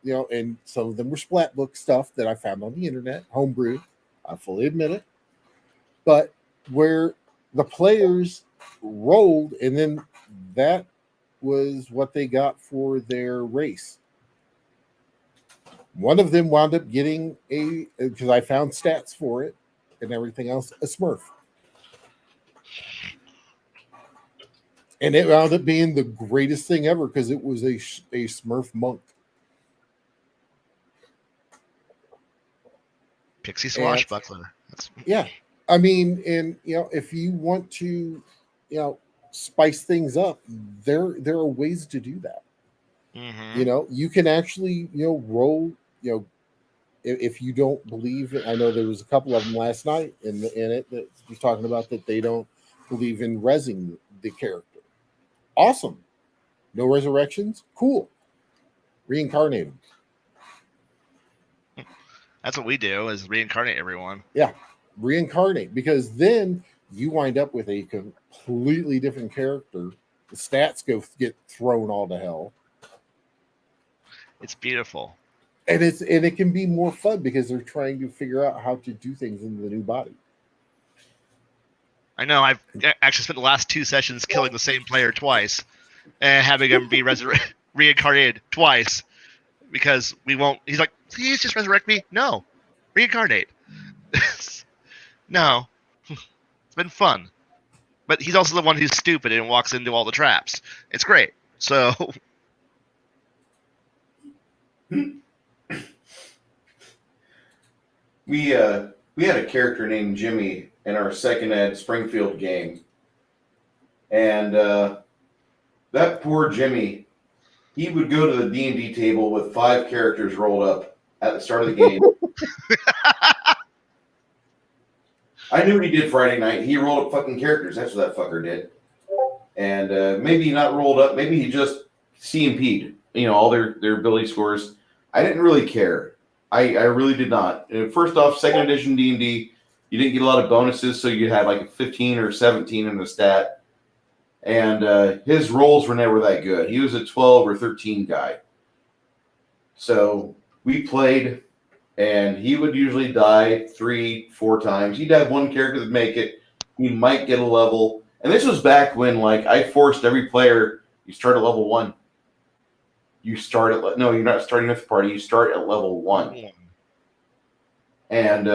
[SPEAKER 2] and some of them were splat book stuff that I found on the internet, homebrew. I fully admit it. But where the players rolled, and then that was what they got for their race. One of them wound up getting because I found stats for it and everything else, a Smurf. And it wound up being the greatest thing ever because it was a Smurf monk.
[SPEAKER 3] Pixie swashbuckler. That's
[SPEAKER 2] Yeah. I mean, and if you want to, spice things up, there are ways to do that. You can actually, roll, if you don't believe it. I know there was a couple of them last night in it that was talking about that they don't believe in resing the character. Awesome. No resurrections. Cool. Reincarnate them.
[SPEAKER 3] That's what we do, is reincarnate everyone.
[SPEAKER 2] Yeah. Reincarnate, because then you wind up with a completely different character. The stats get thrown all to hell.
[SPEAKER 3] It's beautiful.
[SPEAKER 2] And it can be more fun because they're trying to figure out how to do things in the new body.
[SPEAKER 3] I know. I've actually spent the last 2 sessions killing the same player twice and having him be reincarnated twice because we won't. He's like, please just resurrect me. No, reincarnate. No, it's been fun. But he's also the one who's stupid and walks into all the traps. It's great. So.
[SPEAKER 1] We had a character named Jimmy in our second ed Springfield game, and that poor Jimmy, he would go to the D&D table with 5 characters rolled up at the start of the game. I knew what he did Friday night. He rolled up fucking characters. That's what that fucker did. And maybe not rolled up. Maybe he just CMP'd, all their ability scores. I didn't really care. I really did not. First off, second edition D&D, you didn't get a lot of bonuses, so you had like a 15 or 17 in the stat. And his rolls were never that good. He was a 12 or 13 guy. So we played, and he would usually die 3-4 times. He'd have one character that make it. He might get a level. And this was back when, I forced every player, you start at level 1. You start at no, you're not starting with the party. You start at level 1, and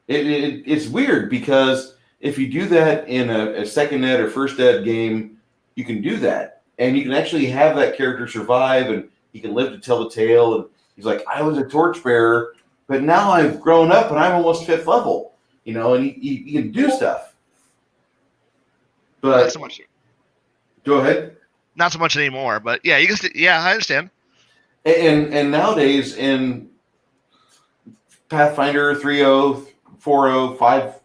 [SPEAKER 1] it's weird because if you do that in a second ed or first ed game, you can do that, and you can actually have that character survive, and he can live to tell the tale. And he's like, I was a torchbearer, but now I've grown up and I'm almost 5th level, and he can do stuff. But
[SPEAKER 3] Not so much.
[SPEAKER 1] Go ahead.
[SPEAKER 3] Not so much anymore, but yeah, I understand.
[SPEAKER 1] And nowadays in Pathfinder 3.0, 4.0, 5,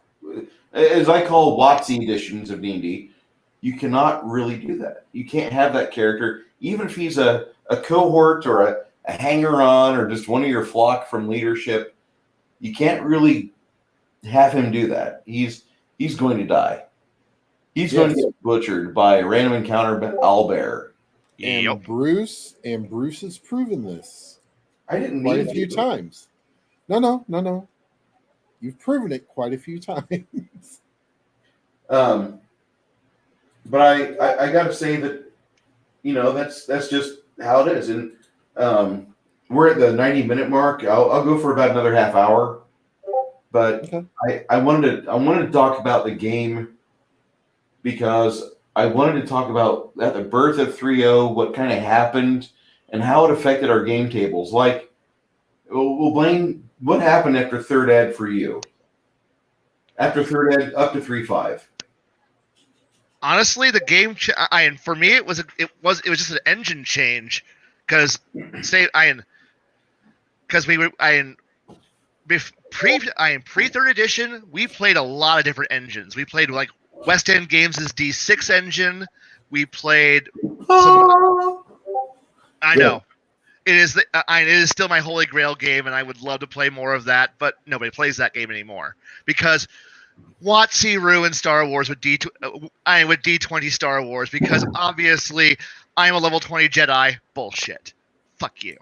[SPEAKER 1] as I call WotC editions of D&D, you cannot really do that. You can't have that character, even if he's a cohort or a hanger-on or just one of your flock from leadership. You can't really have him do that. He's going to die. He's going to get butchered by a random encounter owlbear.
[SPEAKER 2] And Bruce has proven this.
[SPEAKER 1] I didn't
[SPEAKER 2] quite
[SPEAKER 1] mean
[SPEAKER 2] a few times. No. You've proven it quite a few times.
[SPEAKER 1] But I got to say that that's just how it is. And we're at the 90-minute mark. I'll go for about another half hour. But okay. I wanted to talk about the game because I wanted to talk about at the birth of 3.0, what kind of happened and how it affected our game tables. Like, well, Blaine, what happened after third ed for you? After third ed up to 3.5.
[SPEAKER 3] Honestly, the game for me it was just an engine change because pre third edition we played a lot of different engines. We played like West End Games' D6 engine. We played. I know it is still my holy grail game, and I would love to play more of that, but nobody plays that game anymore because WotC ruined Star Wars with D20 Star Wars because obviously I'm a level 20 Jedi. Bullshit. Fuck you.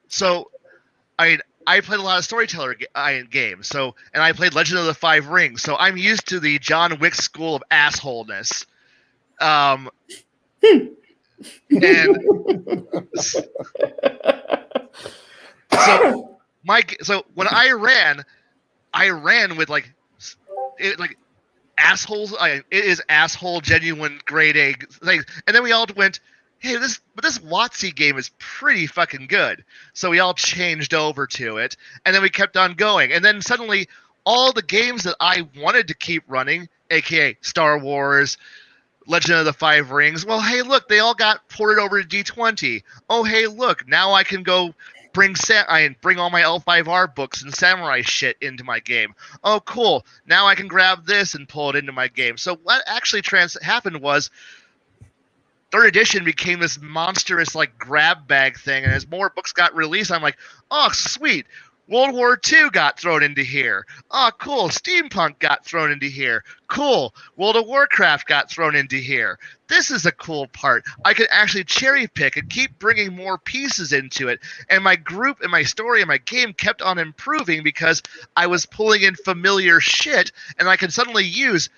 [SPEAKER 3] So I played a lot of storyteller games, and I played Legend of the Five Rings, so I'm used to the John Wick school of assholeness. And so when I ran with like assholes. It is asshole genuine grade A things, and then we all went, hey, this WotC game is pretty fucking good. So we all changed over to it, and then we kept on going. And then suddenly, all the games that I wanted to keep running, aka Star Wars, Legend of the Five Rings, well, hey, look, they all got ported over to D20. Oh, hey, look, now I can go bring all my L5R books and samurai shit into my game. Oh, cool. Now I can grab this and pull it into my game. So what actually happened was, third edition became this monstrous like grab bag thing, and as more books got released, I'm like, oh sweet, World War II got thrown into here. Oh cool, steampunk got thrown into here. Cool, World of Warcraft got thrown into here. This is a cool part. I could actually cherry pick and keep bringing more pieces into it, and my group and my story and my game kept on improving because I was pulling in familiar shit, and I can suddenly use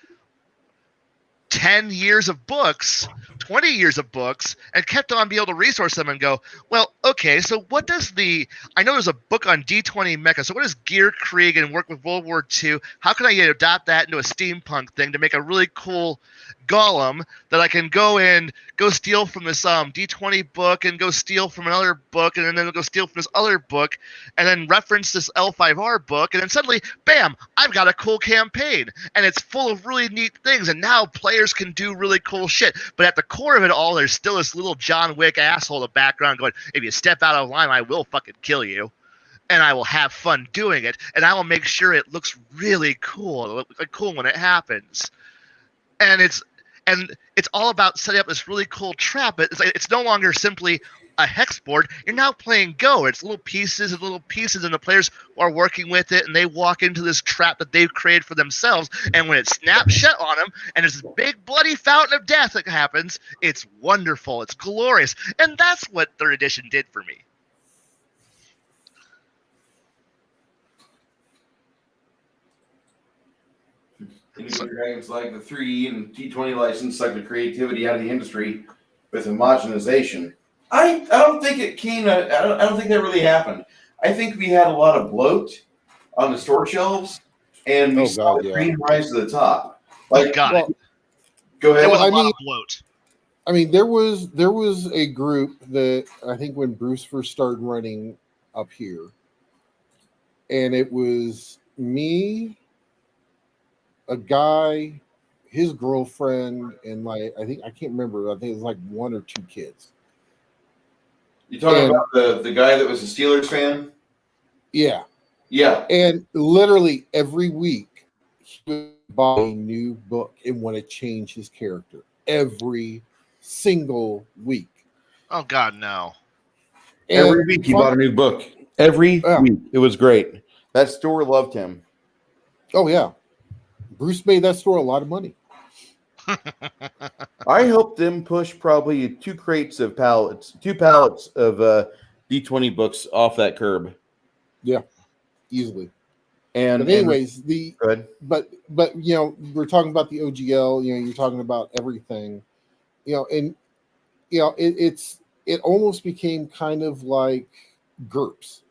[SPEAKER 3] 10 years of books, 20 years of books, and kept on being able to resource them and go, well, okay, so what does I know there's a book on D20 mecha, so what does Gear Krieg and work with World War II? How can I adopt that into a steampunk thing to make a really cool golem that I can go steal from this D20 book and go steal from another book and then go steal from this other book and then reference this L5R book, and then suddenly, bam, I've got a cool campaign and it's full of really neat things, and now players can do really cool shit. But at the core of it all, there's still this little John Wick asshole in the background going, if you step out of line, I will fucking kill you. And I will have fun doing it, and I will make sure it looks really cool. It'll look cool when it happens. And it's all about setting up this really cool trap. It's no longer simply a hex board. You're now playing Go. It's little pieces, and the players are working with it, and they walk into this trap that they've created for themselves. And when it snaps shut on them, and there's this big bloody fountain of death that happens, it's wonderful. It's glorious. And that's what third edition did for me.
[SPEAKER 1] Dragons like the 3 and T20 license sucked the creativity out of the industry with homogenization. I don't think it came. I don't think that really happened. I think we had a lot of bloat on the store shelves, and we saw the cream rise to the top. Like,
[SPEAKER 3] go ahead.
[SPEAKER 1] There
[SPEAKER 3] was a lot of bloat.
[SPEAKER 2] I mean, there was a group that I think when Bruce first started running up here, and it was me, a guy, his girlfriend, and like I can't remember. I think it was like 1 or 2 kids.
[SPEAKER 1] You talking about the guy that was a Steelers fan?
[SPEAKER 2] Yeah.
[SPEAKER 1] Yeah.
[SPEAKER 2] And literally every week he would buy a new book and want to change his character every single week.
[SPEAKER 3] Oh God, no.
[SPEAKER 2] And
[SPEAKER 1] every week he bought a new book. Every week. It was great. That store loved him.
[SPEAKER 2] Oh yeah. Bruce made that store a lot of money.
[SPEAKER 1] I helped them push probably 2 pallets of D20 books off that curb.
[SPEAKER 2] Yeah, easily.
[SPEAKER 1] And
[SPEAKER 2] but anyways, but you know, we're talking about the OGL. You know, you're talking about everything. You know, and you know, it almost became kind of like GURPS.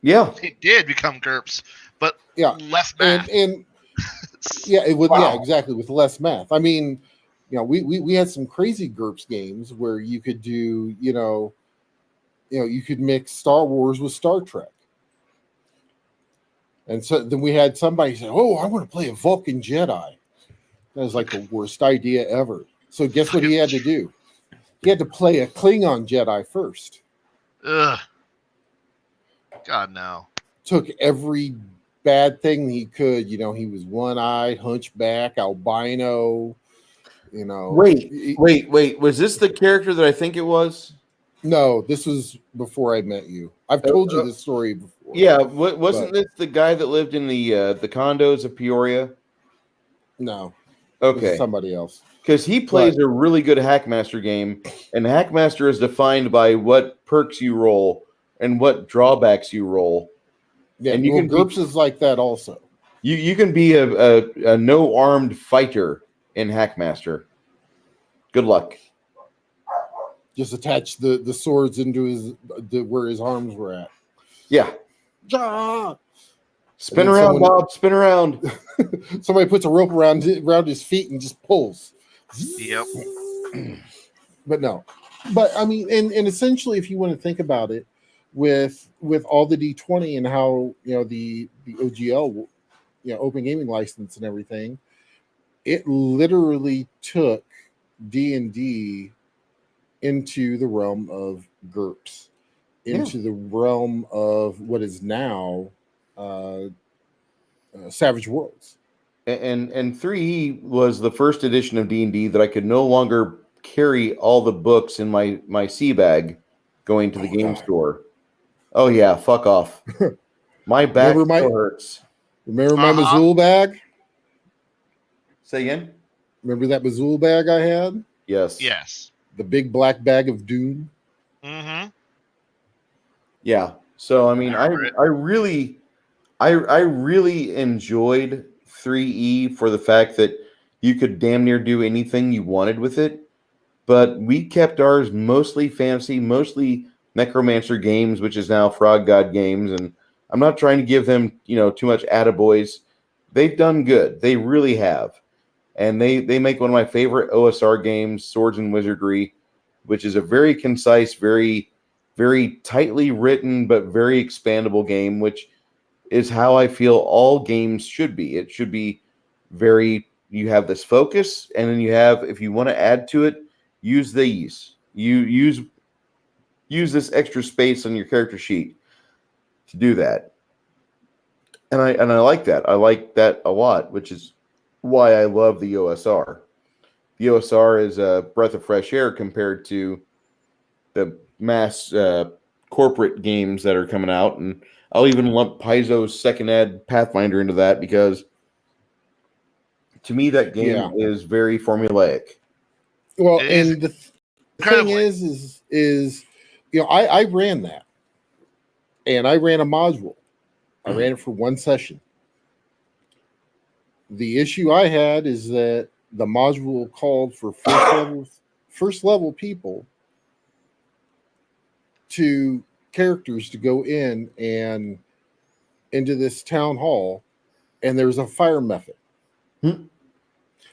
[SPEAKER 1] Yeah,
[SPEAKER 3] it did become GURPS, but less math.
[SPEAKER 2] And yeah, it would. Yeah, exactly, with less math. I mean, you know, we had some crazy GURPS games where you could do, you know, you could mix Star Wars with Star Trek. And so then we had somebody say, "Oh, I want to play a Vulcan Jedi." That was like the worst idea ever. So guess what he had to do? He had to play a Klingon Jedi first.
[SPEAKER 3] Ugh. God, no.
[SPEAKER 2] Took every bad thing he could. You know, he was one-eyed, hunchback, albino. You know.
[SPEAKER 1] Wait. Was this the character that I think it was?
[SPEAKER 2] No, this was before I met you. I've told you this story before.
[SPEAKER 1] Yeah, wasn't this the guy that lived in the condos of Peoria?
[SPEAKER 2] No.
[SPEAKER 1] Okay.
[SPEAKER 2] Somebody else.
[SPEAKER 1] Because he plays a really good Hackmaster game, and Hackmaster is defined by what perks you roll and what drawbacks you roll.
[SPEAKER 2] Yeah, and GURPS is like that also.
[SPEAKER 1] You can be a no armed fighter in Hackmaster. Good luck.
[SPEAKER 2] Just attach the swords into where his arms were at.
[SPEAKER 1] Yeah.
[SPEAKER 2] Ja!
[SPEAKER 1] Spin around, Bob. Spin around.
[SPEAKER 2] Somebody puts a rope around his feet and just pulls.
[SPEAKER 3] Yep.
[SPEAKER 2] But no, But I mean, and essentially, if you want to think about it, with all the D20 and how the OGL, Open Gaming License and everything, it literally took D&D into the realm of GURPS, into the realm of what is now Savage Worlds.
[SPEAKER 5] And 3E was the first edition of D&D that I could no longer carry all the books in my sea bag going to the game store. Oh yeah, fuck off. My back still hurts.
[SPEAKER 2] Remember my Mazul bag?
[SPEAKER 5] Say again?
[SPEAKER 2] Remember that Mazul bag I had?
[SPEAKER 5] Yes.
[SPEAKER 3] Yes.
[SPEAKER 2] The big black bag of doom.
[SPEAKER 3] Mm-hmm.
[SPEAKER 5] Yeah. So I mean, I really enjoyed 3E for the fact that you could damn near do anything you wanted with it. But we kept ours mostly fantasy, mostly Necromancer Games, which is now Frog God Games, and I'm not trying to give them, too much attaboys. They've done good. They really have. And they make one of my favorite OSR games, Swords and Wizardry, which is a very concise, very, very tightly written, but very expandable game, which is how I feel all games should be. It should be you have this focus, and then you have, if you want to add to it, use these. You use this extra space on your character sheet to do that. And I like that. I like that a lot, which is why I love the OSR. The OSR is a breath of fresh air compared to the mass corporate games that are coming out. And I'll even lump Paizo's second ed Pathfinder into that because to me that game is very formulaic.
[SPEAKER 2] Well, and the thing is I ran that, and I ran a module. I ran it for one session. The issue I had is that the module called for first level people to characters to go in and into this town hall, and there's a fire method.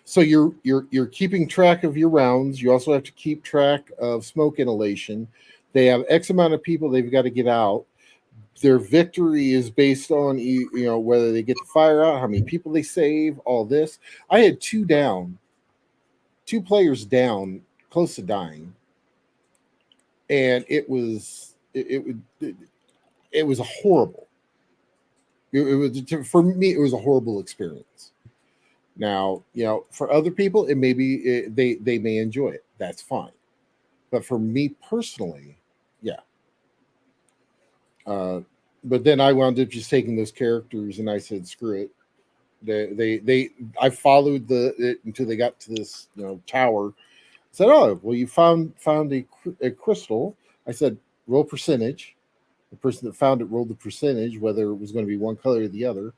[SPEAKER 2] So you're keeping track of your rounds. You also have to keep track of smoke inhalation. They have X amount of people they've got to get out. Their victory is based on whether they get the fire out, how many people they save, all this. I had two players down, close to dying, and it was horrible. For me, it was a horrible experience. Now, for other people, it may be they may enjoy it. That's fine. But for me personally, yeah. But then I wound up just taking those characters and I said, screw it. I followed it until they got to this tower. I said, oh well, you found a crystal. I said, roll percentage. The person that found it rolled the percentage, whether it was going to be one color or the other.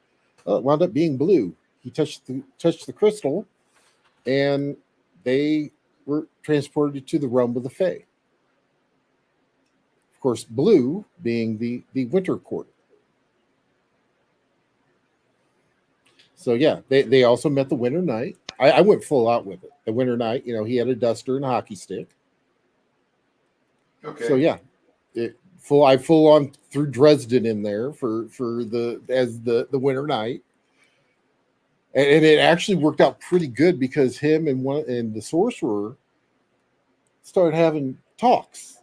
[SPEAKER 2] It wound up being blue. He touched the crystal, and they were transported to the realm of the Fae. Of course, blue being the winter quarter. So yeah, they also met the Winter Knight. I went full out with it. The Winter Knight, he had a duster and a hockey stick.
[SPEAKER 1] Okay.
[SPEAKER 2] So yeah, I full on threw Dresden in there for the Winter Knight. And it actually worked out pretty good because him and the sorcerer started having talks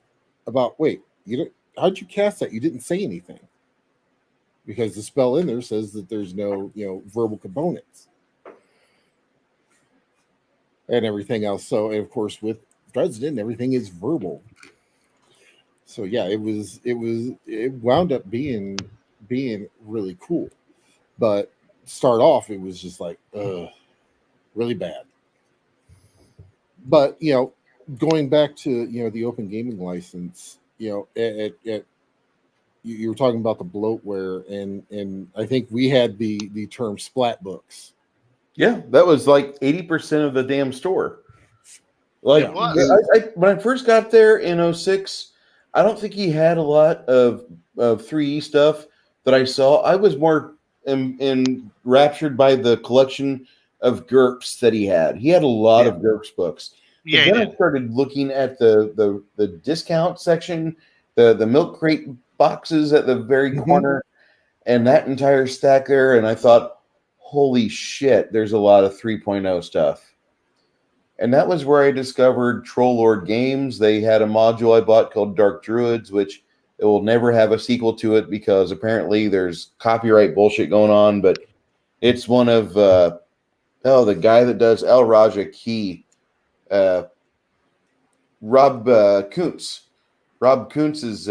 [SPEAKER 2] about, wait, how'd you cast that? You didn't say anything. Because the spell in there says that there's no, verbal components. And everything else. So, and of course, with Dresden, everything is verbal. So yeah, it wound up being really cool. But start off, it was just like, really bad. But going back to the Open Gaming License, you were talking about the bloatware, and I think we had the term splat books.
[SPEAKER 5] Yeah, that was like 80% of the damn store. Like
[SPEAKER 3] It was.
[SPEAKER 5] when I first got there in 2006, I don't think he had a lot of 3E stuff that I saw. I was more enraptured by the collection of GURPS that he had. He had a lot of GURPS books.
[SPEAKER 3] Yeah,
[SPEAKER 5] then
[SPEAKER 3] he
[SPEAKER 5] I
[SPEAKER 3] did.
[SPEAKER 5] started looking at the discount section, the milk crate boxes at the very
[SPEAKER 2] Mhm.
[SPEAKER 5] corner, and that entire stack there, and I thought, holy shit, there's a lot of 3.0 stuff. And that was where I discovered Troll Lord Games. They had a module I bought called Dark Druids, which it will never have a sequel to it because apparently there's copyright bullshit going on. But it's one of the guy that does El Raja Key, Rob Kuntz. Rob Kuntz's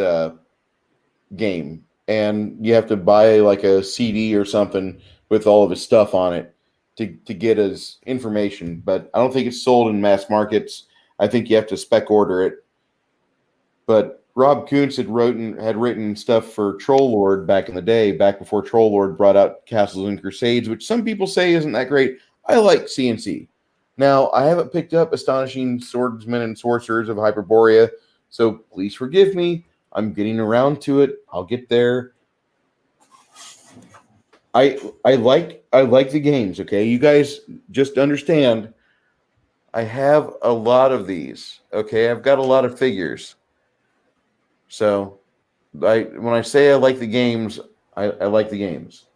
[SPEAKER 5] game, and you have to buy like a CD or something with all of his stuff on it to get his information. But I don't think it's sold in mass markets. I think you have to spec order it. But Rob Kuntz had written stuff for Troll Lord back in the day, back before Troll Lord brought out Castles and Crusades, which some people say isn't that great. I like CNC. Now, I haven't picked up Astonishing Swordsmen and Sorcerers of Hyperborea, so please forgive me. I'm getting around to it. I'll get there. I like the games, okay? You guys just understand. I have a lot of these, okay? I've got a lot of figures. So when I say I like the games, I like the games.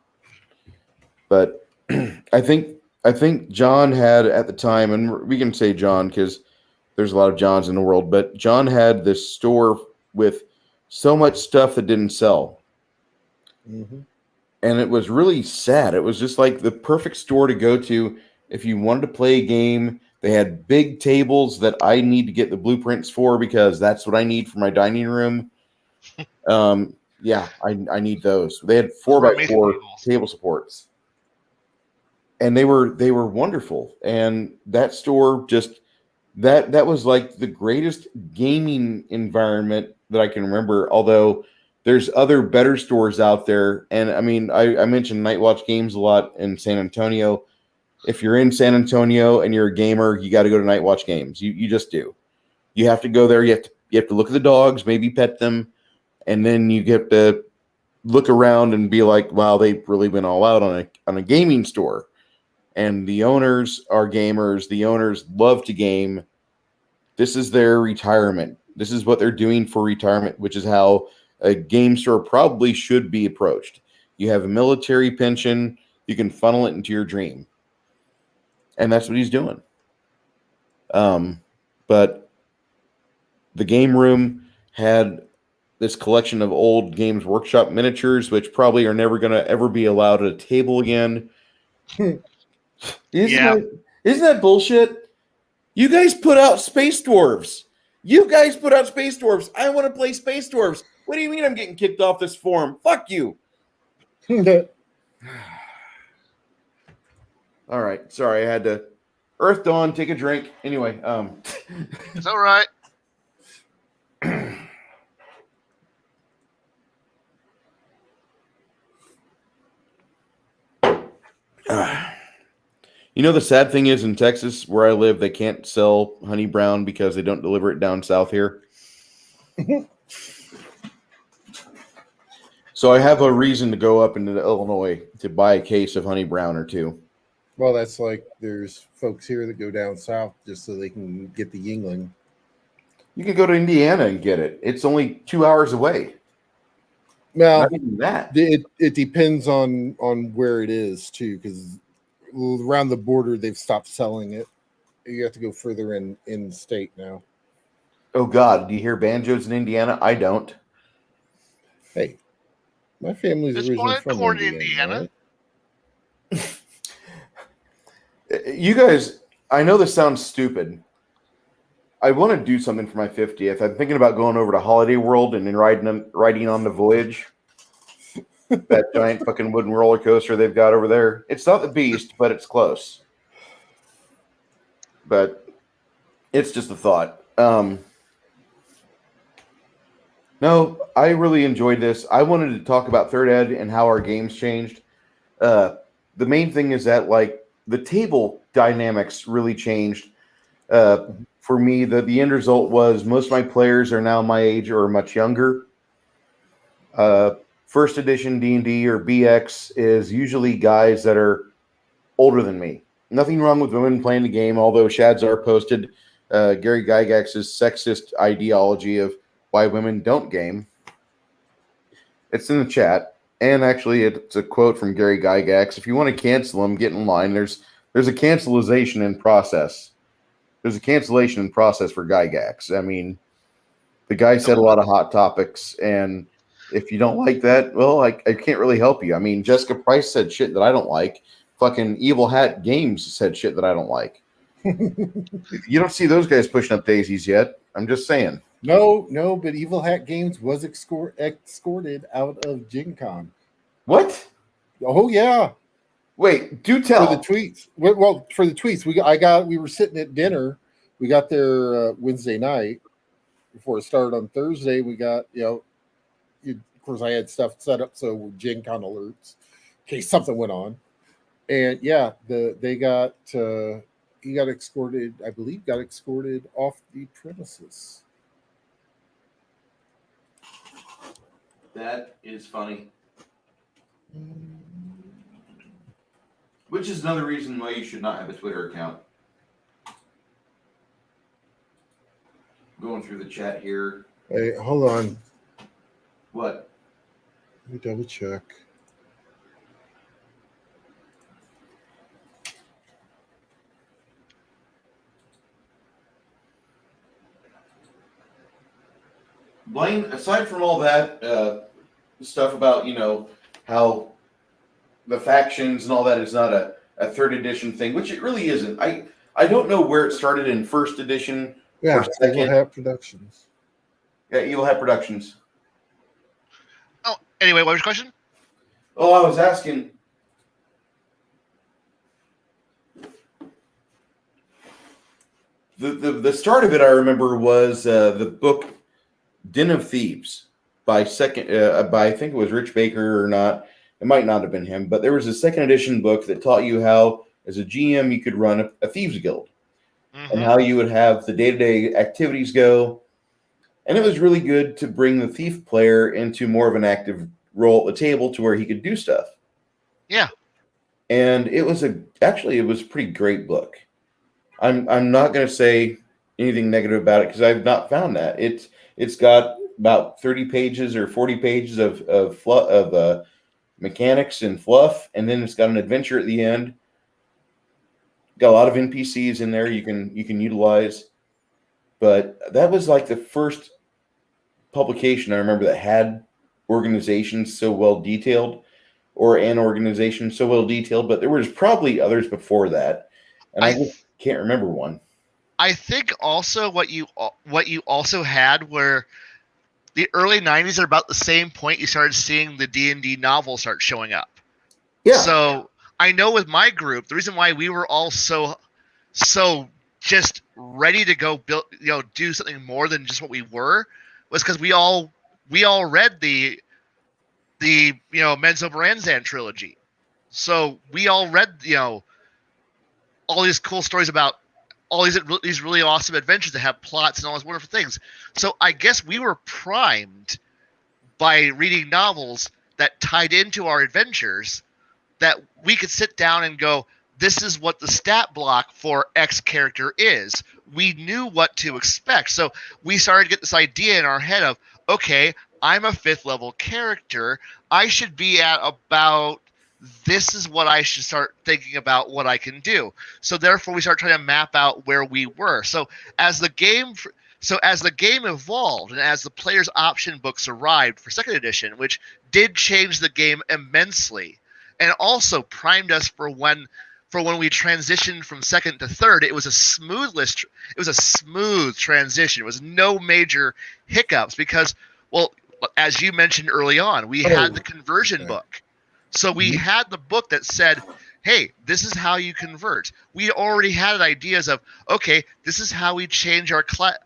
[SPEAKER 5] But I think John had at the time, and we can say John because there's a lot of Johns in the world, but John had this store with so much stuff that didn't sell.
[SPEAKER 2] Mhm.
[SPEAKER 5] And it was really sad. It was just like the perfect store to go to if you wanted to play a game. They had big tables that I need to get the blueprints for because that's what I need for my dining room. Yeah, I need those. They had
[SPEAKER 3] Those were
[SPEAKER 5] 4x4
[SPEAKER 3] amazing tables.
[SPEAKER 5] table supports, and they were wonderful. And that store just that was like the greatest gaming environment that I can remember. Although there's other better stores out there, and I mean I mentioned Nightwatch Games a lot in San Antonio. If you're in San Antonio and you're a gamer, you got to go to Nightwatch Games. You just do. You have to go there. You have to look at the dogs, maybe pet them, and then you get to look around and be like, wow, they really went all out on a gaming store. And the owners are gamers. The owners love to game. This is their retirement. This is what they're doing for retirement, which is how a game store probably should be approached. You have a military pension, you can funnel it into your dream. And that's what he's doing. But the game room had this collection of old Games Workshop miniatures, which probably are never going to ever be allowed at a table again.
[SPEAKER 3] Yeah.
[SPEAKER 5] Isn't that bullshit? You guys put out Space Dwarves. I want to play Space Dwarves. What do you mean I'm getting kicked off this forum? Fuck you. All right. Sorry, I had to Earth Dawn, take a drink. Anyway,
[SPEAKER 3] It's all right.
[SPEAKER 5] you know the sad thing is in Texas where I live, they can't sell honey brown because they don't deliver it down south here. So I have a reason to go up into Illinois to buy a case of honey brown or two.
[SPEAKER 2] Well, that's like there's folks here that go down south just so they can get the Yingling.
[SPEAKER 5] You can go to Indiana and get it. It's only 2 hours away.
[SPEAKER 2] Well,
[SPEAKER 5] Not even that.
[SPEAKER 2] it depends on where it is too, because around the border they've stopped selling it. You have to go further in state now.
[SPEAKER 5] Oh God, do you hear banjos in Indiana? I don't.
[SPEAKER 2] Hey, my family's
[SPEAKER 3] There's
[SPEAKER 2] originally
[SPEAKER 3] one in
[SPEAKER 2] from
[SPEAKER 3] Corn,
[SPEAKER 2] Indiana.
[SPEAKER 3] Indiana.
[SPEAKER 2] Right?
[SPEAKER 5] You guys, I know this sounds stupid. I want to do something for my 50th. I'm thinking about going over to Holiday World and then riding on the Voyage. That giant fucking wooden roller coaster they've got over there. It's not the Beast, but it's close. But it's just a thought. No, I really enjoyed this. I wanted to talk about Third Ed and how our games changed. The main thing is that like the table dynamics really changed. For me, the end result was most of my players are now my age or much younger. First edition D&D or BX is usually guys that are older than me. Nothing wrong with women playing the game, although Shadzar posted Gary Gygax's sexist ideology of why women don't game. It's in the chat. And actually, it's a quote from Gary Gygax. If you want to cancel him, get in line. There's a cancellation in process. There's a cancellation in process for Gygax. I mean, the guy said a lot of hot topics, and if you don't like that, well, I can't really help you. I mean, Jessica Price said shit that I don't like. Fucking Evil Hat Games said shit that I don't like. You don't see those guys pushing up daisies yet. I'm just saying.
[SPEAKER 2] No, but Evil Hat Games was escorted out of Gen Con.
[SPEAKER 5] What?
[SPEAKER 2] Oh yeah.
[SPEAKER 5] Wait, do
[SPEAKER 2] For
[SPEAKER 5] tell.
[SPEAKER 2] the tweets. Well, for the tweets, we were sitting at dinner. We got there Wednesday night before it started on Thursday. We got, of course, I had stuff set up so Gen Con alerts in case something went on. And yeah, he got escorted. I believe got escorted off the premises.
[SPEAKER 1] That is funny. Which is another reason why you should not have a Twitter account. Going through the chat here.
[SPEAKER 2] Hey, hold on.
[SPEAKER 1] What?
[SPEAKER 2] Let me double check.
[SPEAKER 1] Blaine, aside from all that stuff about, how the factions and all that is not a third edition thing, which it really isn't. I don't know where it started in first edition.
[SPEAKER 2] Yeah,
[SPEAKER 1] or second.
[SPEAKER 2] Evil Hat Productions.
[SPEAKER 1] Yeah, Evil Hat Productions.
[SPEAKER 3] Oh, anyway, what was your question?
[SPEAKER 1] Oh, I was asking. The start of it, I remember, was the book Den of Thieves by I think it was Rich Baker or not. It might not have been him, but there was a second edition book that taught you how, as a GM, you could run a thieves guild and how you would have the day-to-day activities go. And it was really good to bring the thief player into more of an active role at the table to where he could do stuff.
[SPEAKER 3] Yeah.
[SPEAKER 1] And it was a pretty great book. I'm not going to say anything negative about it because I've not found that. It's got about 30 pages or 40 pages of mechanics and fluff, and then it's got an adventure at the end. Got a lot of NPCs in there you can utilize. But that was like the first publication I remember that had organizations so well detailed, or an organization so well detailed. But there was probably others before that, and I just can't remember one.
[SPEAKER 3] I think also what you also had were the early 90s are about the same point you started seeing the D&D novels start showing up.
[SPEAKER 1] Yeah.
[SPEAKER 3] So I know with my group, the reason why we were all so just ready to go build, do something more than just what we were, was because we all read the Menzo Baranzan trilogy. So we all read, all these cool stories about all these really awesome adventures that have plots and all these wonderful things. So I guess we were primed by reading novels that tied into our adventures, that we could sit down and go, this is what the stat block for X character is. We knew what to expect. So we started to get this idea in our head of, okay, I'm a 5th level character. I should be at about, this is what I should start thinking about what I can do. So therefore we start trying to map out where we were. So as the game evolved and as the player's option books arrived for 2nd edition, which did change the game immensely, and also primed us for when we transitioned from 2nd to 3rd, it was a smooth transition. It was no major hiccups because, well, as you mentioned early on, we had the conversion book. So we had the book that said, hey, this is how you convert. We already had ideas of, okay, this is how we change our class.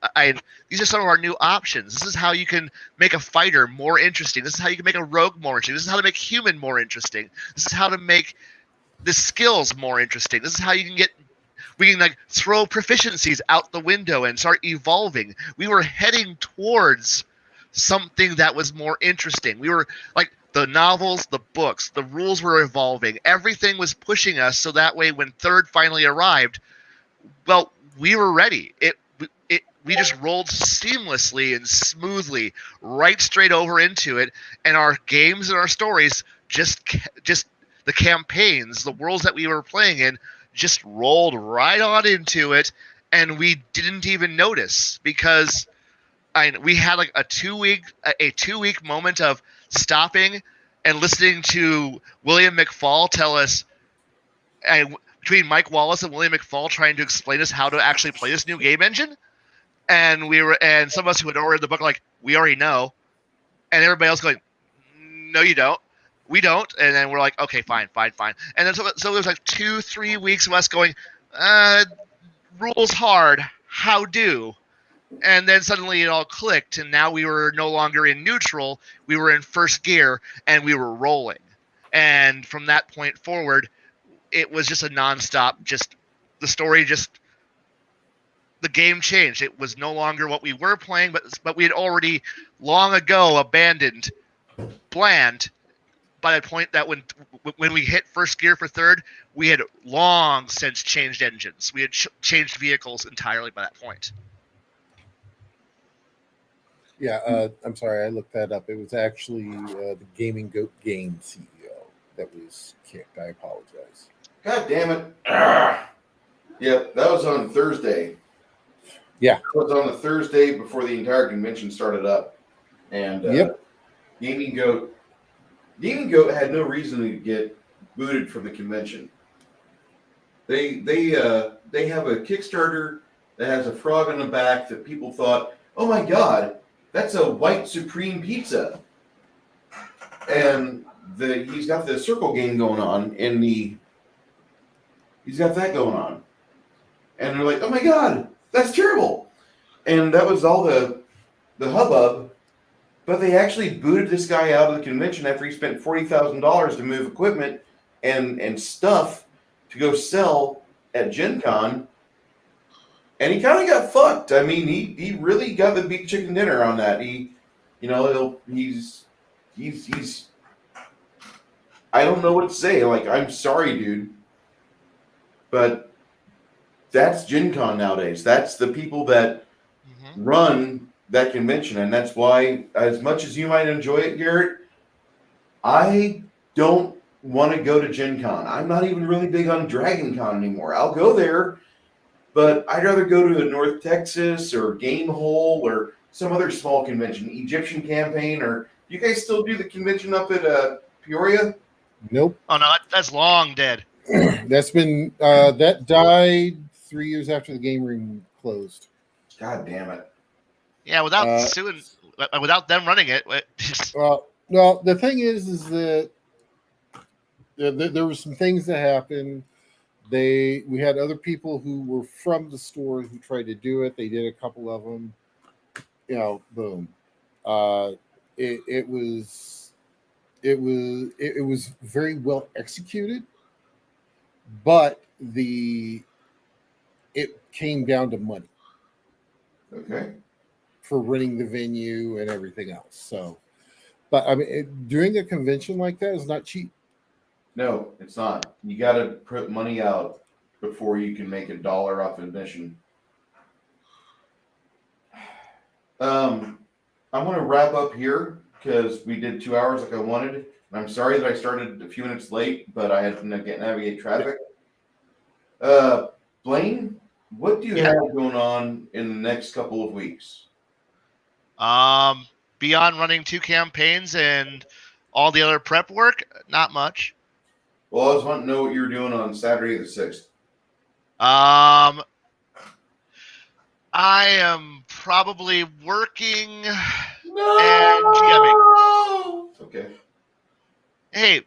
[SPEAKER 3] These are some of our new options. This is how you can make a fighter more interesting. This is how you can make a rogue more interesting. This is how to make human more interesting. This is how to make the skills more interesting. This is how you can throw proficiencies out the window and start evolving. We were heading towards something that was more interesting. We were like, the novels, the books, the rules were evolving. Everything was pushing us so that way when 3rd finally arrived, well, we were ready. we just rolled seamlessly and smoothly right straight over into it, and our games and our stories just the campaigns, the worlds that we were playing in, just rolled right on into it, and we didn't even notice because we had like a 2 week moment of stopping and listening to William McFall tell us, between Mike Wallace and William McFall trying to explain us how to actually play this new game engine, and some of us who had already read the book like, we already know, and everybody else going, no, you don't. We don't. And then we're like, okay, fine. And then so it was like 2-3 weeks of us going, rules hard, how do? And then suddenly it all clicked, and now we were no longer in neutral. We were in first gear, and we were rolling. And from that point forward, it was just a nonstop. Just the story, the game changed. It was no longer what we were playing, but we had already long ago abandoned Bland. By the point that when we hit first gear for third, we had long since changed engines. We had changed vehicles entirely by that point.
[SPEAKER 2] Yeah, I'm sorry, I looked that up. It was actually the Gaming Goat Game CEO that was kicked. I apologize.
[SPEAKER 1] God damn it. Ah. Yep, that was on Thursday.
[SPEAKER 2] Yeah.
[SPEAKER 1] It was on the Thursday before the entire convention started up. And
[SPEAKER 2] Yep.
[SPEAKER 1] Gaming Goat had no reason to get booted from the convention. They have a Kickstarter that has a frog on the back that people thought, oh my God, that's a white supreme pizza. And he's got the circle game going on, and he's got that going on. And they're like, oh my God, that's terrible. And that was all the hubbub. But they actually booted this guy out of the convention after he spent $40,000 to move equipment and stuff to go sell at Gen Con. And he kind of got fucked. I mean, he really got the big chicken dinner on that. He's I don't know what to say. Like, I'm sorry, dude. But that's Gen Con nowadays. That's the people that run that convention, and that's why, as much as you might enjoy it, Garrett, I don't want to go to Gen Con. I'm not even really big on Dragon Con anymore. I'll go there, but I'd rather go to North Texas or Game Hole or some other small convention, Egyptian Campaign, or you guys still do the convention up at Peoria?
[SPEAKER 2] Nope.
[SPEAKER 3] Oh no, that's long dead.
[SPEAKER 2] That's been that died 3 years after the game room closed.
[SPEAKER 1] God damn it.
[SPEAKER 3] Yeah, without them running it.
[SPEAKER 2] Well, the thing is that there were some things that happened. We had other people who were from the store who tried to do it. They did a couple of them. Boom. It was very well executed, but it came down to money.
[SPEAKER 1] Okay.
[SPEAKER 2] For running the venue and everything else. So, but I mean, doing a convention like that is not cheap.
[SPEAKER 1] No, it's not. You got to put money out before you can make $1 off admission. I want to wrap up here because we did 2 hours like I wanted. And I'm sorry that I started a few minutes late, but I had to navigate traffic. Blaine, what do you have going on in the next couple of weeks?
[SPEAKER 3] Beyond running 2 campaigns and all the other prep work, not much.
[SPEAKER 1] Well, I was wanting to know what you were doing on Saturday the 6th.
[SPEAKER 3] I am probably working and GMing.
[SPEAKER 1] Okay.
[SPEAKER 3] Hey,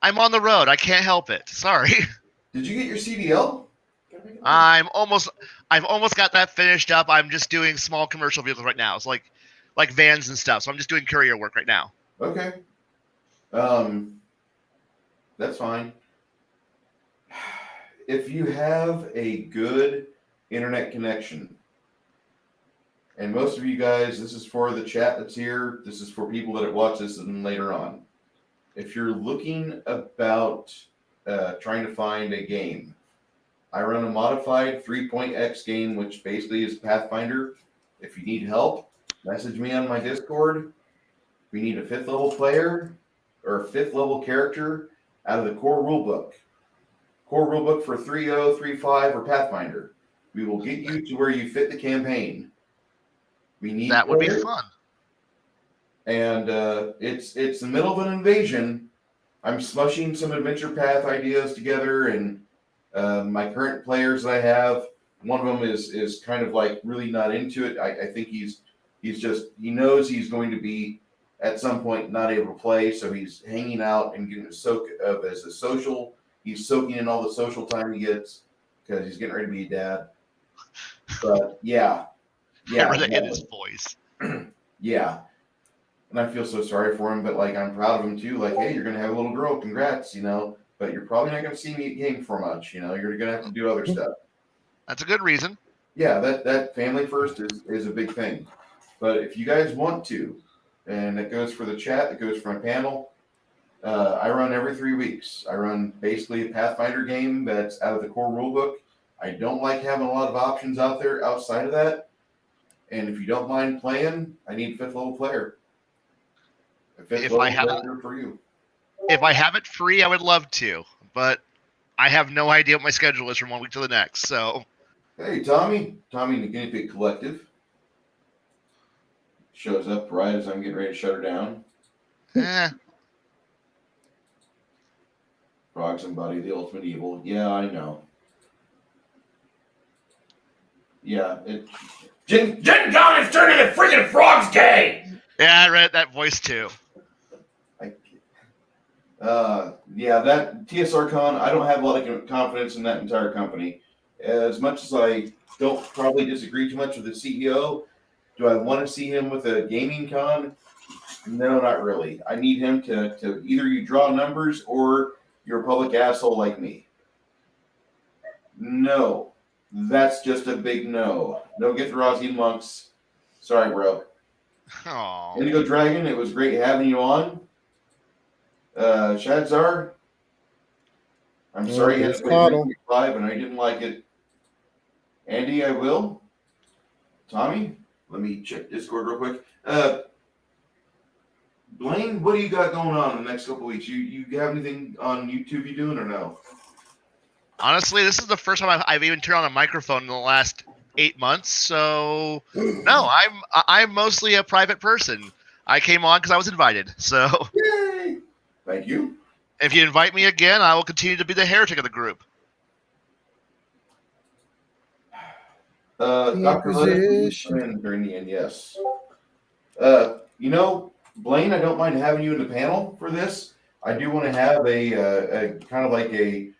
[SPEAKER 3] I'm on the road. I can't help it. Sorry.
[SPEAKER 1] Did you get your CDL?
[SPEAKER 3] I've almost got that finished up. I'm just doing small commercial vehicles right now. It's like vans and stuff. So I'm just doing courier work right now.
[SPEAKER 1] Okay. That's fine. If you have a good internet connection, and most of you guys, this is for the chat that's here. This is for people that watch this and later on. If you're looking about trying to find a game, I run a modified 3.x game, which basically is Pathfinder. If you need help, message me on my Discord. We need a 5th level player or a 5th level character out of the core rulebook. Core rulebook for 3.0, 3.5, or Pathfinder. We will get you to where you fit the campaign. We need
[SPEAKER 3] That would be
[SPEAKER 1] players,
[SPEAKER 3] fun.
[SPEAKER 1] and it's the middle of an invasion. I'm smushing some adventure path ideas together, and my current players that I have, one of them is kind of like really not into it. I think he knows he's going to be at some point not able to play, so he's hanging out and getting a soak of as a social. He's soaking in all the social time he gets because he's getting ready to be a dad. But yeah,
[SPEAKER 3] In his voice.
[SPEAKER 1] yeah. And I feel so sorry for him, but like I'm proud of him too. Like, hey, you're gonna have a little girl, congrats, But you're probably not gonna see me at game for much, You're gonna have to do other stuff.
[SPEAKER 3] That's a good reason.
[SPEAKER 1] Yeah, that family first is a big thing. But if you guys want to, and it goes for the chat, it goes for my panel. I run every 3 weeks. I run basically a Pathfinder game that's out of the core rulebook. I don't like having a lot of options out there outside of that. And if you don't mind playing, I need a 5th level player. A 5th level player for you.
[SPEAKER 3] If I have it free, I would love to, but I have no idea what my schedule is from 1 week to the next. So,
[SPEAKER 1] hey, Tommy and the Guinea Pig Collective shows up right as I'm getting ready to shut her down. Frogs and Buddy, the ultimate evil. Yeah, I know. Yeah, Gen Con is turning the freaking frogs gay.
[SPEAKER 3] Yeah, I read that voice too.
[SPEAKER 1] Yeah, that TSR Con, I don't have a lot of confidence in that entire company. As much as I don't probably disagree too much with the CEO, do I want to see him with a gaming con? No, not really. I need him to either you draw numbers or you're a public asshole like me. No. That's just a big no. No get the Rosy Monks. Sorry, bro.
[SPEAKER 3] Oh.
[SPEAKER 1] Indigo Dragon, it was great having you on. Shadzar, I'm sorry you had to play 5 and I didn't like it. Andy, I will. Tommy, let me check Discord real quick. Blaine, what do you got going on in the next couple weeks? You have anything on YouTube you doing or no?
[SPEAKER 3] Honestly, this is the first time I've even turned on a microphone in the last 8 months. So no, I'm mostly a private person. I came on because I was invited. So
[SPEAKER 1] yay! Thank you.
[SPEAKER 3] If you invite me again, I will continue to be the heretic of the group.
[SPEAKER 1] Dr. Lettuce during the end, yes. Blaine, I don't mind having you in the panel for this. I do want to have a kind of like a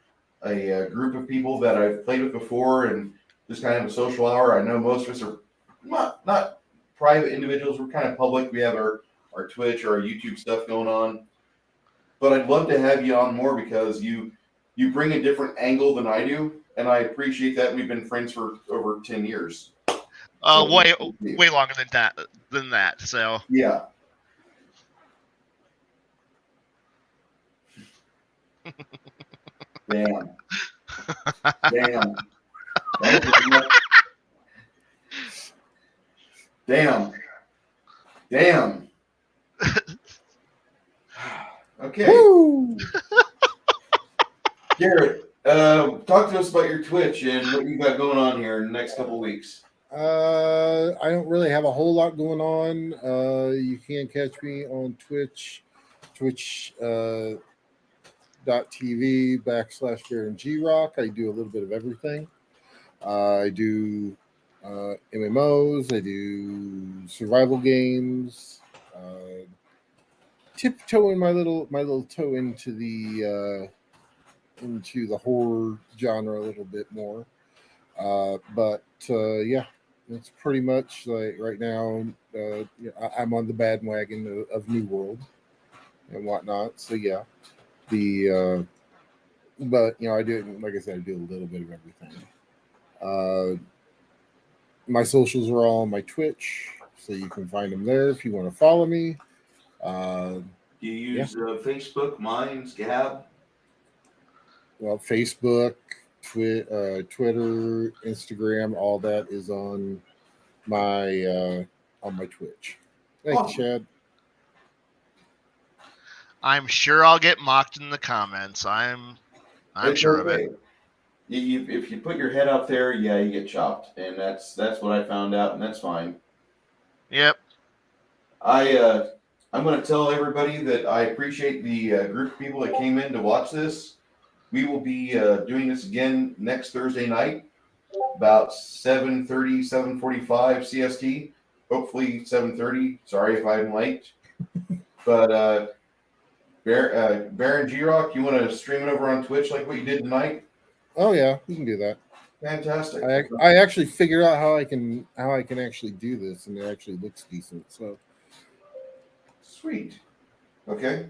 [SPEAKER 1] group of people that I've played with before and just kind of a social hour. I know most of us are not private individuals. We're kind of public. We have our Twitch or our YouTube stuff going on. But I'd love to have you on more because you bring a different angle than I do, and I appreciate that. We've been friends for over 10 years.
[SPEAKER 3] Way longer than that. So
[SPEAKER 1] yeah. Damn. Okay. Woo! Garrett, talk to us about your Twitch and what you got going on here in the next couple of weeks.
[SPEAKER 2] I don't really have a whole lot going on. You can catch me on Twitch, twitch.tv /BaronGRock. I do a little bit of everything. I do MMOs. I do survival games. Tiptoeing my little toe into the horror genre a little bit more. But yeah, it's pretty much like right now. I'm on the bandwagon of New World and whatnot. So yeah, but I do, like I said, I do a little bit of everything. My socials are all on my Twitch, so you can find them there if you want to follow me.
[SPEAKER 1] Do you use Facebook, Minds, Gab?
[SPEAKER 2] Well, Facebook, Twitter, Instagram, all that is on my Twitch. Thank you,
[SPEAKER 1] Awesome.
[SPEAKER 2] Chad.
[SPEAKER 3] I'm sure I'll get mocked in the comments. I'm
[SPEAKER 1] It's
[SPEAKER 3] sure of it.
[SPEAKER 1] okay. If you put your head out there, yeah, you get chopped, and that's what I found out, and that's fine.
[SPEAKER 3] Yep.
[SPEAKER 1] I'm going to tell everybody that I appreciate the group of people that came in to watch this. We will be doing this again next Thursday night, about 7:30, 7:45 CST. Hopefully 7:30. Sorry if I'm late, but Baron G-Rock, you want to stream it over on Twitch like what you did tonight?
[SPEAKER 2] Oh yeah, we can do that.
[SPEAKER 1] Fantastic.
[SPEAKER 2] I actually figured out how I can actually do this, and it actually looks decent. So
[SPEAKER 1] Sweet. Okay.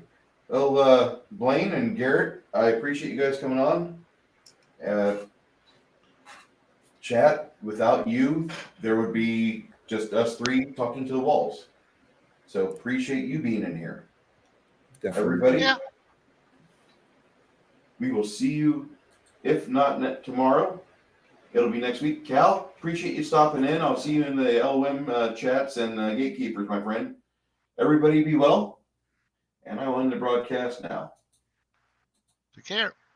[SPEAKER 1] Well, Blaine and Garrett, I appreciate you guys coming on. Chat, without you, there would be just us three talking to the walls. So appreciate you being in here.
[SPEAKER 2] definitely.
[SPEAKER 1] Everybody,
[SPEAKER 3] Yeah.
[SPEAKER 1] we will see you, if not tomorrow, it'll be next week. Cal, appreciate you stopping in. I'll see you in the LOM chats and gatekeepers, my friend. Everybody be well, and I will end the broadcast now.
[SPEAKER 3] Take care.